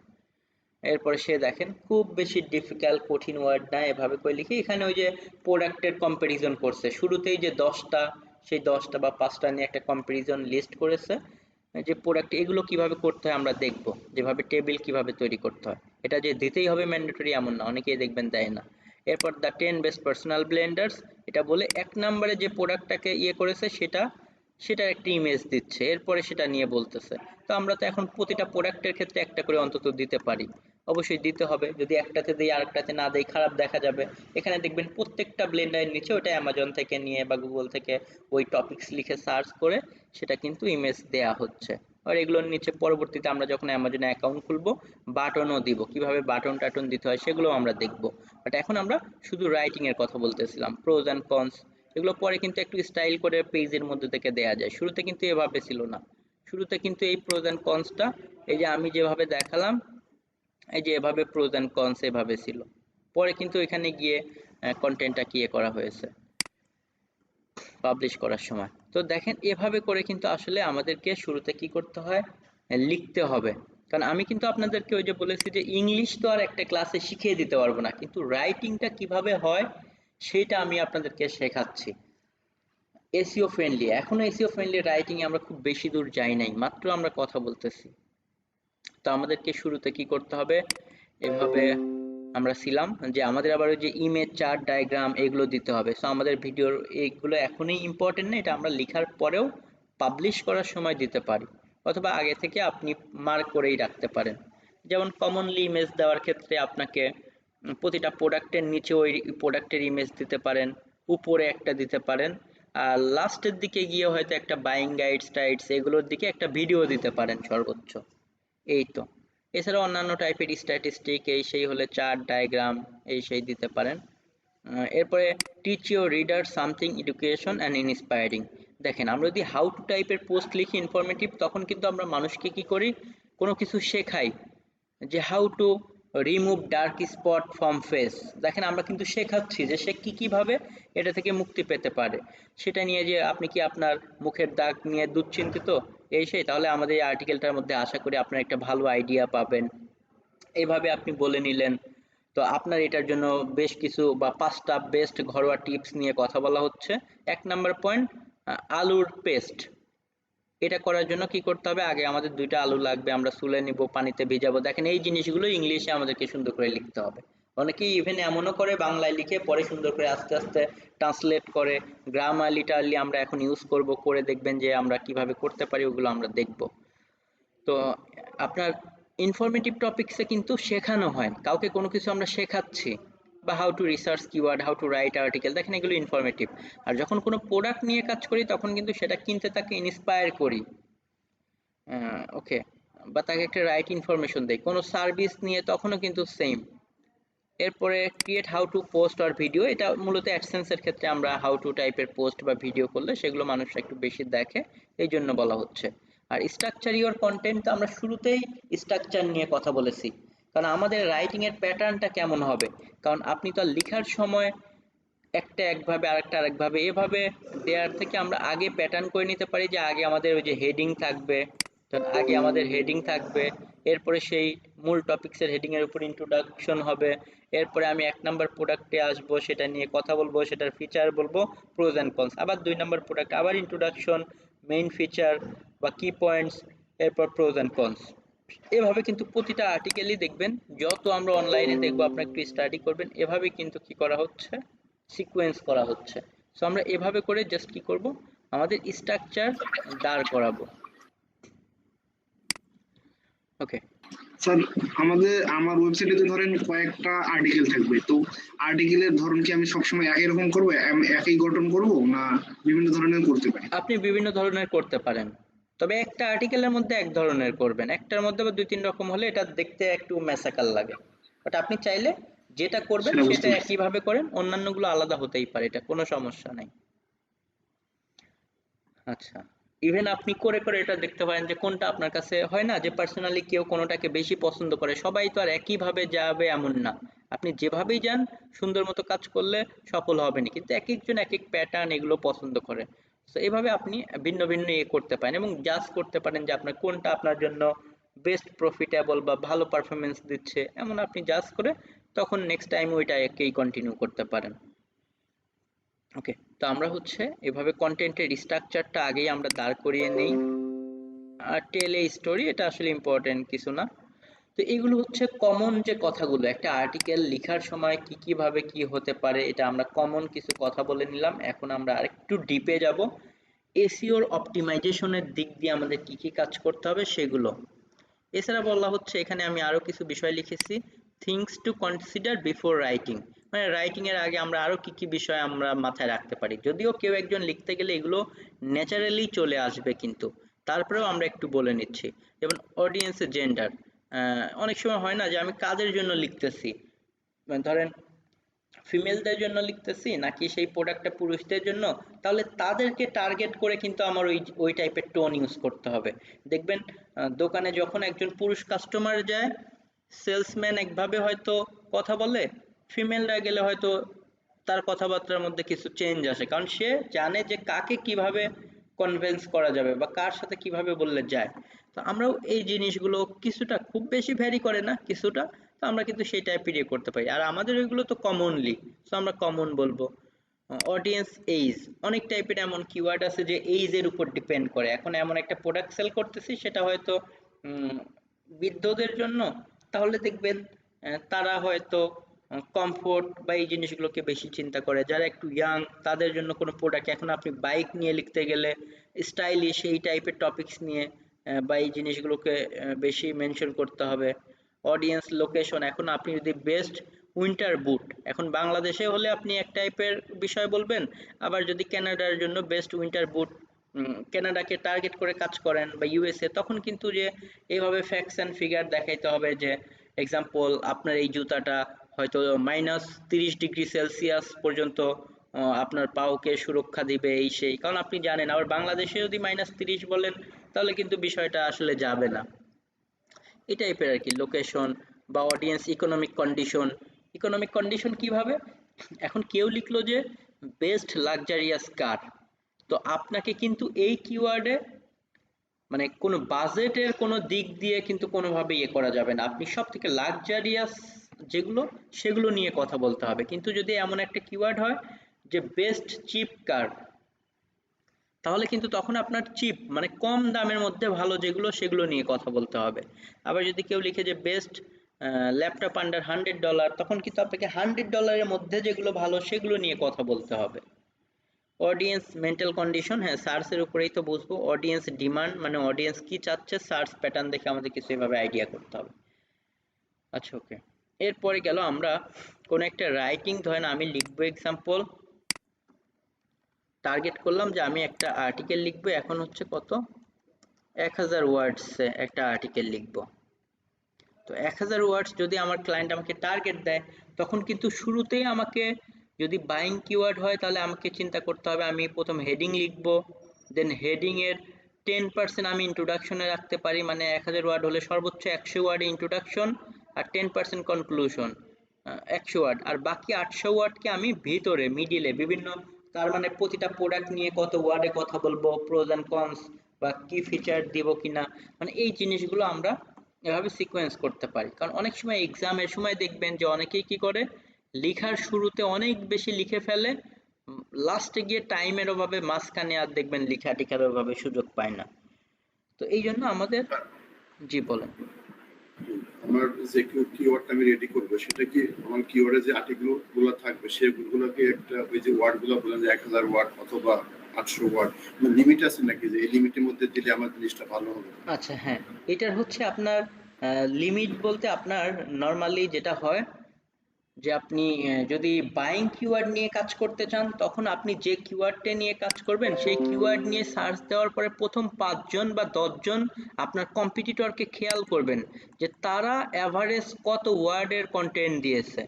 এরপরে সে দেখেন খুব বেশি ডিফিকাল্ট কঠিন ওয়ার্ড না, এভাবে করে লিখে এখানে ওই যে প্রোডাক্টের কম্পারিজন করছে শুরুতেই যে 10টা, সেই 10টা বা 5টা নিয়ে একটা কম্পারিজন লিস্ট করেছে যে প্রোডাক্ট এগুলো কিভাবে করতে হয় আমরা দেখব, যেভাবে টেবিল কিভাবে তৈরি করতে হয়, এটা যে দিতেই হবে ম্যান্ডেটরি এমন না, অনেকেই দেখবেন দেয় না। এরপর দ্য 10 বেস্ট পার্সোনাল ব্লেন্ডার্স, এটা বলে 1 নম্বরে যে প্রোডাক্টটাকে ইয়ে করেছে সেটার একটা ইমেজ দিচ্ছে, এরপরে সেটা নিয়ে বলতেছে। তো আমরা তো এখন প্রতিটা প্রোডাক্টের ক্ষেত্রে একটা করে অন্তত দিতে পারি, অবশ্যই দিতে হবে, যদি একটাতে দিই আরেকটাতে না দেই খারাপ দেখা যাবে। এখানে দেখবেন প্রত্যেকটা ব্লেন্ডারের নিচে ওটা অ্যামাজন থেকে নিয়ে বা গুগল থেকে ওই টপিকস লিখে সার্চ করে সেটা কিন্তু ইমেজ দেয়া হচ্ছে। আর এগুলোর নিচে পরবর্তীতে আমরা যখন অ্যামাজনে অ্যাকাউন্ট খুলবো বাটনও দিব, কিভাবে বাটন টাটন দিতে হয় সেগুলো আমরা দেখব। বাট এখন আমরা শুধু রাইটিং এর কথা বলতেছিলাম, প্রোজ অ্যান্ড কনস এগুলো পরে কিন্তু একটু স্টাইল করে পেজের মধ্যে থেকে দেয়া যায়, শুরুতে কিন্তু এভাবে ছিল না। শুরুতে কিন্তু এই প্রোজ অ্যান্ড কনসটা এই যে আমি যেভাবে দেখালাম, এই যে এভাবে প্রোজ অ্যান্ড কনস এভাবে ছিল, পরে কিন্তু এখানে গিয়ে কন্টেন্টটা কি করা হয়েছে পাবলিশ করার সময়। তো দেখেন এভাবে করে কিন্তু আসলে আমাদেরকে শুরুতে কি করতে হয়, লিখতে হবে। কারণ আমি কিন্তু আপনাদেরকে ওই যে বলেছি যে ইংলিশ তো আর একটা ক্লাসে শিখিয়ে দিতে পারবো না, কিন্তু রাইটিংটা কিভাবে হয় সেটা আমি আপনাদেরকে শেখাচ্ছি। এসইও ফ্রেন্ডলি, এখনো এসইও ফ্রেন্ডলি রাইটিং এ আমরা খুব বেশি দূর যাই নাই, মাত্র আমরা কথা বলতেছি। তো আমাদেরকে শুরুতে কি করতে হবে, এভাবে আমরা ছিলাম যে আমাদের আবার ওই যে ইমেজ চার্ট ডায়াগ্রাম এগুলো দিতে হবে। সো আমাদের ভিডিওর এইগুলো এখনই ইম্পর্টেন্ট না, এটা আমরা লেখার পরেও পাবলিশ করার সময় দিতে পারি, অথবা আগে থেকে আপনি মার্ক করেই রাখতে পারেন। যেমন কমনলি ইমেজ দেওয়ার ক্ষেত্রে আপনাকে প্রতিটা প্রোডাক্টের নিচে ওই প্রোডাক্টের ইমেজ দিতে পারেন, উপরে একটা দিতে পারেন, আর লাস্টের দিকে গিয়ে হয়তো একটা বাইং গাইডস টাইডস এগুলোর দিকে একটা ভিডিও দিতে পারেন সর্বোচ্চ। এই তো, এছাড়া অন্যান্য টাইপের স্ট্যাটিস্টিক এই সেই হলে চার্ট ডায়াগ্রাম এই সেই দিতে পারেন। এরপরে teach your reader something education and inspiring. দেখেন আমরা যদি হাউ টু টাইপের পোস্ট লিখি ইনফরমেটিভ, তখন কিন্তু আমরা মানুষকে কি করি, কোনো কিছু শেখাই, যে how to remove dark spot from face. দেখেন আমরা কিন্তু শেখাচ্ছি যে সে কি কিভাবে এটা থেকে মুক্তি পেতে পারে, সেটা নিয়ে যে আপনি কি আপনার মুখের দাগ নিয়ে দুশ্চিন্তিত এই সেই, তাহলে আমাদের এই আর্টিকেলটার মধ্যে আশা করি আপনার একটা ভালো আইডিয়া পাবেন। এইভাবে আপনি বলে নিলেন। তো আপনার এটার জন্য বেশ কিছু বা 5টা বেস্ট ঘরোয়া টিপস নিয়ে কথা বলা হচ্ছে। 1 নাম্বার পয়েন্ট, আলুর পেস্ট। এটা করার জন্য কি করতে হবে, আগে আমাদের 2টা আলু লাগবে, আমরা সুলে নিব, পানিতে ভিজাবো। দেখেন এই জিনিসগুলো ইংলিশে আমাদেরকে সুন্দর করে লিখতে হবে। অনেকেই ইভেন এমনও করে বাংলায় লিখে পরে সুন্দর করে আস্তে আস্তে ট্রান্সলেট করে। গ্রামার লিটারালি আমরা এখন ইউজ করব, করে দেখবেন যে আমরা কিভাবে করতে পারি, ওগুলো আমরা দেখব। তো আপনার ইনফরমেটিভ টপিকসে কিন্তু শেখানো হয়, কাউকে কোনো কিছু আমরা শেখাচ্ছি, বা how to research keyword, how to right article, দেখেন এগুলো ইনফরমেটিভ। আর যখন কোনো প্রোডাক্ট নিয়ে কাজ করি তখন কিন্তু সেটা কিনতে তাকে ইন্সপায়ার করি, ওকে, বা তাকে একটা রাইট ইনফরমেশন দেই। কোনো সার্ভিস নিয়ে তখনও কিন্তু সেম। এরপরে ক্রিয়েট হাউ টু পোস্ট আর ভিডিও, এটা মূলত অ্যাডসেন্সের ক্ষেত্রে আমরা হাউ টু টাইপের পোস্ট বা ভিডিও করলে সেগুলো মানুষরা একটু বেশি দেখে, এই জন্য বলা হচ্ছে। আর স্ট্রাকচার ইওর কন্টেন্ট, তো আমরা শুরুতেই স্ট্রাকচার নিয়ে কথা বলেছি, কারণ আমাদের রাইটিং এর প্যাটার্নটা কেমন হবে, কারণ আপনি তো আর লেখার সময় একটা একভাবে আরেকটা আরেকভাবে এভাবে দেওয়ার থেকে আমরা আগে প্যাটার্ন করে নিতে পারি, যে আগে আমাদের ওই যে হেডিং থাকবে, তো আগে আমাদের হেডিং থাকবে, এরপরে সেই মূল টপিকসের হেডিং এর উপর ইন্ট্রোডাকশন হবে, এরপরে আমি 1 নাম্বার প্রোডাক্টে আসবো, সেটা নিয়ে কথা বলবো, সেটার ফিচার বলবো, প্রোজ অ্যান্ড কনস, আবার 2 নাম্বার প্রোডাক্ট আবার ইন্ট্রোডাকশন, মেইন ফিচার বা কি পয়েন্টস, এরপর প্রোজ অ্যান্ড কনস। এভাবে কিন্তু প্রতিটা আর্টিকেলই দেখবেন, যত আমরা অনলাইনে দেখবো, আপনারা একটু স্টাডি করবেন, এভাবে কিন্তু কি করা হচ্ছে, সিকোয়েন্স করা হচ্ছে। সো আমরা এভাবে করে জাস্ট কি করব, আমাদের স্ট্রাকচার দাঁড় করাবো। ওকে, স্যার আমার ওয়েবসাইটে তো ধরেন কয়েকটা আর্টিকেল থাকবে, তো আর্টিকেলের ধরন কি আমি সবসময় একই রকম করবো, একই গঠন করব, না বিভিন্ন ধরনের করতে পারি? আপনি বিভিন্ন ধরনের করতে পারেন, তবে একটা আর্টিকেলের মধ্যে এক ধরনের করবেন, একটার মধ্যে বা 2-3 রকম হলে এটা দেখতে একটু ম্যাসাকাল লাগে। বাট আপনি চাইলে যেটা করবেন সেটা বুঝতে সেটা পারছি। একইভাবে করেন, অন্যান্যগুলো আলাদা হতেই পারে, এটা কোনো সমস্যা নাই। আচ্ছা, ইভেন আপনি করে করে এটা দেখতে পারেন যে কোনটা আপনার কাছে, হয় না যে পার্সোনালি কেউ কোনোটাকে বেশি পছন্দ করে, সবাই তো আর একইভাবে যাবে এমন না, আপনি যেভাবেই যান সুন্দর মতো কাজ করলে সফল হবেনই, কিন্তু এক একজন এক এক প্যাটার্ন এগুলো পছন্দ করে। তো এভাবে আপনি ভিন্ন ভিন্ন ইয়ে করতে পারেন এবং জাজ করতে পারেন যে আপনার কোনটা আপনার জন্য বেস্ট প্রফিটেবল বা ভালো পারফরমেন্স দিচ্ছে, এমন আপনি জাজ করে তখন নেক্সট টাইম ওইটাকেই কন্টিনিউ করতে পারেন। ওকে, তো আমরা হচ্ছে এভাবে কন্টেন্টের স্ট্রাকচারটা আগেই আমরা দাঁড় করিয়ে নেই। আর টেল এ স্টোরি, এটা আসলে ইম্পর্টেন্ট কিছু না। তো এগুলো হচ্ছে কমন যে কথাগুলো একটা আর্টিকেল লেখার সময় কি কিভাবে কি হতে পারে, এটা আমরা কমন কিছু কথা বলে নিলাম। এখন আমরা আরেকটু ডিপে যাব, এসইওর অপটিমাইজেশনের দিক দিয়ে আমাদের কি কি কাজ করতে হবে সেগুলো। এছাড়া বলা হচ্ছে, এখানে আমি আরো কিছু বিষয় লিখেছি, things to consider before writing, মানে রাইটিং এর আগে আমরা আরো কি কি বিষয় আমরা মাথায় রাখতে পারি, যদিও কেউ একজন লিখতে গেলে এগুলো ন্যাচারালি চলে আসবে, কিন্তু তারপরেও আমরা একটু বলে নিচ্ছি। যেমন অডিয়েন্সের জেন্ডার, অনেক সময় হয় না যে আমি কাজের জন্য লিখতেছি, মানে ধরেন ফিমেলদের জন্য লিখতেছি নাকি সেই প্রোডাক্টটা পুরুষদের জন্য, তাহলে তাদেরকে টার্গেট করে কিন্তু আমার ওই ওই টাইপের টোন ইউজ করতে হবে। দেখবেন দোকানে যখন একজন পুরুষ কাস্টমার যায়, সেলসম্যান একভাবে হয়তো কথা বলে, ফিমেলরা গেলে হয়তো তার কথাবার্তার মধ্যে কিছু চেঞ্জ আসে, কারণ সে জানে যে কাকে কিভাবে কনভিন্স করা যাবে বা কার সাথে কিভাবে বললে যায়। তো আমরাও এই জিনিসগুলো কিছুটা, খুব বেশি ভ্যারি করে না, কিছুটা, তো আমরা কিন্তু সেই টাইপের ইয়ে করতে পারি। আর আমাদের ওইগুলো তো কমনলি, তো আমরা কমন বলবো। অডিয়েন্স এইজ, অনেক টাইপের এমন কিওয়ার্ড আছে যে এইজ এর উপর ডিপেন্ড করে। এখন এমন একটা প্রোডাক্ট সেল করতেছি সেটা হয়তো বৃদ্ধদের জন্য, তাহলে দেখবেন তারা হয়তো কমফোর্ট বা এই জিনিসগুলোকে বেশি চিন্তা করে। যারা একটু ইয়াং তাদের জন্য কোনো প্রোডাক্ট, এখন আপনি বাইক নিয়ে লিখতে গেলে স্টাইলিশ এই টাইপের টপিকস নিয়ে বা এই জিনিসগুলোকে বেশি মেনশন করতে হবে। অডিয়েন্স লোকেশন, এখন আপনি যদি বেস্ট উইন্টার বুট, এখন বাংলাদেশে হলে আপনি এক টাইপের বিষয় বলবেন, আবার যদি কানাডার জন্য বেস্ট উইন্টার বুট, কানাডাকে টার্গেট করে কাজ করেন বা ইউএসএ, তখন কিন্তু যে এইভাবে ফ্যাক্টস অ্যান্ড ফিগার দেখাইতে হবে যে এক্সাম্পল আপনার এই জুতাটা হয়তো -30°C পর্যন্ত আপনার পাওকে সুরক্ষা দিবে এই সেই, কারণ আপনি জানেন আবার বাংলাদেশে যদি -30 বলেন তাহলে কিন্তু বিষয়টা আসলে যাবে না। এই টাইপের আর কি লোকেশন বা অডিয়েন্স ইকোনমিক কন্ডিশন কিভাবে, এখন কেউ লিখলো যে বেস্ট লাক্সারিয়াস কার, তো আপনাকে কিন্তু এই কিওয়ার্ডে মানে কোনো বাজেটের কোনো দিক দিয়ে কিন্তু কোনোভাবে ইয়ে করা যাবে না, আপনি সব থেকে লাক্সারিয়াস যেগুলো সেগুলো নিয়ে কথা বলতে হবে। কিন্তু যদি এমন একটা কিওয়ার্ড হয় যে বেস্ট চিপ কার, তাহলে কিন্তু তখন আপনার চিপ মানে কম দামের মধ্যে ভালো যেগুলো সেগুলো নিয়ে কথা বলতে হবে। আবার যদি কেউ লিখে যে বেস্ট ল্যাপটপ আন্ডার $100, তখন কিন্তু আপনাকে $100 মধ্যে যেগুলো ভালো সেগুলো নিয়ে কথা বলতে হবে। অডিয়েন্স মেন্টাল কন্ডিশন, হ্যাঁ সার্চের উপরেই তো বুঝবো। অডিয়েন্স ডিমান্ড মানে অডিয়েন্স কি চাচ্ছে, সার্চ প্যাটার্ন দেখে আমাদের কিছু এভাবে আইডিয়া করতে হবে। আচ্ছা ওকে, এরপরে গেল আমরা কোন একটা রাইটিং, ধরেন আমি লিখবো এক্সাম্পল, টার্গেট করলাম যে আমি একটা আর্টিকেল লিখবো, এখন হচ্ছে কত 1000 ওয়ার্ডসে একটা আর্টিকেল লিখবো। তো 1000 ওয়ার্ডস যদি আমার ক্লায়েন্ট আমাকে টার্গেট দেয়, তখন কিন্তু শুরুতেই আমাকে যদি বাইং কিওয়ার্ড হয় তাহলে আমাকে চিন্তা করতে হবে আমি প্রথম হেডিং লিখবো, দেন হেডিং এর 10% আমি ইন্ট্রোডাকশনে রাখতে পারি, মানে 1000 ওয়ার্ড হলে সর্বোচ্চ 100 ওয়ার্ডে ইন্ট্রোডাকশন আর 10% কনক্লুশন 100 ওয়ার্ড, আর বাকি 800 ওয়ার্ডকে আমি ভিতরে মিডিলে বিভিন্ন, তার মানে প্রতিটা প্রোডাক্ট নিয়ে কত ওয়ার্ডে কথা বলবো, প্রোজ এন্ড কনস বা কি ফিচার দিব কিনা, মানে এই জিনিসগুলো আমরা এভাবে সিকোয়েন্স করতে পারি। কারণ অনেক সময় এক্সামের সময় দেখবেন যে অনেকেই কি করে লেখার শুরুতে অনেক বেশি লিখে ফেলে, লাস্টে গিয়ে টাইমের অভাবে মাঝখানে আর দেখবেন লেখা টেখার অভাবে সুযোগ পায় না। তো এই জন্য আমাদের, জি বলেন। আমার যে কিওয়ার্ডটা আমি রেডি করবো সেটা কি আমার কিওয়ার্ডে যে আর্টিকেল গুলো থাকবে সেগুলোকে একটা ওই যে ওয়ার্ড গুলো বলেন যে 1000 ওয়ার্ড অথবা 800 ওয়ার্ড, লিমিট আছে নাকি যে এই লিমিটের মধ্যে দিলে আমার জিনিসটা ভালো হবে? আচ্ছা হ্যাঁ, এটার হচ্ছে আপনার লিমিট বলতে আপনার নর্মালি যেটা হয় যে আপনি যদি বাইং কিওয়ার্ড নিয়ে কাজ করতে চান, তখন আপনি যে কিওয়ার্ডটা নিয়ে কাজ করবেন সেই কিওয়ার্ড নিয়ে সার্চ দেওয়ার পরে প্রথম 5 জন বা 10 জন আপনার কম্পিটিটরকে খেয়াল করবেন যে তারা এভারেজ কত ওয়ার্ডের কন্টেন্ট দিয়েছে।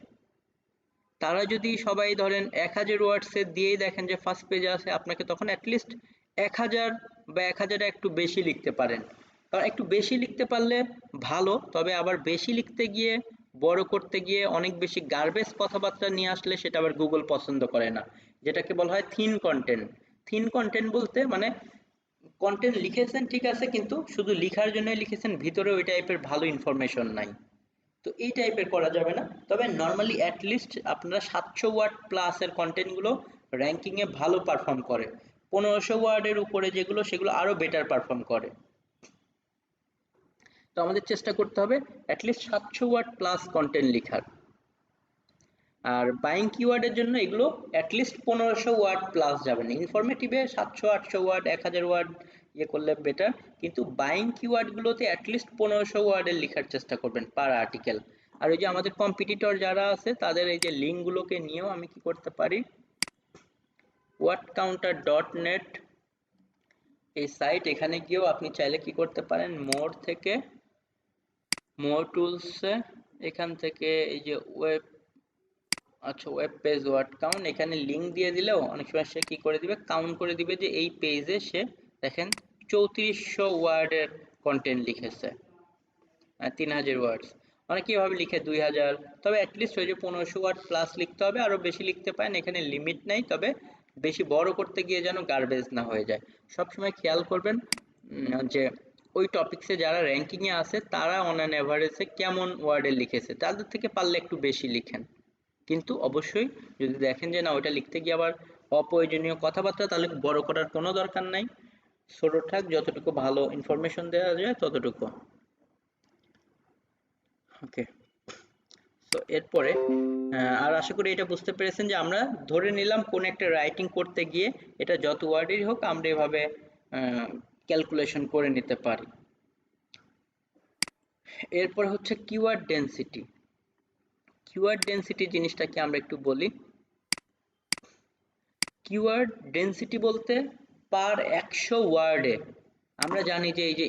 তারা যদি সবাই ধরেন 1000 ওয়ার্ডসের দিয়েই দেখেন যে ফার্স্ট পেজে আছে, আপনাকে তখন অ্যাটলিস্ট 1000 বা 1000 একটু বেশি লিখতে পারেন। কারণ একটু বেশি লিখতে পারলে ভালো, তবে আবার বেশি লিখতে গিয়ে বড় করতে গিয়ে অনেক বেশি গার্বেজ কথাবার্তা নিয়ে আসলে সেটা আবার গুগল পছন্দ করে না, যেটাকে বলা হয় থিন কন্টেন্ট। থিন কন্টেন্ট বলতে মানে কন্টেন্ট লিখেছেন ঠিক আছে, কিন্তু শুধু লিখার জন্য লিখেছেন, ভিতরে ওই টাইপের ভালো ইনফরমেশন নাই। তো এই টাইপের করা যাবে না, তবে নর্মালি অ্যাটলিস্ট আপনারা 700 ওয়ার্ড প্লাস এর কন্টেন্টগুলো র্যাঙ্কিংয়ে ভালো পারফর্ম করে, 1500 ওয়ার্ডের উপরে যেগুলো সেগুলো আরো বেটার পারফর্ম করে। তো আমাদের চেষ্টা করতে হবে অ্যাটলিস্ট 700 ওয়ার্ড প্লাস কন্টেন্ট লেখার। আর বাইং কিওয়ার্ডের জন্য এগুলো অ্যাটলিস্ট 1500 ওয়ার্ড প্লাস যাবে না, ইনফরমেটিভে 700 800 ওয়ার্ড 1000 ওয়ার্ড ইয়ে করলে বেটার, কিন্তু বাইং কিওয়ার্ডগুলোতে অ্যাটলিস্ট 1500 ওয়ার্ডের লেখার চেষ্টা করবেন পার আর্টিকেল। আর ওই যে আমাদের কম্পিটিটর যারা আছে তাদের এই যে লিঙ্কগুলোকে নিয়েও আমি কি করতে পারি, wordcounter.net এই সাইট, এখানে গিয়েও আপনি চাইলে কি করতে পারেন, মোর থেকে মোর টুলসে এখান থেকে এই যে ওয়েব, আচ্ছা ওয়েব পেজ ওয়ার্ড কাউন্ট, এখানে লিংক দিয়ে দিলেও অনেক সময় সে কি করে দিবে, কাউন্ট করে দিবে যে এই পেজে সে দেখেন 3400 ওয়ার্ডের কন্টেন্ট লিখেছে, 3000 ওয়ার্ডস, অনেকে এভাবে লিখে 2000, তবে অ্যাটলিস্ট ওই যে 1500 ওয়ার্ড প্লাস লিখতে হবে, আরো বেশি লিখতে পারেন, এখানে লিমিট নাই, তবে বেশি বড় করতে গিয়ে যেন গার্বেজ না হয়ে যায়। সবসময় খেয়াল করবেন যে ওই টপিকসে যারা র্যাঙ্কিং এ আছে তারা অন অ্যান এভারেজে কেমন ওয়ার্ডে লিখেছে, তাদের থেকে পারলে একটু বেশি লিখেন। কিন্তু অবশ্যই যদি দেখেন যে না ওটা লিখতে গিয়ে আবার অপ্রয়োজনীয় কথাবার্তা, তাহলে বড় করার কোনো দরকার নাই, ছোট থাক, যতটুকু ভালো ইনফরমেশন দেওয়া যায় ততটুকু। ওকে, তো এরপরে আর আশা করি এটা বুঝতে পেরেছেন যে আমরা ধরে নিলাম কোন একটা রাইটিং করতে গিয়ে এটা যত ওয়ার্ডেরই হোক আমরা এভাবে ক্যালকুলেশন করে নিতে পারি। এরপর হচ্ছে কিওয়ার্ড ডেনসিটি। কিওয়ার্ড ডেনসিটি জিনিসটা কি আমরা একটু বলি। কিওয়ার্ড ডেনসিটি বলতে পার 100 ওয়ার্ডে, আমরা জানি যে এই যে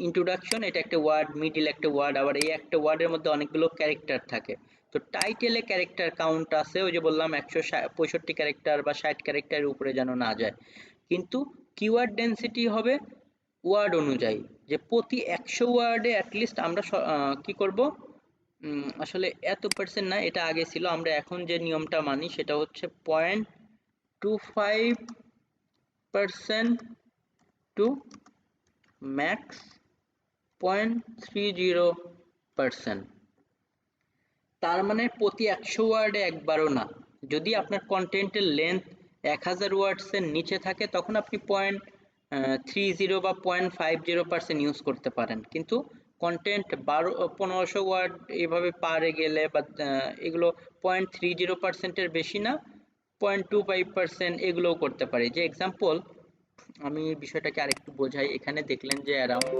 ইন্ট্রোডাকশন এটা একটা ওয়ার্ড, মিডিল একটা ওয়ার্ড, আবার এই একটা ওয়ার্ডের মধ্যে অনেকগুলো ক্যারেক্টার থাকে, তো তো টাইটেলে ক্যারেক্টার কাউন্ট আছে, ওই যে বললাম 165 ক্যারেক্টার বা 60 ক্যারেক্টারের উপরে যেন না যায়। কিন্তু কিওয়ার্ড ডেনসিটি হবে ওয়ার্ড অনুযায়ী, যে প্রতি 100 ওয়ার্ডে অ্যাটলিস্ট আমরা কি করব, আসলে এত পার্সেন্ট না, এটা আগে ছিল, আমরা এখন যে নিয়মটা মানি সেটা হচ্ছে 0.25% টু ম্যাক্স 0.30%। তার মানে প্রতি 100 ওয়ার্ডে একবারও না। যদি আপনার কন্টেন্টের লেন্থ 1000 ওয়ার্ডসের নিচে থাকে তখন আপনি 0.30 বা 0.50% ইউজ করতে পারেন, কিন্তু কন্টেন্ট 1500 ওয়ার্ড এভাবে পারে গেলে বা এগুলো 0.30%-এর বেশি না, 0.25% এগুলোও করতে পারি। যে এক্সাম্পল, আমি বিষয়টাকে আরেকটু বোঝাই। এখানে দেখলেন যে অ্যারাউন্ড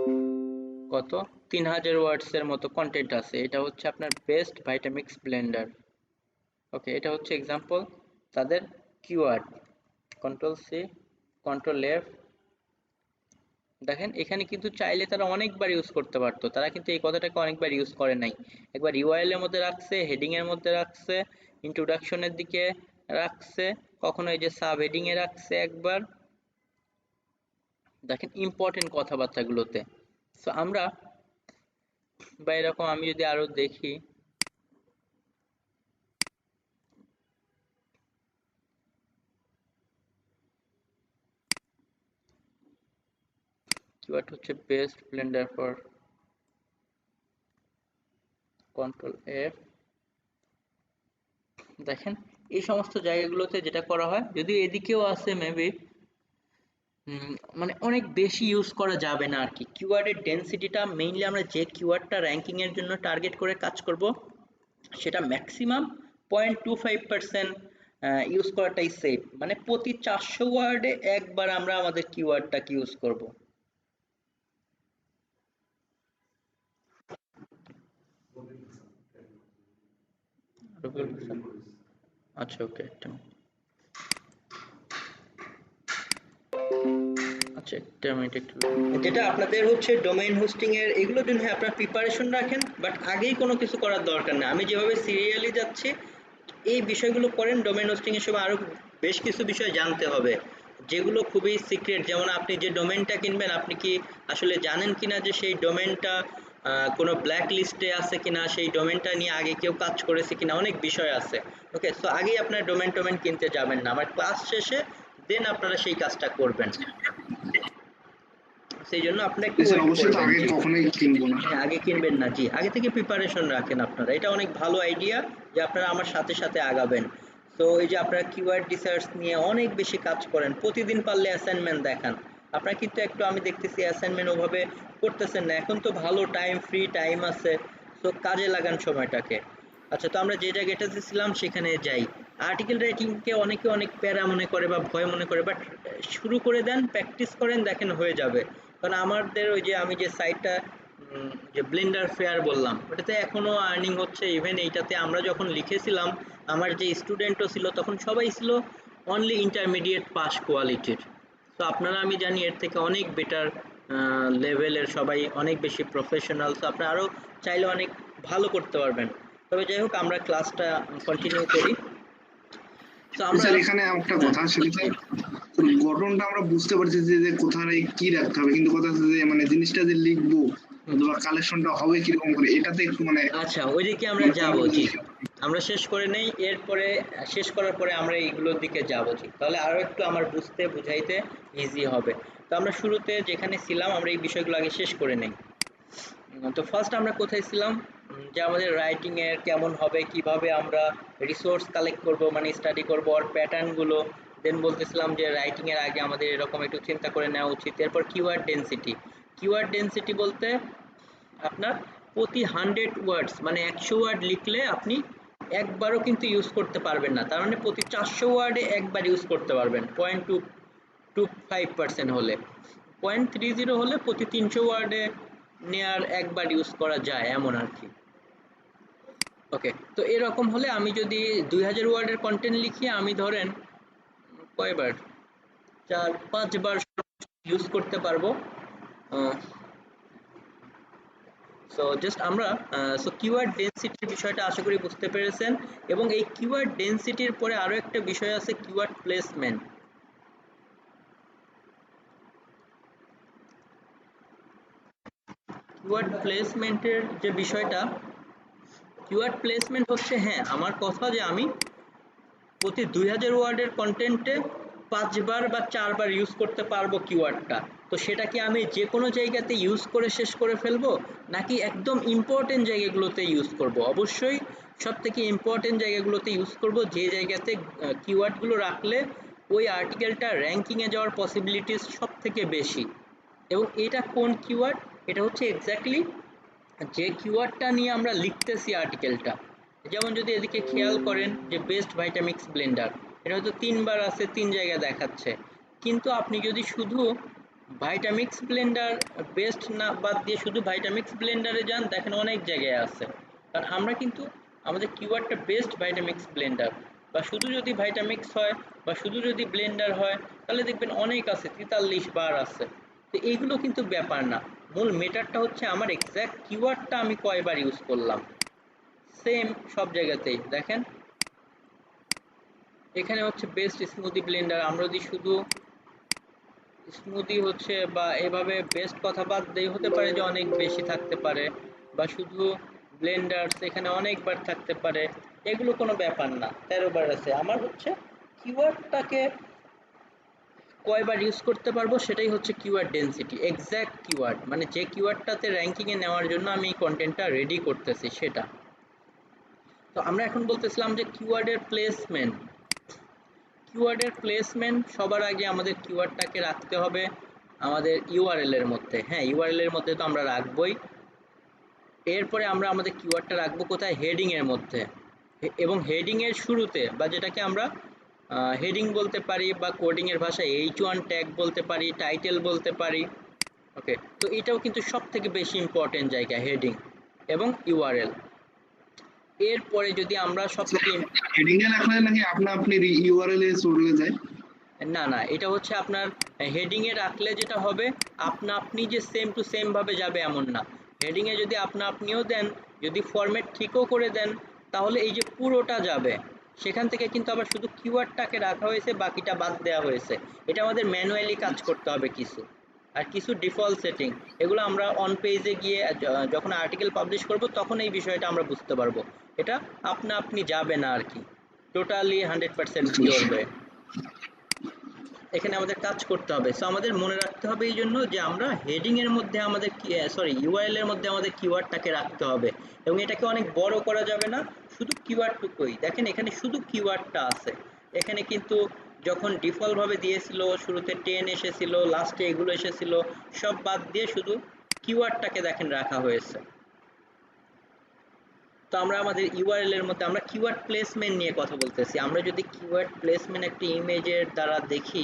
কত 3000 ওয়ার্ডস এর মতো কন্টেন্ট আছে, এটা হচ্ছে আপনার বেস্ট ভাইটামিক্স ব্লেন্ডার। ওকে, এটা হচ্ছে এক্সাম্পল তাদের keyword. Control C, control F, দেখেন এখানে কিন্তু চাইলে তারা অনেকবার ইউজ করতে পারতো, তারা কিন্তু এই কথাটাকে অনেকবার ইউজ করে নাই। একবার ইউআরএল এর মধ্যে রাখছে, হেডিং এর মধ্যে রাখছে, ইন্ট্রোডাকশনের দিকে রাখছে, কখনো এই যে সাব হেডিং এ রাখছে একবার, দেখেন ইম্পর্টেন্ট কথাবার্তাগুলোতে। সো আমরা বা এরকম আমি যদি আরো দেখি, কিওয়ার্ড হচ্ছে best blender for, control F, দেখেন এই সমস্ত জায়গাগুলোতে যেটা করা হয়, যদি এদিকেও আছে মেবি, মানে অনেক বেশি ইউজ করা যাবে না আর কি। কিওয়ার্ডের ডেনসিটিটা মেইনলি আমরা যে কিওয়ার্ডটা র্যাঙ্কিং এর জন্য টার্গেট করে কাজ করব সেটা ম্যাক্সিমাম 0.25% ইউজ করাটাই সেফ। মানে প্রতি 400 ওয়ার্ডে একবার আমরা আমাদের কিওয়ার্ডটাকে ইউজ করব। আচ্ছা ওকে, একটা আচ্ছা একটা মিনিট একটু, যেটা আপনাদের হচ্ছে ডোমেইন হোস্টিং এর এগুলোর জন্য হ্যাঁ আপনারা প্রিপারেশন রাখেন, বাট আগেই কোনো কিছু করার দরকার নেই। আমি যেভাবে সিরিয়ালি যাচ্ছি এই বিষয়গুলো করেন। ডোমেইন হোস্টিং এর সময় আরো বেশ কিছু বিষয় জানতে হবে যেগুলো খুবই সিক্রেট। যেমন আপনি যে ডোমেইনটা কিনবেন, আপনি কি আসলে জানেন কিনা যে সেই ডোমেইনটা কোনো ব্ল্যাক লিস্টে আছে কিনা, সেই ডোমেইনটা নিয়ে আগে কেউ কাজ করেছে কিনা, অনেক বিষয় আছে। ওকে, সো আগেই আপনার ডোমেইন কিনতে যাবেন না, আমার ক্লাস শেষে দেন আপনারা সেই কাজটা করবেন। সেই জন্য আপনারা একটু স্যার ওয়েট অবশ্যই তো করবেন। আগে জি কখনোই কিনবো না। হ্যাঁ, আগে কিনবেন না, জি আগে থেকে প্রিপারেশন রাখেন আপনারা, এটা অনেক ভালো আইডিয়া যে আপনারা আমার সাথে সাথে আগাবেন। তো এই যে আপনারা কিওয়ার্ড রিসার্চ নিয়ে অনেক বেশি কাজ করেন, প্রতিদিন পারলে অ্যাসাইনমেন্ট দেখান। আপনারা কিন্তু একটু আমি দেখতেছি অ্যাসাইনমেন্ট ওভাবে করতেছেন না, এখন তো ভালো টাইম, ফ্রি টাইম আছে, তো কাজে লাগান সময়টাকে। আচ্ছা, তো আমরা যে জায়গাটাতে ছিলাম সেখানে যাই। আর্টিকেল রাইটিংকে অনেকে অনেক প্যারা মনে করে বা ভয় মনে করে, বাট শুরু করে দেন, প্র্যাকটিস করেন, দেখেন হয়ে যাবে। কারণ আমাদের ওই যে আমি যে সাইটটা যে ব্লেন্ডার ফেয়ার বললাম, ওটাতে এখনো আর্নিং হচ্ছে। ইভেন এইটাতে আমরা যখন লিখেছিলাম, আমার যে স্টুডেন্টও ছিল তখন সবাই ছিল অনলি ইন্টারমিডিয়েট পাস কোয়ালিটির। তো আপনারা আমি জানি এর থেকে অনেক বেটার লেভেলের, সবাই অনেক বেশি প্রফেশনাল। তো আপনারা আরও চাইলে অনেক ভালো করতে পারবেন। তবে যাই হোক, আমরা ক্লাসটা কন্টিনিউ করি। তো আমরা স্যার এখানে একটা হ্যাঁ, কথা, সেটা তো গঠনটা আমরা বুঝতে পারছি যে যে কোথায় কি রাখতে হবে, কিন্তু কথা হচ্ছে যে মানে জিনিসটা যে লিখবো অথবা কালেকশনটা হবে কিরকম করে, এটাতে একটু মানে আচ্ছা ওইদিকে আমরা মানে যাবো। জি, confusion। আমরা শেষ করে নেই, এরপরে শেষ করার পরে আমরা এইগুলোর দিকে যাবো। জি, তাহলে আরো একটু আমার বুঝতে বুঝাইতে ইজি হবে। তো আমরা শুরুতে যেখানে ছিলাম আমরা এই বিষয়গুলো আগে শেষ করে নেই। তো ফার্স্ট আমরা কোথায় ছিলাম, যে আমাদের রাইটিং এর কেমন হবে, কিভাবে আমরা রিসোর্স কালেক্ট করব, মানে স্টাডি করব, আর প্যাটার্ন গুলো। দেন বলতেছিলাম যে রাইটিং এর আগে আমাদের এরকম একটু চিন্তা করে নেওয়া উচিত। এরপর কিওয়ার্ড ডেনসিটি। কিওয়ার্ড ডেনসিটি বলতে আপনার প্রতি 100 ওয়ার্ডস মানে 100 ওয়ার্ড লিখলে আপনি একবারও কিন্তু ইউজ করতে পারবেন না, তার মানে প্রতি 400 ওয়ার্ডে একবার ইউজ করতে পারবেন। 0.25% হলে, 0.30 হলে প্রতি 300 ওয়ার্ডে নেয়ার একবার ইউজ করা যায় এমন আর কি। ওকে, তো এরকম হলে আমি যদি 2000 ওয়ার্ডের কন্টেন্ট লিখি, আমি ধরেন কয়বার, 4-5 বার ইউজ করতে পারবো। সো জাস্ট আমরা কিওয়ার্ড ডেনসিটির বিষয়টা আশা করি বুঝতে পেরেছেন, এবং এই কিওয়ার্ড ডেনসিটির পরে আরো একটা বিষয় আছে কিওয়ার্ড প্লেসমেন্ট। কিওয়ার্ড প্লেসমেন্টের যে বিষয়টা, কিওয়ার্ড প্লেসমেন্ট হচ্ছে, হ্যাঁ আমার কথা যে আমি প্রতি 2000 ওয়ার্ডের কন্টেন্টে 5 বার বা 4 বার ইউজ করতে পারবো কিওয়ার্ডটা। তো সেটা কি আমি যে কোনো জায়গাতে ইউজ করে শেষ করে ফেলবো, নাকি একদম ইম্পর্টেন্ট জায়গাগুলোতে ইউজ করব? অবশ্যই সব থেকে ইম্পর্টেন্ট জায়গাগুলোতে ইউজ করব, যে জায়গাতে কিওয়ার্ডগুলো রাখলে ওই আর্টিকেলটা র্যাঙ্কিংয়ে যাওয়ার পসিবিলিটিস সব থেকে বেশি। এবং এটা কোন কিওয়ার্ড? এটা হচ্ছে এক্স্যাক্টলি যে কিওয়ার্ডটা নিয়ে আমরা লিখতেছি আর্টিকেলটা। যেমন যদি এদিকে খেয়াল করেন যে বেস্ট ভাইটামিক্স ব্লেন্ডার, এটা হয়তো 3 বার আছে, 3 জায়গায় দেখাচ্ছে, কিন্তু আপনি যদি শুধু ভাইটামিক্স ব্লেন্ডার বেস্ট না বাদ দিয়ে শুধু ভাইটামিক্স ব্লেন্ডারে যান, দেখেন অনেক জায়গায় আছে। কারণ আমরা কিন্তু আমাদের কিওয়ার্ডটা বেস্ট ভাইটামিক্স ব্লেন্ডার, বা শুধু যদি ভাইটামিক্স হয় বা শুধু যদি ব্লেন্ডার হয়, তাহলে দেখবেন অনেক আছে, 43 বার আছে। তো এইগুলো কিন্তু ব্যাপার না, মূল মেটারটা হচ্ছে আমার এক্স্যাক্ট কিওয়ার্ডটা আমি কয়বার ইউজ করলাম। সেম সব জায়গাতেই দেখেন, এখানে হচ্ছে বেস্ট স্মুদি ব্লেন্ডার, আমরা যদি শুধু স্মুদি হচ্ছে বা এভাবে বেস্ট কথা বাদ দেই, হতে পারে যে অনেক বেশি থাকতে পারে, বা শুধু ব্লেন্ডার্স এখানে অনেকবার থাকতে পারে, এগুলো কোনো ব্যাপার না, 13 বার আছে। আমার হচ্ছে কিওয়ার্ডটাকে কয়বার ইউজ করতে পারবো সেটাই হচ্ছে কিওয়ার্ড ডেনসিটি, এক্স্যাক্ট কিওয়ার্ড, মানে যে কিওয়ার্ডটাতে র্যাঙ্কিংয়ে নেওয়ার জন্য আমি এই কন্টেন্টটা রেডি করতেছি সেটা। তো আমরা এখন বলতেছিলাম যে কিওয়ার্ডের প্লেসমেন্ট। কিওয়ার্ডের প্লেসমেন্ট সবার আগে আমাদের কিওয়ার্ডটাকে রাখতে হবে আমাদের ইউআরএল এর মধ্যে। হ্যাঁ, ইউআরএল এর মধ্যে তো আমরা রাখবই। এরপরে আমরা আমাদের কিওয়ার্ডটা রাখবো কোথায়? হেডিং এর মধ্যে, এবং হেডিং এর শুরুতে, বা যেটাকে আমরা হেডিং বলতে পারি, বা কোডিং এর ভাষায় H1 ট্যাগ বলতে পারি, টাইটেল বলতে পারি। ওকে, তো এটাও কিন্তু সব থেকে বেশি ইম্পর্টেন্ট জায়গা, হেডিং এবং ইউআরএল। এরপরে যদি আমরা সব থেকে হেডিং এ রাখলে নাকি আপনি ইউআরএল এ চলে যায়? না না, এটা হচ্ছে আপনার হেডিং এ রাখলে যেটা হবে, আপনি যে সেম টু সেম ভাবে যাবে এমন না। হেডিং এ যদি আপনিও দেন, যদি ফরম্যাট ঠিকও করে দেন, তাহলে এই যে পুরোটা যাবে। সেখান থেকে কিন্তু আবার শুধু কিওয়ার্ডটাকে রাখা হয়েছে, বাকিটা বাদ দেওয়া হয়েছে। এটা আমাদের ম্যানুয়ালি কাজ করতে হবে কিছু, আর কিছু ডিফল্ট সেটিং, এগুলো আমরা অন পেজে গিয়ে যখন আর্টিকেল পাবলিশ করব তখন এই বিষয়টা আমরা বুঝতে পারবো। এটা আপনি যাবে না আর কি, টোটালি 100% পিওর ওয়ে। এখানে আমাদের কাজ করতে হবে। সো আমাদের মনে রাখতে হবে এই জন্য যে আমরা হেডিং এর মধ্যে আমাদের ইউআরএল এর মধ্যে আমাদের কিওয়ার্ডটাকে রাখতে হবে, এবং এটাকে অনেক বড় করা যাবে না, শুধু কিওয়ার্ডটুকুই। দেখেন এখানে শুধু কিওয়ার্ডটা আছে, এখানে কিন্তু যখন ডিফল্ট ভাবে দিয়েছিল শুরুতে 10 এসেছিল, লাস্টে এগুলো এসেছিল, সব বাদ দিয়ে শুধু কিওয়ার্ডটাকে দেখেন রাখা হয়েছে। তো আমরা আমাদের ইউআরএল এর মধ্যে আমরা কিওয়ার্ড প্লেসমেন্ট নিয়ে কথা বলতেছি। আমরা যদি কিওয়ার্ড প্লেসমেন্ট একটি ইমেজের দ্বারা দেখি,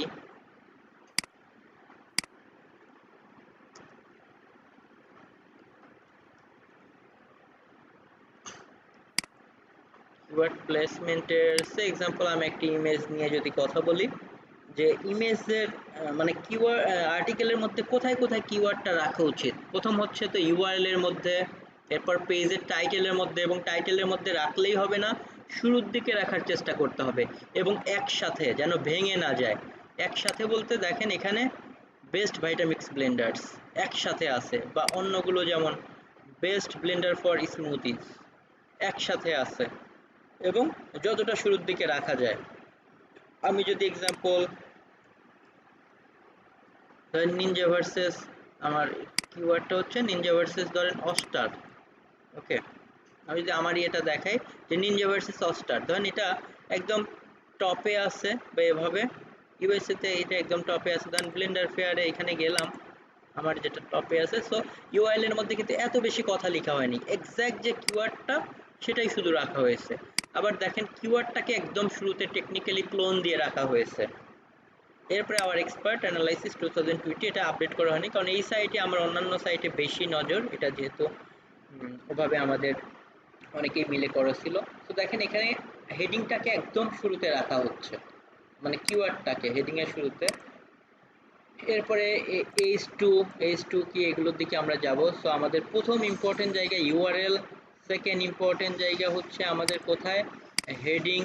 কিওয়ার্ড প্লেসমেন্টের সে এক্সাম্পল আমি একটি ইমেজ নিয়ে যদি কথা বলি, যে ইমেজের মানে কিওয়ার্ড আর্টিকেলের মধ্যে কোথায় কোথায় কিওয়ার্ডটা রাখা উচিত। প্রথম হচ্ছে তো ইউআরএল এর মধ্যে, এরপর পেজের টাইটেলের মধ্যে, এবং টাইটেলের মধ্যে রাখলেই হবে না, শুরুর দিকে রাখার চেষ্টা করতে হবে, এবং একসাথে যেন ভেঙে না যায়। একসাথে বলতে দেখেন এখানে বেস্ট ভাইটামিক্স ব্লেন্ডার্স একসাথে আছে, বা অন্যগুলো যেমন বেস্ট ব্লেন্ডার ফর স্মুদিজ একসাথে আছে, এবং যতটা শুরুর দিকে রাখা যায়। আমি যদি এক্সাম্পল ধরেন নিনজা ভার্সেস, আমার কিওয়ার্ডটা হচ্ছে নিনজা ভার্সেস ধরেন অস্টার। ওকে, আমি যদি আমার এটা দেখাই যে নিনজা ভার্সেস অস্টার, ধরেন এটা একদম টপে আছে, বা এভাবে ইউএসএ তে এটা একদম টপে আছে, ধরেন ব্লেন্ডার ফেয়ারে এখানে গেলাম, আমার যেটা টপে আছে। সো ইউআরএল এর মধ্যে কিন্তু এত বেশি কথা লেখা হয়নি, এক্স্যাক্ট যে কিওয়ার্ডটা সেটাই শুধু রাখা হয়েছে। আবার দেখেন কিওয়ার্ডটাকে একদম শুরুতে টেকনিক্যালি ক্লোন দিয়ে রাখা হয়েছে। এরপরে আবার এক্সপার্ট অ্যানালাইসিস 2020, এটা আপডেট করা হয়নি, কারণ এই সাইটে আমার অন্যান্য সাইটে বেশি নজর, এটা যেহেতু ওভাবে আমাদের অনেকেই মিলে করেছিল। তো দেখেন এখানে হেডিংটাকে একদম শুরুতে রাখা হচ্ছে, মানে কিওয়ার্ডটাকে হেডিং এর শুরুতে, এরপরে H2 কি এগুলোর দিকে আমরা যাব। সো আমাদের প্রথম ইম্পর্টেন্ট জায়গা ইউআরএল, সেকেন্ড ইম্পর্টেন্ট জায়গা হচ্ছে আমাদের কোথায় হেডিং,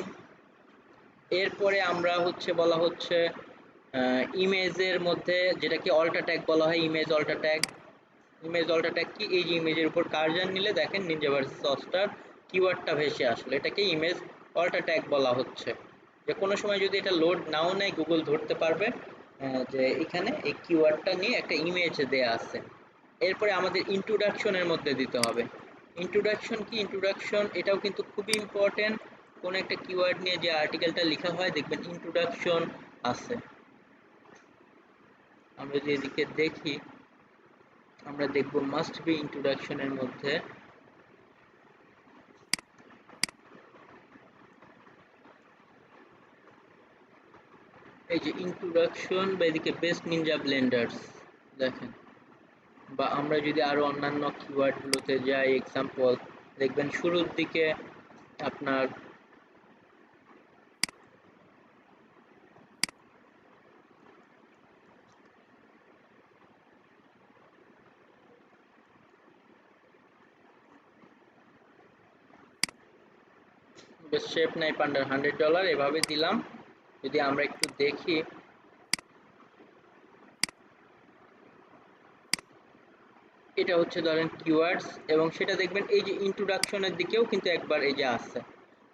এরপরে আমরা হচ্ছে বলা হচ্ছে ইমেজের মধ্যে যেটাকে অল্টা ট্যাগ বলা হয়, ইমেজ অল্টা ট্যাগ কি, এই যে ইমেজের উপর কার্সার নিলে দেখেন নিনজা ভার্সেস অস্টার কিওয়ার্ডটা ভেসে আসলো, এটাকে ইমেজ অল্টা ট্যাগ বলা হচ্ছে। যে কোনো সময় যদি এটা লোড নাও নেয় গুগল ধরতে পারবে যে এখানে এই কিওয়ার্ডটা নিয়ে একটা ইমেজ দেয়া আছে। এরপরে আমাদের ইন্ট্রোডাকশনের মধ্যে দিতে হবে। ইন্ট্রোডাকশন কি, ইন্ট্রোডাকশন এটাও কিন্তু খুবই ইম্পর্টেন্ট। কোনো একটা কিওয়ার্ড নিয়ে যে আর্টিকেলটা লেখা হয় দেখবেন ইন্ট্রোডাকশন আছে। আমরা যদি এদিকে দেখি আমরা দেখব মাস্ট বি ইন্ট্রোডাকশনের মধ্যে এই যে ইন্ট্রোডাকশন বা এদিকে বেস্ট নিনজা ব্লেন্ডার্স দেখেন, বা আমরা যদি আরো অন্যান্য কিওয়ার্ডগুলোতে যাই এক্সাম্পল দেখবেন শুরুর দিকে আপনার বেস্ট শেপ নাইপ আন্ডার $100 এভাবে দিলাম। যদি আমরা একটু দেখি এটা হচ্ছে ধরেন কিওয়ার্ডস, এবং সেটা দেখবেন এই যে ইন্ট্রোডাকশনের দিকেও কিন্তু একবার এই যে আসছে।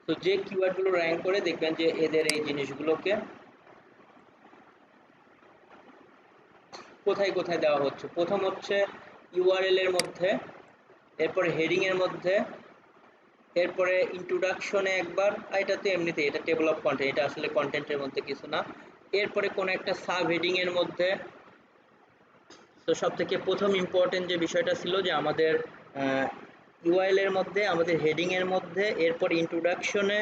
তো যে কিওয়ার্ডগুলো র্যাঙ্ক করে দেখবেন যে এদের এই জিনিসগুলোকে কোথায় কোথায় দেওয়া হচ্ছে। প্রথম হচ্ছে ইউআরএল এর মধ্যে, এরপরে হেডিং এর মধ্যে, এরপরে ইন্ট্রোডাকশনে একবার, এটা তো এমনিতে এটা টেবল অফ কন্টেন্ট, এটা আসলে কন্টেন্টের মধ্যে কিছু না। এরপরে কোনো একটা সাব হেডিং এর মধ্যে। তো সব থেকে প্রথম ইম্পর্টেন্ট যে বিষয়টা ছিল যে আমাদের ইউআরএল এর মধ্যে, আমাদের হেডিং এর মধ্যে, এরপর ইন্ট্রোডাকশনে,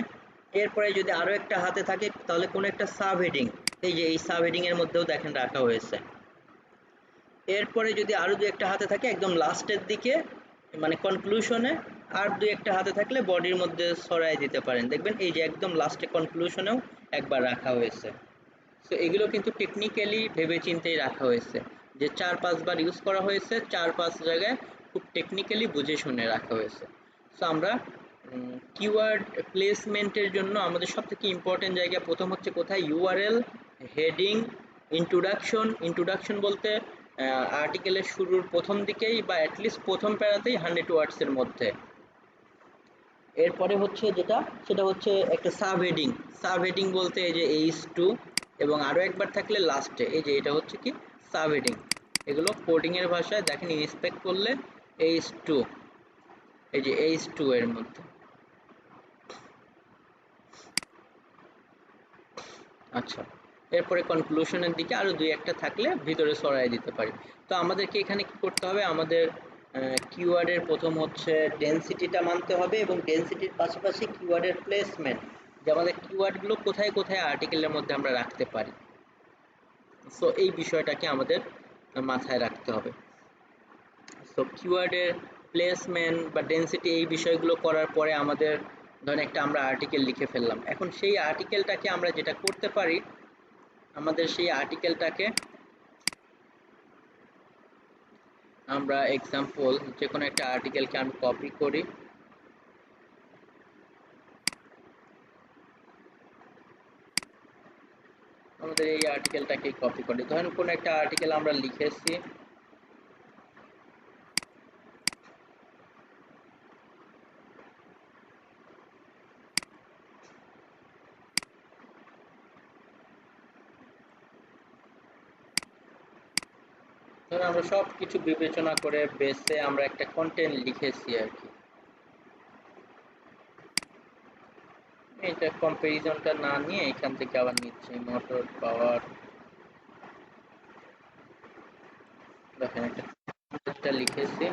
এরপরে যদি আরো একটা হাতে থাকে তাহলে কোনো একটা সাব হেডিং, এই যে এই সাব হেডিং এর মধ্যেও দেখেন রাখা হয়েছে। এরপরে যদি আরো দু একটা হাতে থাকে একদম লাস্টের দিকে মানে কনক্লুশনে, আর দু একটা হাতে থাকলে বডির মধ্যে সরাই দিতে পারেন, দেখবেন এই যে একদম লাস্টে কনক্লুশনেও একবার রাখা হয়েছে। সো এগুলো কিন্তু টেকনিক্যালি ভেবে চিন্তেই রাখা হয়েছে, যে 4-5 বার ইউজ করা হয়েছে, 4-5 জায়গায় খুব টেকনিক্যালি বুঝে শুনে রাখা হয়েছে। সো আমরা কিওয়ার্ড প্লেসমেন্টের জন্য আমাদের সবথেকে ইম্পর্টেন্ট জায়গা প্রথম হচ্ছে কোথায় ইউআরএল, হেডিং, ইন্ট্রোডাকশন বলতে আর্টিকেলের শুরুর প্রথম দিকেই বা অ্যাটলিস্ট প্রথম প্যারাতেই 100 ওয়ার্ডসের মধ্যে। এরপরে হচ্ছে যেটা সেটা হচ্ছে একটা সাব হেডিং বলতে এই যে H2, এবং আরো একবার থাকলে লাস্টে এই যে এটা হচ্ছে কি সাব হেডিং। এগুলো কোডিং এর ভাষায় দেখেন ইন্সপেক্ট করলে H2, এই যে H2 এর মধ্যে। আচ্ছা, এরপরে কনক্লুশনের দিকে আরো দুই একটা থাকলে ভিতরে সরাই দিতে পারি। তো আমাদেরকে এখানে কি করতে হবে, আমাদের কিওয়ার্ডের প্রথম হচ্ছে ডেনসিটিটা মানতে হবে, এবং ডেনসিটির পাশাপাশি কিওয়ার্ডের প্লেসমেন্ট, যে আমাদের কিওয়ার্ডগুলো কোথায় কোথায় আর্টিকেলের মধ্যে আমরা রাখতে পারি। সো এই বিষয়টাকে আমাদের মাথায় রাখতে হবে। সো কিওয়ার্ডের প্লেসমেন্ট বা ডেনসিটি এই বিষয়গুলো করার পরে আমাদের ধরেন একটা আমরা আর্টিকেল লিখে ফেললাম। এখন সেই আর্টিকেলটাকে আমরা যেটা করতে পারি, আমাদের সেই আর্টিকেলটাকে আমরা এক্সাম্পল যে কোনো একটা আর্টিকেলকে আমি কপি করি, আমাদের এই আর্টিকেলটাকে কপি করি। ধরেন কোনো একটা আর্টিকেল আমরা লিখেছি, ধরেন আমরা সব কিছু বিবেচনা করে বেসে আমরা একটা কন্টেন্ট লিখেছি আর কি। এটা কম্পারিজনটা না নিয়ে এখান থেকে আবার নিচ্ছি মোটর পাওয়ার, দেখেন একটা লিখেছি।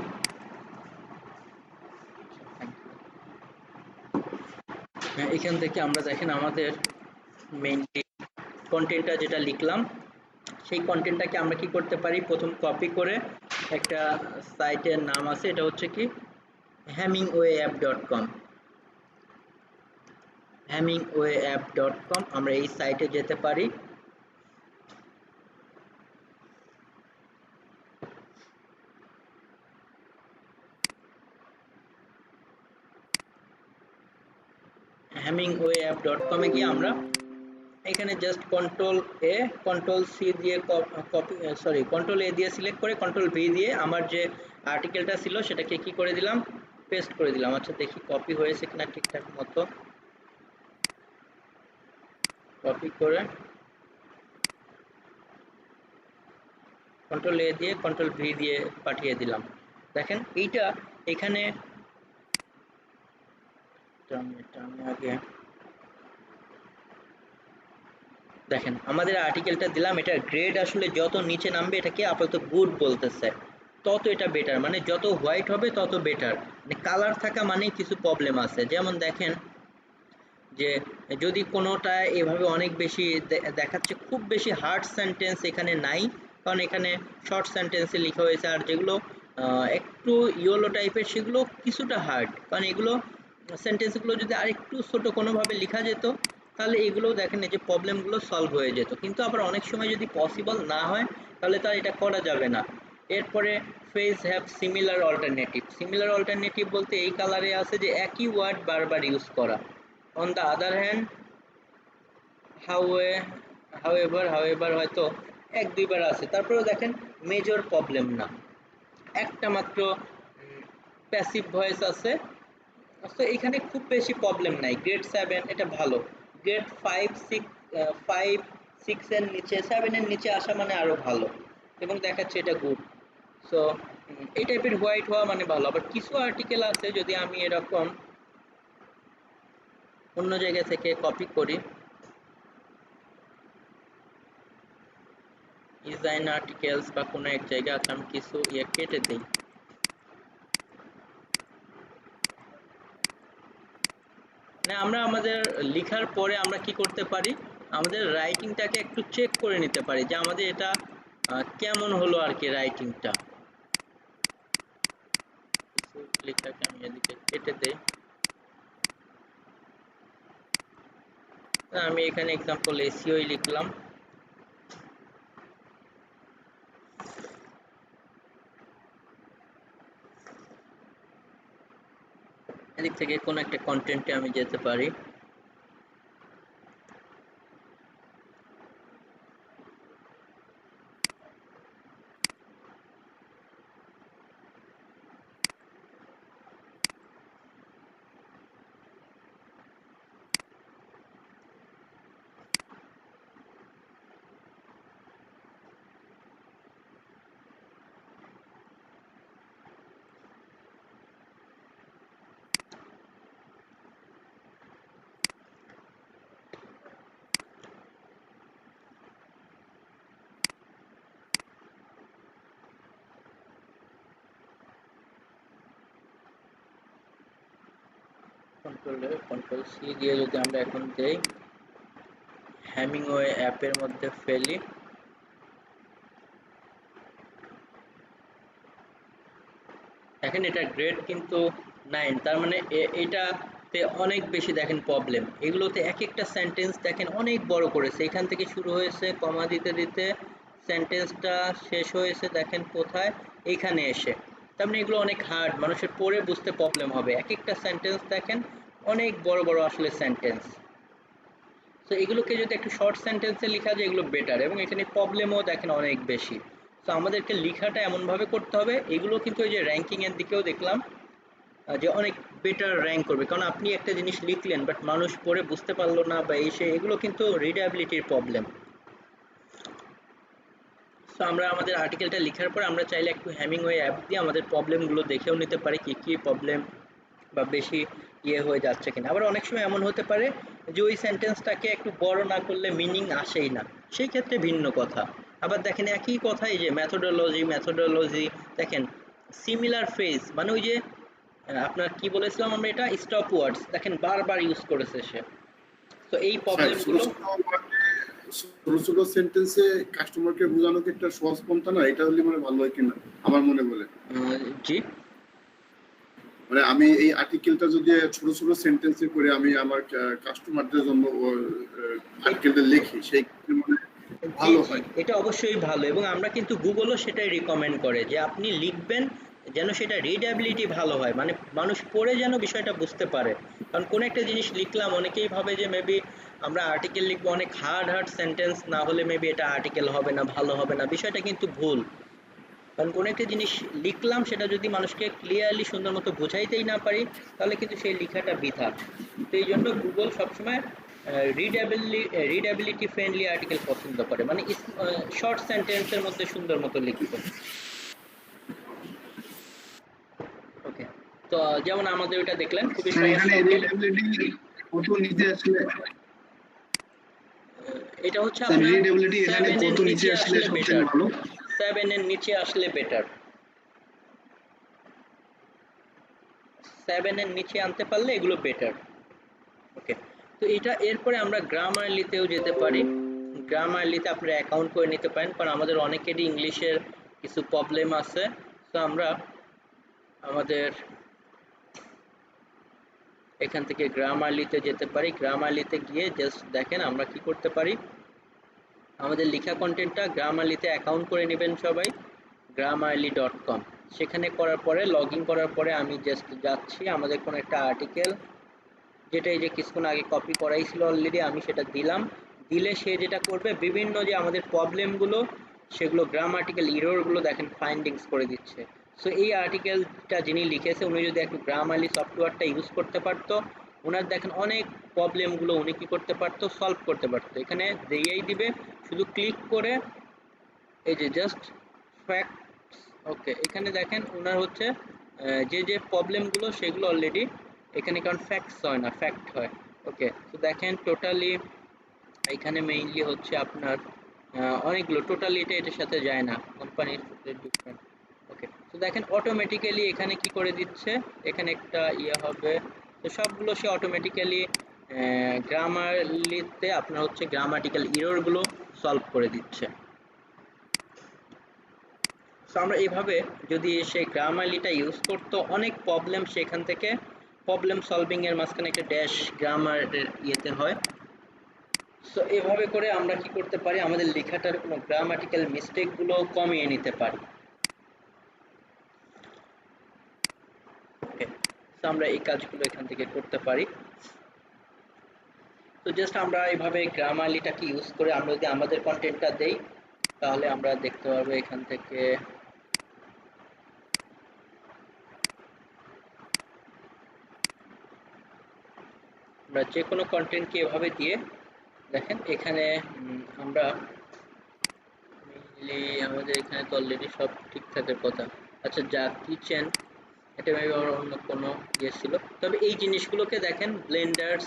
এখান থেকে আমরা দেখেন আমাদের মেইনলি কন্টেন্টটা যেটা লিখলাম সেই কন্টেন্টটাকে আমরা কি করতে পারি, প্রথম কপি করে একটা সাইটের নাম আছে, এটা হচ্ছে কি hemingwayapp.com, hemingwayapp.com, আমরা এই সাইটে যেতে পারি। hemingwayapp.com এ গিয়ে আমরা এখানে জাস্ট কন্ট্রোল এ কন্ট্রোল সি দিয়ে কপি কন্ট্রোল এ দিয়ে সিলেক্ট করে কন্ট্রোল ভি দিয়ে আমার যে আর্টিকেলটা ছিল সেটাকে কি করে দিলাম, পেস্ট করে দিলাম। আচ্ছা দেখি কপি হয়েছে কিনা ঠিকঠাক মতো। কপি করে কন্ট্রোল এ দিয়ে কন্ট্রোল ভি দিয়ে পাঠিয়ে দিলাম। দেখেন এইটা এখানে আগে দেখেন আমাদের আর্টিকেলটা দিলাম, এটা গ্রেড আসলে যত নিচে নামবে এটাকে আপাতত গুড বলতেছে, তত এটা বেটার, মানে যত হোয়াইট হবে তত বেটার। মানে কালার থাকা মানে কিছু প্রবলেম আছে। যেমন দেখেন যে যদি কোনোটা এভাবে অনেক বেশি দেখাচ্ছে, খুব বেশি হার্ড সেন্টেন্স এখানে নাই, কারণ এখানে শর্ট সেন্টেন্সে লেখা হয়েছে। আর যেগুলো একটু ইয়েলো টাইপের সেগুলো কিছুটা হার্ড, কারণ এগুলো সেন্টেন্সগুলো যদি আর একটু ছোট কোনোভাবে লেখা যেত তাহলে এগুলো দেখেন এই যে প্রবলেমগুলো সলভ হয়ে যেত। কিন্তু আবার অনেক সময় যদি পসিবল না হয় তাহলে তার এটা করা যাবে না। এরপরে phrase have similar alternative. Similar alternative বলতে এই কালারে আছে যে একই ওয়ার্ড বারবার ইউজ করা। On the other hand however হয়তো এক দুইবার আছে, তারপরেও দেখেন মেজর প্রবলেম না, একটা মাত্র প্যাসিভ ভয়েস আছে। তো এখানে খুব বেশি প্রবলেম নাই। গ্রেড 7 এটা ভালো, গ্রেড 5 6 এর নিচে 7 এর নিচে আসা মানে আরো ভালো, এবং দেখাচ্ছে এটা গুড। সো এই টাইপের হোয়াইট হওয়া মানে ভালো। আবার কিছু আর্টিকেল আছে যদি আমি এরকম অন্য জায়গা থেকে কপি করি, ডিজাইন আর্টিকেলস বা কোনো এক জায়গা আছে, আমি কিছু কেটে দিই। মানে আমরা আমাদের লেখার পরে আমরা কি করতে পারি, আমাদের রাইটিংটাকে একটু চেক করে নিতে পারি যে আমাদের এটা কেমন হলো আর কি রাইটিংটা। কিছু লেখাকে আমি এদিকে কেটে দেই। আমি এখানে এক্সাম্পল এসইওই লিখলাম। এদিক থেকে কোনো একটা কন্টেন্টে আমি যেতে পারি। কন্ট্রোল সি দিয়ে যদি আমরা এখন দেই হেমিংওয়ে অ্যাপের মধ্যে ফেলি, দেখেন এটা গ্রেড কিন্তু 9, তার মানে এটাতে অনেক বেশি দেখেন প্রবলেম। এগুলোতে এক একটা সেন্টেন্স দেখেন অনেক বড় করেছে, এখান থেকে শুরু হয়েছে কমা দিতে দিতে সেন্টেন্সটা শেষ হয়েছে দেখেন কোথায়, এইখানে এসে। তার মানে এগুলো অনেক হার্ড, মানুষের পড়ে বুঝতে প্রবলেম হবে। এক একটা সেন্টেন্স দেখেন অনেক বড় বড় আসলে সেন্টেন্স। তো এগুলোকে যদি একটু শর্ট সেন্টেন্সে লেখা যায় এগুলো বেটার, এবং এখানে প্রবলেমও দেখেন অনেক বেশি। তো আমাদেরকে লেখাটা এমনভাবে করতে হবে, এগুলো কিন্তু ওই যে র্যাঙ্কিংয়ের দিকেও দেখলাম যে অনেক বেটার র্যাঙ্ক করবে, কারণ আপনি একটা জিনিস লিখলেন বাট মানুষ পড়ে বুঝতে পারলো না বা এগুলো কিন্তু রিডেবিলিটির প্রবলেম। তো আমরা আমাদের আর্টিকেলটা লেখার পর আমরা চাইলে একটু হেমিংওয়ে অ্যাপ দিয়ে আমাদের প্রবলেমগুলো দেখেও নিতে পারি কি কি প্রবলেম বা বেশি হয়ে যাচ্ছে কিনা। আবার অনেক সময় এমন হতে পারে যে ওই সেন্টেন্সটাকে একটু বড় না করলে মিনিং আসেই না, সেই ক্ষেত্রে ভিন্ন কথা। আবার দেখেন একই কথা, এই যে মেথোডোলজি দেখেন সিমিলার ফ্রেজ, মানে ওই যে আপনার কি বলেছিলাম আমরা, এটা স্টপ ওয়ার্ডস দেখেন বারবার ইউজ করেছে সে। তো এই প্রবলেমগুলো ছোট ছোট সেন্টেন্সে কাস্টমারকে বোঝানো কি একটা সহজ পন্থা না? এটা হলে মানে ভালো হয় কিনা আমার মনে বলে। জি, মানে আমি এই আর্টিকেলটা যদি ছোট ছোট সেন্টেন্সে করে আমি আমার কাস্টমারদের জন্য আর্টিকেলটা লিখি, সেই মানে ভালো হয়। এটা অবশ্যই ভালো, এবং আমরা কিন্তু গুগলও সেটাই রিকমেন্ড করে যে আপনি লিখবেন যেন সেটা রিডেবিলিটি ভালো হয়, মানে মানুষ পড়ে যেন বিষয়টা বুঝতে পারে। কারণ কোনো একটা জিনিস লিখলাম, অনেকেই ভাবে যে মেবি আমরা আর্টিকেল লিখবো অনেক হার্ড হার্ড সেন্টেন্স না হলে মেবি এটা আর্টিকেল হবে না, ভালো হবে না, বিষয়টা কিন্তু ভুল। কারণ কোনো একটা জিনিস লিখলাম সেটা যদি মানুষকে ক্লিয়ারলি সুন্দর মতো বোঝাইতেই না পারি, তাহলে কিন্তু সেই লেখাটা বৃথা। তো এই জন্য গুগল সবসময় রিডেবিলিটি ফ্রেন্ডলি আর্টিকেল পছন্দ করে, মানে শর্ট সেন্টেন্সের মধ্যে সুন্দর মতো লিখতে। ওকে, তো যেমন আমাদের ওইটা দেখলেন খুবই স্যার সহজ এখানে শর্টে। রিডেবিলিটি কত নিচে আসলে, এটা হচ্ছে স্যার আপনার রিডেবিলিটি এখানে 7 এর কত নিচে নিচে আসলে আসলে সবথেকে বেটার। ভালো? 7 এর নিচে আসলে বেটার। 7 এর নিচে আনতে পারলে এগুলো বেটার। ওকে, তো এটা এরপরে আমরা গ্রামারলিতেও যেতে পারি। গ্রামারলিতে আপনারা অ্যাকাউন্ট করে নিতে পারেন, কারণ আমাদের অনেকেরই ইংলিশের কিছু প্রবলেম আছে। তো আমরা আমাদের এখান থেকে গ্রামারলিতে যেতে পারি। গ্রামারলিতে গিয়ে জাস্ট দেখেন আমরা কি করতে পারি, আমাদের লেখা কন্টেন্টটা গ্রামারলিতে অ্যাকাউন্ট করে নেবেন সবাই, grammarly.com। সেখানে করার পরে লগ ইন করার পরে আমি জাস্ট যাচ্ছি আমাদের কোনো একটা আর্টিকেল, যেটা এই যে কিছুক্ষণ আগে কপি করাই ছিল অলরেডি, আমি সেটা দিলাম। দিলে সে যেটা করবে, বিভিন্ন যে আমাদের প্রবলেমগুলো সেগুলো গ্রামাটিক্যাল ইররগুলো দেখেন ফাইন্ডিংস করে দিচ্ছে। সো এই আর্টিকেলটা যিনি লিখেছে উনি যদি একটু গ্রামারলি সফটওয়্যারটা ইউজ করতে পারতো, ওনার দেখেন অনেক প্রবলেমগুলো উনি কী করতে পারতো, সলভ করতে পারতো। এখানে দিয়েই দিবে, শুধু ক্লিক করে এই যে জাস্ট ফ্যাক্টস। ওকে, এখানে দেখেন ওনার হচ্ছে যে যে প্রবলেমগুলো সেগুলো অলরেডি এখানে, কারণ ফ্যাক্টস হয় না, ফ্যাক্ট হয়। ওকে, তো দেখেন টোটালি এখানে মেইনলি হচ্ছে আপনার অনেকগুলো, টোটালি এটার সাথে যায় না, কোম্পানির ডিফারেন্ট। ওকে, তো দেখেন অটোমেটিক্যালি এখানে কি করে দিচ্ছে, এখানে একটা ইয়ে হবে। তো সবগুলো সে অটোমেটিক্যালি গ্রামারলিতে আপনার হচ্ছে গ্রামাটিক্যাল ইররগুলো সলভ করে দিচ্ছে। সো আমরা এইভাবে যদি সে গ্রামারলিটা ইউজ করতো, অনেক প্রবলেম সেখান থেকে, প্রবলেম সলভিং এর মাঝখানে একটা ড্যাশ গ্রামারের ইয়েতে হয়। সো এভাবে করে আমরা কি করতে পারি, আমাদের লেখাটার কোনো গ্রামাটিক্যাল মিস্টেকগুলো কমিয়ে নিতে পারি। ওকে, সো আমরা এই কাজগুলো এখান থেকে করতে পারি। তো জাস্ট আমরা এইভাবে গ্রামারলিটাকে ইউজ করে আমরা যদি আমাদের কন্টেন্টটা দেই, তাহলে আমরা দেখতে পারবো এখান থেকে আমরা যে কোনো কন্টেন্টকে এভাবে দিয়ে দেখেন এখানে আমরা মেইনলি আমাদের এখানে তো অলরেডি সব ঠিক থাকার কথা। আচ্ছা, যা কিচেন, এটা মেবি আমার অন্য কোনো ইয়ে ছিল। তবে এই জিনিসগুলোকে দেখেন ব্লেন্ডার্স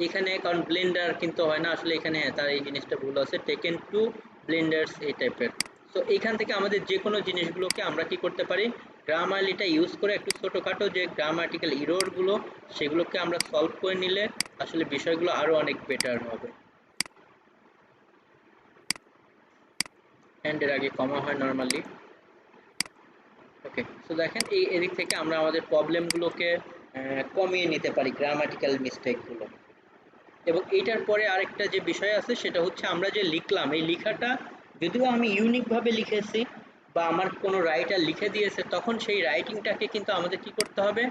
এখানে, কারণ ব্লেন্ডার কিন্তু হয় না আসলে এখানে, হ্যাঁ তার এই জিনিসটা ভুল আছে, টেকেন টু ব্লেন্ডার্স এই টাইপের। সো এখান থেকে আমাদের যে কোনো জিনিসগুলোকে আমরা কি করতে পারি, গ্রামারলিটা ইউজ করে একটু ছোটোখাটো যে গ্রামাটিক্যাল ইররগুলো সেগুলোকে আমরা সলভ করে নিলে আসলে বিষয়গুলো আরও অনেক বেটার হবে। অ্যান্ড এর আগে কমা হয় নর্মালি। ওকে, সো দেখেন এই এদিক থেকে আমরা আমাদের প্রবলেমগুলোকে কমিয়ে নিতে পারি, গ্রামাটিক্যাল মিস্টেকগুলো। এবং এইটার পরে আরেকটা যে বিষয় আছে সেটা হচ্ছে আমরা যে লিখলাম, এই লেখাটা যদিও আমি ইউনিকভাবে লিখেছি বা আমার কোনো রাইটার লিখে দিয়েছে, তখন সেই রাইটিংটাকে কিন্তু আমাদের কি করতে হবে,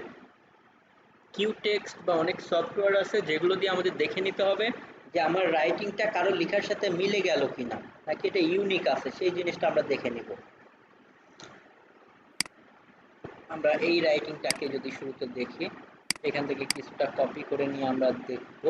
কিউ টেক্সট বা অনেক সফটওয়্যার আছে যেগুলো দিয়ে আমাদের দেখে নিতে হবে যে আমার রাইটিংটা কারো লেখার সাথে মিলে গেল কিনা, নাকি এটা ইউনিক আছে, সেই জিনিসটা আমরা দেখে নিব। আমরা এই রাইটিংটাকে যদি শুরুতে দেখি, এখান থেকে কিছুটা কপি করে নিয়ে আমরা দেখব।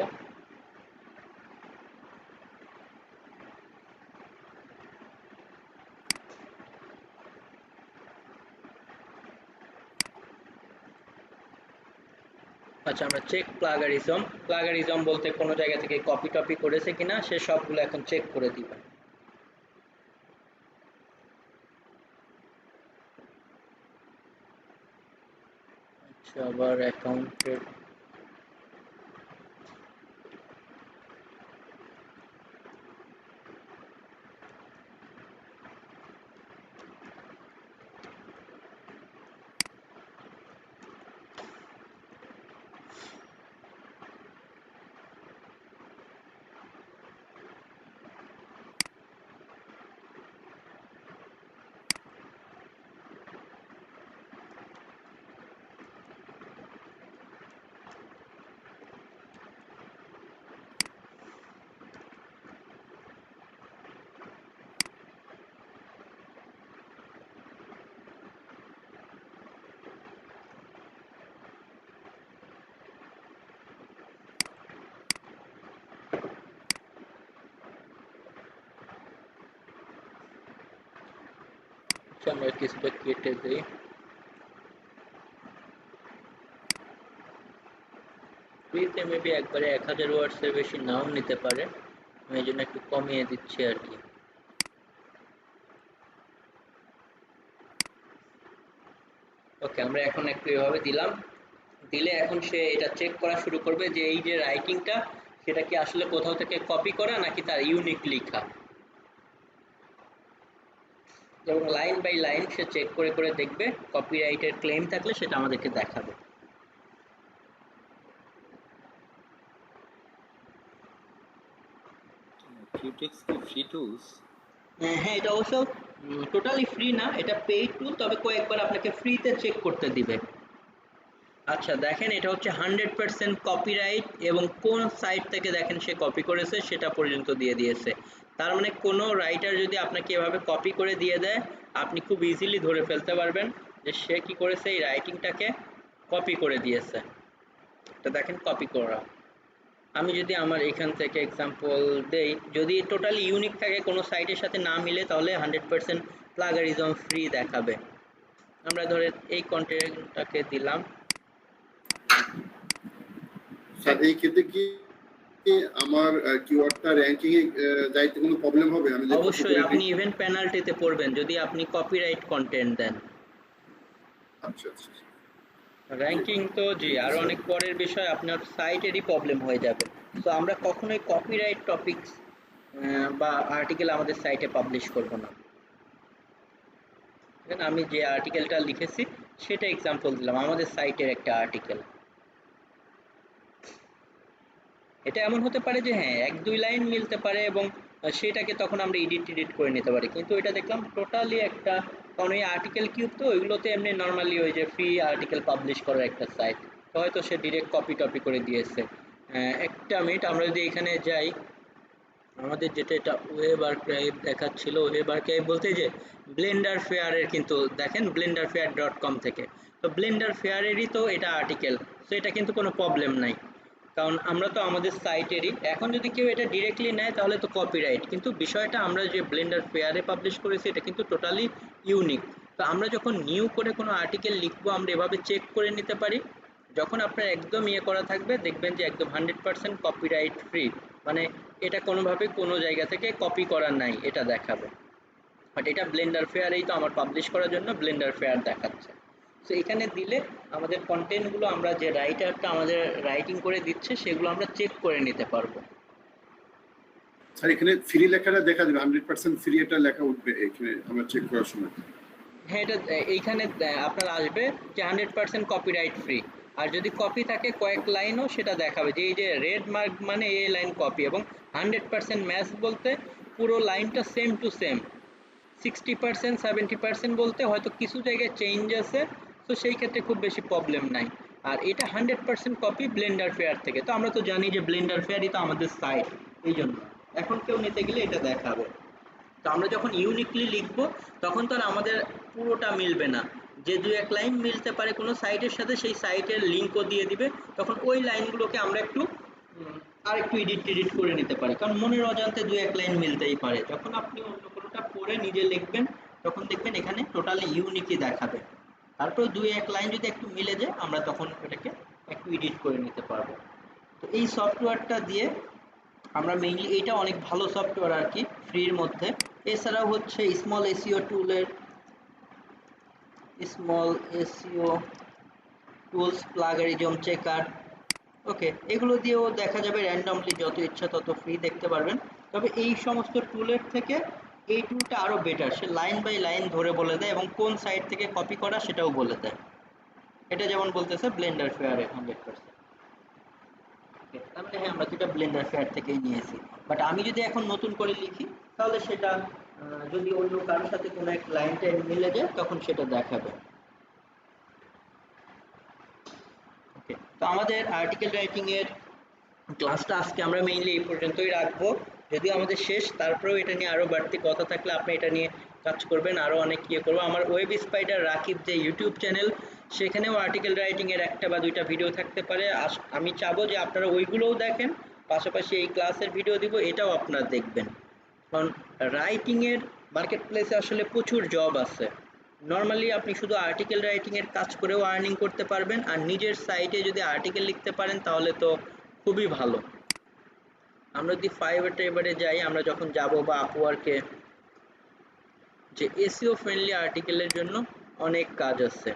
আচ্ছা, আমরা চেক প্লাগারিজম। প্লাগারিজম বলতে কোনো জায়গা থেকে কপি টপি করেছে কিনা সে সবগুলো এখন চেক করে দিবে। আচ্ছা, আবার অ্যাকাউন্টের আমরা কিছুটা কেটে দেই। ফ্রিতে মেবি একবারে 1000 ওয়াটস এর বেশি নাও নিতে পারে, আমি এই জন্য একটু কমিয়ে দিচ্ছি আর কি। ওকে, আমরা এখন একটু এভাবে দিলাম, দিলে এখন সে এটা চেক করা শুরু করবে যে এই যে রাইটিংটা সেটা কি আসলে কোথাও থেকে কপি করা নাকি তার ইউনিক লেখা, এবং লাইন বাই লাইন সে চেক করে করে দেখবে, কপিরাইটের ক্লেম থাকলে সেটা আমাদেরকে দেখাবে। কিউটেক্স কি ফ্রি টুলস? হ্যাঁ, এটা অবশ্য টোটালি ফ্রি না, এটা পেইড টুল, তবে কয়েকবার আপনাকে ফ্রিতে চেক করতে দিবে। আচ্ছা দেখেন, এটা হচ্ছে 100% কপিরাইট এবং কোন সাইট থেকে দেখেন সে কপি করেছে সেটা পর্যন্ত দিয়ে দিয়েছে। তার মানে কোনো রাইটার যদি আপনাকে এভাবে কপি করে দিয়ে দেয়, আপনি খুব ইজিলি ধরে ফেলতে পারবেন যে সে কি করেছে, এই রাইটিংটাকে কপি করে দিয়েছে। তো দেখেন কপি করা। আমি যদি আমার এখান থেকে এক্সাম্পল দেই, যদি টোটালি ইউনিক থাকে, কোনো সাইটের সাথে না মিলে, তাহলে 100% প্লাগারিজম ফ্রি দেখাবে। আমরা ধরে এই কন্টেন্টটাকে দিলাম। স্যার এই ক্ষেত্রে কি আমার কিওয়ার্ডটা র্যাঙ্কিং এ যাইতে কোনো প্রবলেম হবে? আমি যে অবশ্যই আপনি ইভেন্ট পেনাল্টিতে পড়বেন যদি আপনি কপিরাইট কন্টেন্ট দেন। আচ্ছা আচ্ছা। র্যাঙ্কিং তো জি আরো অনেক পরের বিষয়, আপনার সাইটেরই প্রবলেম হয়ে যাবে। তো আমরা কখনোই কপিরাইট টপিকস বা আর্টিকেল আমাদের সাইটে পাবলিশ করব না। আমি যে আর্টিকেলটা লিখেছি সেটা এক্সাম্পল দিলাম, আমাদের সাইটের একটা আর্টিকেল। এটা এমন হতে পারে যে হ্যাঁ 1-2 লাইন মিলতে পারে এবং সেটাকে তখন আমরা এডিট করে নিতে পারি, কিন্তু এটা দেখলাম টোটালি একটা, কারণ এই আর্টিকেল কিউব তো ওইগুলোতে এমনি নর্মালি ওই যে ফ্রি আর্টিকেল পাবলিশ করার একটা সাইট, তো হয়তো সে ডিরেক্ট কপি করে দিয়েছে। একটা মিনিট, আমরা যদি এখানে যাই, আমাদের যেটা এটা ওয়েব আর্কাইভ দেখাচ্ছিল, ওয়েব আর্কাইভ বলতে যে ব্লেন্ডার ফেয়ারের, কিন্তু দেখেন blenderfair.com থেকে, তো ব্লেন্ডার ফেয়ারেরই তো এটা আর্টিকেল, তো এটা কিন্তু কোনো প্রবলেম নাই, কারণ আমরা তো আমাদের সাইটেরই। এখন যদি কেউ এটা ডিরেক্টলি নেয় তাহলে তো কপিরাইট, কিন্তু বিষয়টা আমরা যে ব্লেন্ডার ফেয়ারে পাবলিশ করেছি এটা কিন্তু টোটালি ইউনিক। তো আমরা যখন নিউ করে কোনো আর্টিকেল লিখবো, আমরা এভাবে চেক করে নিতে পারি। যখন আপনার একদম করা থাকবে, দেখবেন যে একদম 100% কপিরাইট ফ্রি, মানে এটা কোনোভাবে কোনো জায়গা থেকে কপি করা নাই এটা দেখাবে। বাট এটা ব্লেন্ডার ফেয়ারেই তো আমার পাবলিশ করার জন্য ব্লেন্ডার ফেয়ার দেখাচ্ছে। তো এখানে দিলে আমাদের কন্টেন্টগুলো, আমরা যে রাইটারটা আমাদের রাইটিং করে দিচ্ছে সেগুলো আমরা চেক করে নিতে পারবো। স্যার এখানে ফ্রি লেখাটা দেখা যাবে, 100% ফ্রি এটা লেখা উঠবে এখানে আমরা চেক করার সময়? হ্যাঁ, এটা এইখানে আপনার আসবে যে 100% কপিরাইট ফ্রি, আর যদি কপি থাকে কয়েক লাইনও সেটা দেখাবে যে এই যে রেড মার্ক মানে এই লাইন কপি, এবং 100% ম্যাচ বলতে পুরো লাইনটা সেম টু সেম। 60% 70% বলতে হয়তো কিছু জায়গায় চেঞ্জ আছে, তো সেই ক্ষেত্রে খুব বেশি প্রবলেম নাই। আর এটা 100% কপি ব্লেন্ডার ফেয়ার থেকে, তো আমরা তো জানি যে ব্লেন্ডার ফেয়ারই তো আমাদের সাইট, এই জন্য এখন কেউ নিতে গেলে এটা দেখাবে। তো আমরা যখন ইউনিকলি লিখব তখন তো আর আমাদের পুরোটা মিলবে না, যে 2-1 লাইন মিলতে পারে কোনো সাইটের সাথে, সেই সাইটের লিঙ্কও দিয়ে দিবে, তখন ওই লাইনগুলোকে আমরা একটু আর একটু এডিট করে নিতে পারি, কারণ মনের অজান্তে 2-1 লাইন মিলতেই পারে। যখন আপনি অন্য কোনোটা পড়ে নিজে লিখবেন তখন দেখবেন এখানে টোটালি ইউনিকই দেখাবে। তারপর 2-1 লাইন যদি একটু মিলে যায়, আমরা তখন এটাকে একটু এডিট করে নিতে পারবো। তো এই সফটওয়্যারটা দিয়ে আমরা মেইনলি, এটা অনেক ভালো সফটওয়্যার আর কি ফ্রির মধ্যে। এছাড়াও হচ্ছে small SEO tools, plagiarism checker, okay, এগুলো দিয়েও দেখা যাবে র্যান্ডমলি যত ইচ্ছা তত ফ্রি দেখতে পারবেন। তবে এই সমস্ত টুলের থেকে এই টুলটা আরও বেটার, সে লাইন বাই লাইন ধরে বলে দেয় এবং কোন সাইট থেকে কপি করা সেটাও বলে দেয়। এটা যেমন বলতেছে ব্লেন্ডার ফেয়ারে 100%। তার মানে হ্যাঁ, আমরা যেটা ব্লেন্ডার ফেয়ার থেকেই নিয়েছি। বাট আমি যদি এখন নতুন করে লিখি তাহলে সেটা যদি অন্য কারোর সাথে কোনো এক লাইনটা মিলে যায় তখন সেটা দেখাবে। ওকে, তো আমাদের আর্টিকেল রাইটিং এর ক্লাসটা আজকে আমরা মেইনলি এই পর্যন্তই রাখবো, যদিও আমাদের শেষ, তারপরেও এটা নিয়ে আরো বাড়তি কথা থাকলে আপনি এটা নিয়ে কাজ করবেন, আরো অনেক করবো। আমার ওয়েব স্পাইডার রাকিব যে ইউটিউব চ্যানেল, সেখানেও আর্টিকেল রাইটিং এর 1 বা 2টা ভিডিও থাকতে পারে। আমি চাবো যে আপনারা ওইগুলোও দেখেন, পাশাপাশি এই ক্লাসের ভিডিও দিব, এটাও আপনারা দেখবেন, কারণ রাইটিং এর মার্কেট প্লেসে আসলে প্রচুর জব আছে। নর্মালি আপনি শুধু আর্টিকেল রাইটিং এর কাজ করেও আর্নিং করতে পারবেন, আর নিজের সাইটে যদি আর্টিকেল লিখতে পারেন তাহলে তো খুবই ভালো। আমরা যদি ফাইবারে এবারে যাই, আমরা যখন যাব বা আপওয়ার্কে, যে এসইও ফ্রেন্ডলি আর্টিকেলের জন্য অনেক কাজ আছে।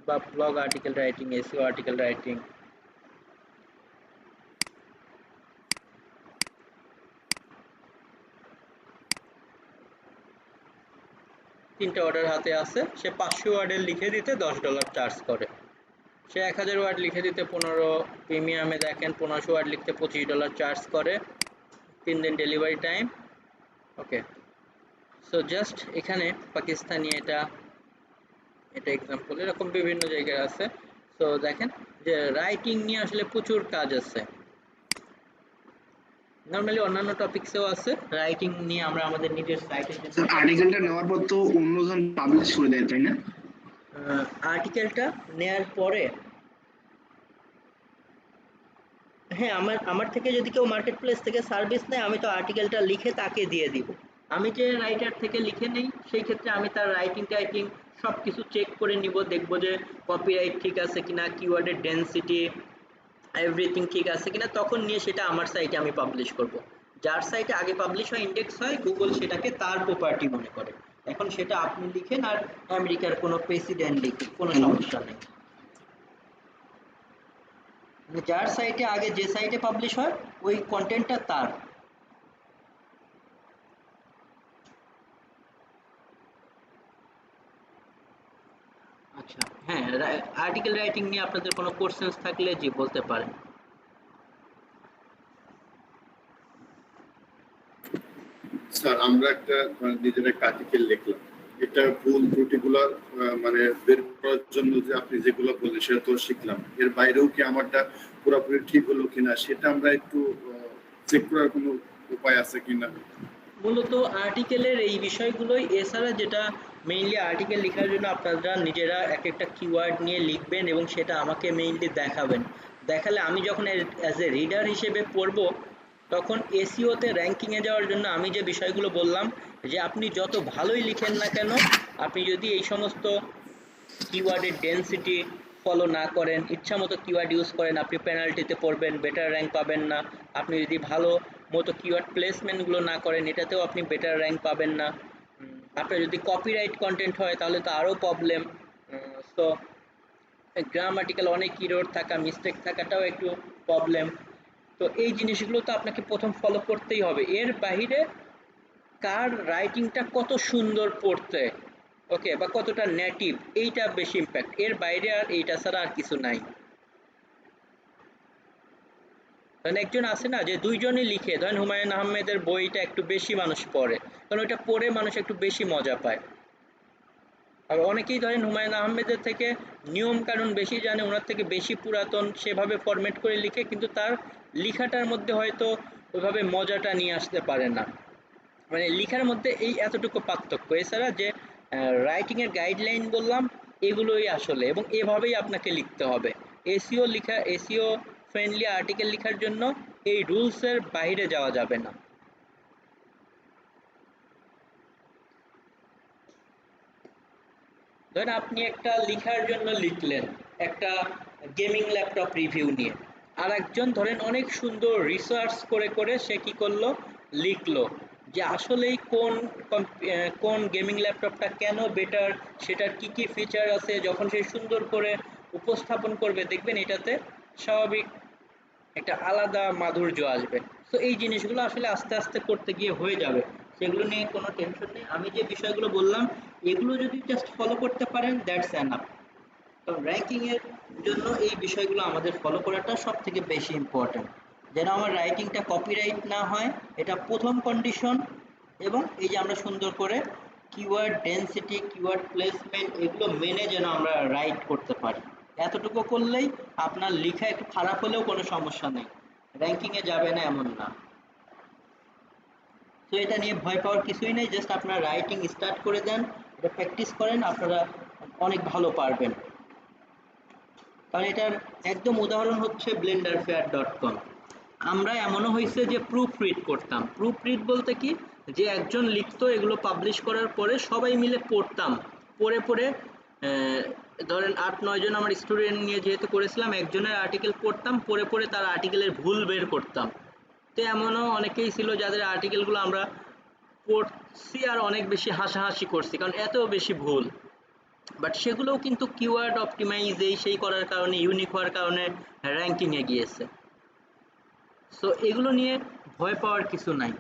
বা blog article writing, SEO article writing, তিনটে অর্ডার হাতে আছে, সে 500 ওয়ার্ডের লিখে দিতে $10 চার্জ করে, সে 1000 ওয়ার্ড লিখে দিতে 15, প্রিমিয়ামে দেখেন 1500 ওয়ার্ড লিখতে $25 চার্জ করে, 3 দিন ডেলিভারি টাইম। ওকে, সো জাস্ট এখানে পাকিস্তানি এটা এক্সাম্পল, এরকম বিভিন্ন জায়গায় আছে। সো দেখেন যে রাইটিং নিয়ে আসলে প্রচুর কাজ আছে, নর্মালি অন্যান্য টপিকসেও আছে, রাইটিং নিয়ে আমরা আমাদের নিজের সাইটে স্যার আর্টিকেলটা নেওয়ার পর তো অন্যজন পাবলিশ করে দেয়, তাই না? আর্টিকেলটা নেয়ার পরে, হ্যাঁ, আমার থেকে যদি কেউ মার্কেট প্লেস থেকে সার্ভিস নেয়, আমি তো আর্টিকেলটা লিখে তাকে দিয়ে দিব। আমি যে রাইটার থেকে লিখে নেই, সেই ক্ষেত্রে আমি তার রাইটিং সব কিছু চেক করে নিব, দেখব যে কপিরাইট ঠিক আছে কিনা, কিওয়ার্ডের ডেন্সিটি এভরিথিং ঠিক আছে কিনা, তখন নিয়ে সেটা আমার সাইটে আমি পাবলিশ করব। যার সাইটে আগে পাবলিশ হয়, ইন্ডেক্স হয়, গুগল সেটাকে তার প্রপার্টি মনে করে। এখন সেটা আপনি লিখেন আর আমেরিকার কোনো প্রেসিডেন্ট লিখুন, কোনো সমস্যা নেই। যার সাইটে আগে, যে সাইটে পাবলিশ হয়, ওই কন্টেন্টটা তার। আচ্ছা, হ্যাঁ, আর্টিকেল রাইটিং নিয়ে আপনাদের কোনো কোশ্চেন্স থাকলে জি বলতে পারেন। স্যার আমরা একটা নিজের একটা আর্টিকেল লিখলাম, এটা ভুল ত্রুটিগুলো মানে বের করার জন্য যে আপনি যেগুলো বললেন সেটা তো শিখলাম, এর বাইরেও কি আমারটা পুরোপুরি ঠিক হলো কিনা সেটা আমরা একটু চেক করার কোনো উপায় আছে কিনা? মূলত আর্টিকেলের এই বিষয়গুলোই, এছাড়া যেটা মেইনলি আর্টিকেল লেখার জন্য আপনারা নিজেরা এক একটা কিওয়ার্ড নিয়ে লিখবেন এবং সেটা আমাকে মেইনলি দেখাবেন। দেখালে আমি যখন অ্যাজ এ রিডার হিসেবে পড়ব, তখন এসইওতে র্যাঙ্কিংয়ে যাওয়ার জন্য আমি যে বিষয়গুলো বললাম, যে আপনি যত ভালোই লিখেন না কেন, আপনি যদি এই সমস্ত কিওয়ার্ডের ডেন্সিটি ফলো না করেন, ইচ্ছা মতো কিওয়ার্ড ইউজ করেন, আপনি পেনাল্টিতে পড়বেন, বেটার র্যাঙ্ক পাবেন না। আপনি যদি ভালো মতো কিওয়ার্ড প্লেসমেন্টগুলো না করেন, এটাতেও আপনি বেটার র্যাঙ্ক পাবেন না। আপনার যদি কপিরাইট কন্টেন্ট হয় তাহলে তো আরও প্রবলেম। সো গ্রামাটিক্যাল অনেক ইরর থাকা, মিস্টেক থাকাটাও একটু প্রবলেম। তো এই জিনিসগুলো তো আপনাকে প্রথম ফলো করতেই হবে। এর বাহিরে কার রাইটিংটা কত সুন্দর পড়তে, ওকে, বা কতটা নেটিভ, এইটা বেশি ইম্প্যাক্ট, এর বাইরে আর এইটা ছাড়া আর কিছু নাই। কারণ একজন আছে না, যে দুইজনই লিখে, ধরেন হুমায়ুন আহমেদের বইটা একটু বেশি মানুষ পড়ে, কারণ ওইটা পড়ে মানুষ একটু বেশি মজা পায়। আর অনেকেই ধরেন হুমায়ুন আহমেদের থেকে নিয়ম কানুন বেশি জানে, ওনার থেকে বেশি পুরাতন, সেভাবে ফরম্যাট করে লিখে, কিন্তু তার লেখাটার মধ্যে হয়তো ওইভাবে মজাটা নিয়ে আসতে পারে না। মানে লেখার মধ্যে এই এতটুকু পার্থক্য। এছাড়া যে রাইটিংয়ের গাইডলাইন বললাম, এগুলোই আসলে, এবং এভাবেই আপনাকে লিখতে হবে। এসইও ফ্রেন্ডলি আর্টিকেল লেখার জন্য এই রুলসের বাইরে যাওয়া যাবে না। ধরেন আপনি একটা লেখার জন্য লিখলেন একটা গেমিং ল্যাপটপ রিভিউ নিয়ে, আর একজন ধরেন অনেক সুন্দর রিসার্চ করে করে সে কি করলো, লিখলো যে আসলেই কোন গেমিং ল্যাপটপটা কেন বেটার, সেটার কি কি ফিচার আছে, যখন সে সুন্দর করে উপস্থাপন করবে, দেখবেন এটাতে স্বাভাবিক একটা আলাদা মাধুর্য আসবে। তো এই জিনিসগুলো আসলে আস্তে আস্তে করতে গিয়ে হয়ে যাবে, সেগুলো নিয়ে কোনো টেনশন নেই। আমি যে বিষয়গুলো বললাম, এগুলো যদি জাস্ট ফলো করতে পারেন, দ্যাটস এনাফ। কারণ র্যাঙ্কিংয়ের জন্য এই বিষয়গুলো আমাদের ফলো করাটা সব থেকে বেশি ইম্পর্ট্যান্ট, যেন আমার রাইটিংটা কপিরাইট না হয়, এটা প্রথম কন্ডিশন। এবং এই যে আমরা সুন্দর করে কিওয়ার্ড ডেন্সিটি, কিওয়ার্ড প্লেসমেন্ট, এগুলো মেনে যেন আমরা রাইট করতে পারি। এতটুকু করলেই আপনার লেখা একটু খারাপ হলেও কোনো সমস্যা নেই, র্যাঙ্কিংয়ে যাবে না এমন না। তো এটা নিয়ে ভয় পাওয়ার কিছুই নেই, জাস্ট আপনারা রাইটিং স্টার্ট করে দেন, এটা প্র্যাকটিস করেন, আপনারা অনেক ভালো পারবেন। কারণ এটার একদম উদাহরণ হচ্ছে blenderfair.com। আমরা এমনও হয়েছে যে প্রুফ রিড করতাম। প্রুফ রিড বলতে কি, যে একজন লিখতো, এগুলো পাবলিশ করার পরে সবাই মিলে পড়তাম, পড়ে পড়ে ধরেন 8-9 জন আমার স্টুডেন্ট নিয়ে যেহেতু করেছিলাম, একজনের আর্টিকেল পড়তাম, পড়ে পড়ে তার আর্টিকেলের ভুল বের করতাম। তো এমনও অনেকেই ছিল যাদের আর্টিকেলগুলো আমরা পড়ছি আর অনেক বেশি হাসাহাসি করছি, কারণ এত বেশি ভুল। বাট সেগুলোও কিন্তু কিওয়ার্ড অপটিমাইজ এই সেই করার কারণে, ইউনিক হওয়ার কারণে র্যাঙ্কিংয়ে গিয়েছে। সো এগুলো নিয়ে ভয় পাওয়ার কিছু নাই।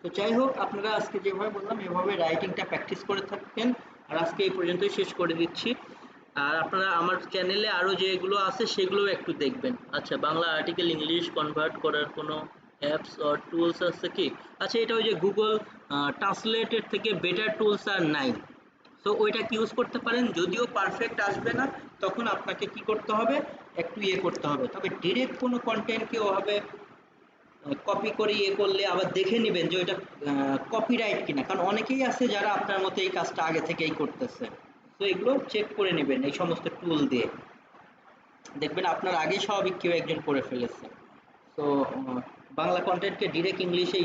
তো যাই হোক, আপনারা আজকে যেভাবে বললাম এভাবে রাইটিংটা প্র্যাকটিস করে থাকবেন। আর আজকে এই পর্যন্তই শেষ করে দিচ্ছি। আর আপনারা আমার চ্যানেলে আরও যেগুলো আছে সেগুলোও একটু দেখবেন। আচ্ছা, বাংলা আর্টিকেল ইংলিশ কনভার্ট করার কোনো অ্যাপস অর টুলস আছে কি? আচ্ছা, এটা ওই যে গুগল ট্রান্সলেটের থেকে বেটার টুলস আর নাই। সো ওইটাকে ইউজ করতে পারেন, যদিও পারফেক্ট আসবে না, তখন আপনাকে কি করতে হবে, একটু করতে হবে। তবে ডিরেক্ট কোনো কন্টেন্টকে ওভাবে কপি করে করলে আবার দেখে নেবেন যে ওইটা কপিরাইট কিনা, কারণ অনেকেই আছে যারা আপনার মতো এই কাজটা আগে থেকেই করতেছে। তো এগুলো চেক করে নেবেন এই সমস্ত টুল দিয়ে, দেখবেন আপনার আগেই স্বাভাবিক কেউ একজন করে ফেলেছে। তো বাংলা কন্টেন্টকে ডিরেক্ট ইংলিশে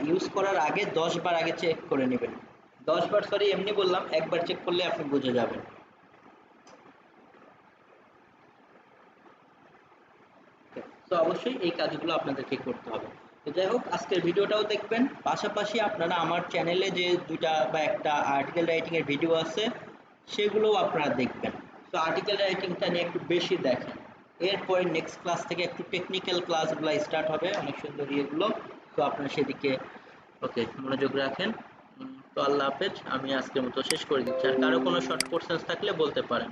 ইউজ করার আগে 10 বার আগে চেক করে নেবেন। 10 বার, সরি এমনি বললাম, একবার চেক করলে আপনি বুঝে যাবেন। তো অবশ্যই এই কাজগুলো আপনাদেরকে করতে হবে। তো যাই হোক, আজকের ভিডিওটাও দেখবেন, পাশাপাশি আপনারা আমার চ্যানেলে যে 2টা বা 1টা আর্টিকেল রাইটিংয়ের ভিডিও আছে সেগুলোও আপনারা দেখবেন। তো আর্টিকেল রাইটিংটা নিয়ে একটু বেশি দেখেন। এরপরে নেক্সট ক্লাস থেকে একটু টেকনিক্যাল ক্লাসগুলো স্টার্ট হবে, অনেক সুন্দর ইয়েগুলো। তো আপনারা সেদিকে মনোযোগ রাখেন। তো আল্লাহ হাফেজ, আমি আজকের মতো শেষ করে দিচ্ছি। আর কারো কোনো শর্ট কোশ্চেন থাকলে বলতে পারেন।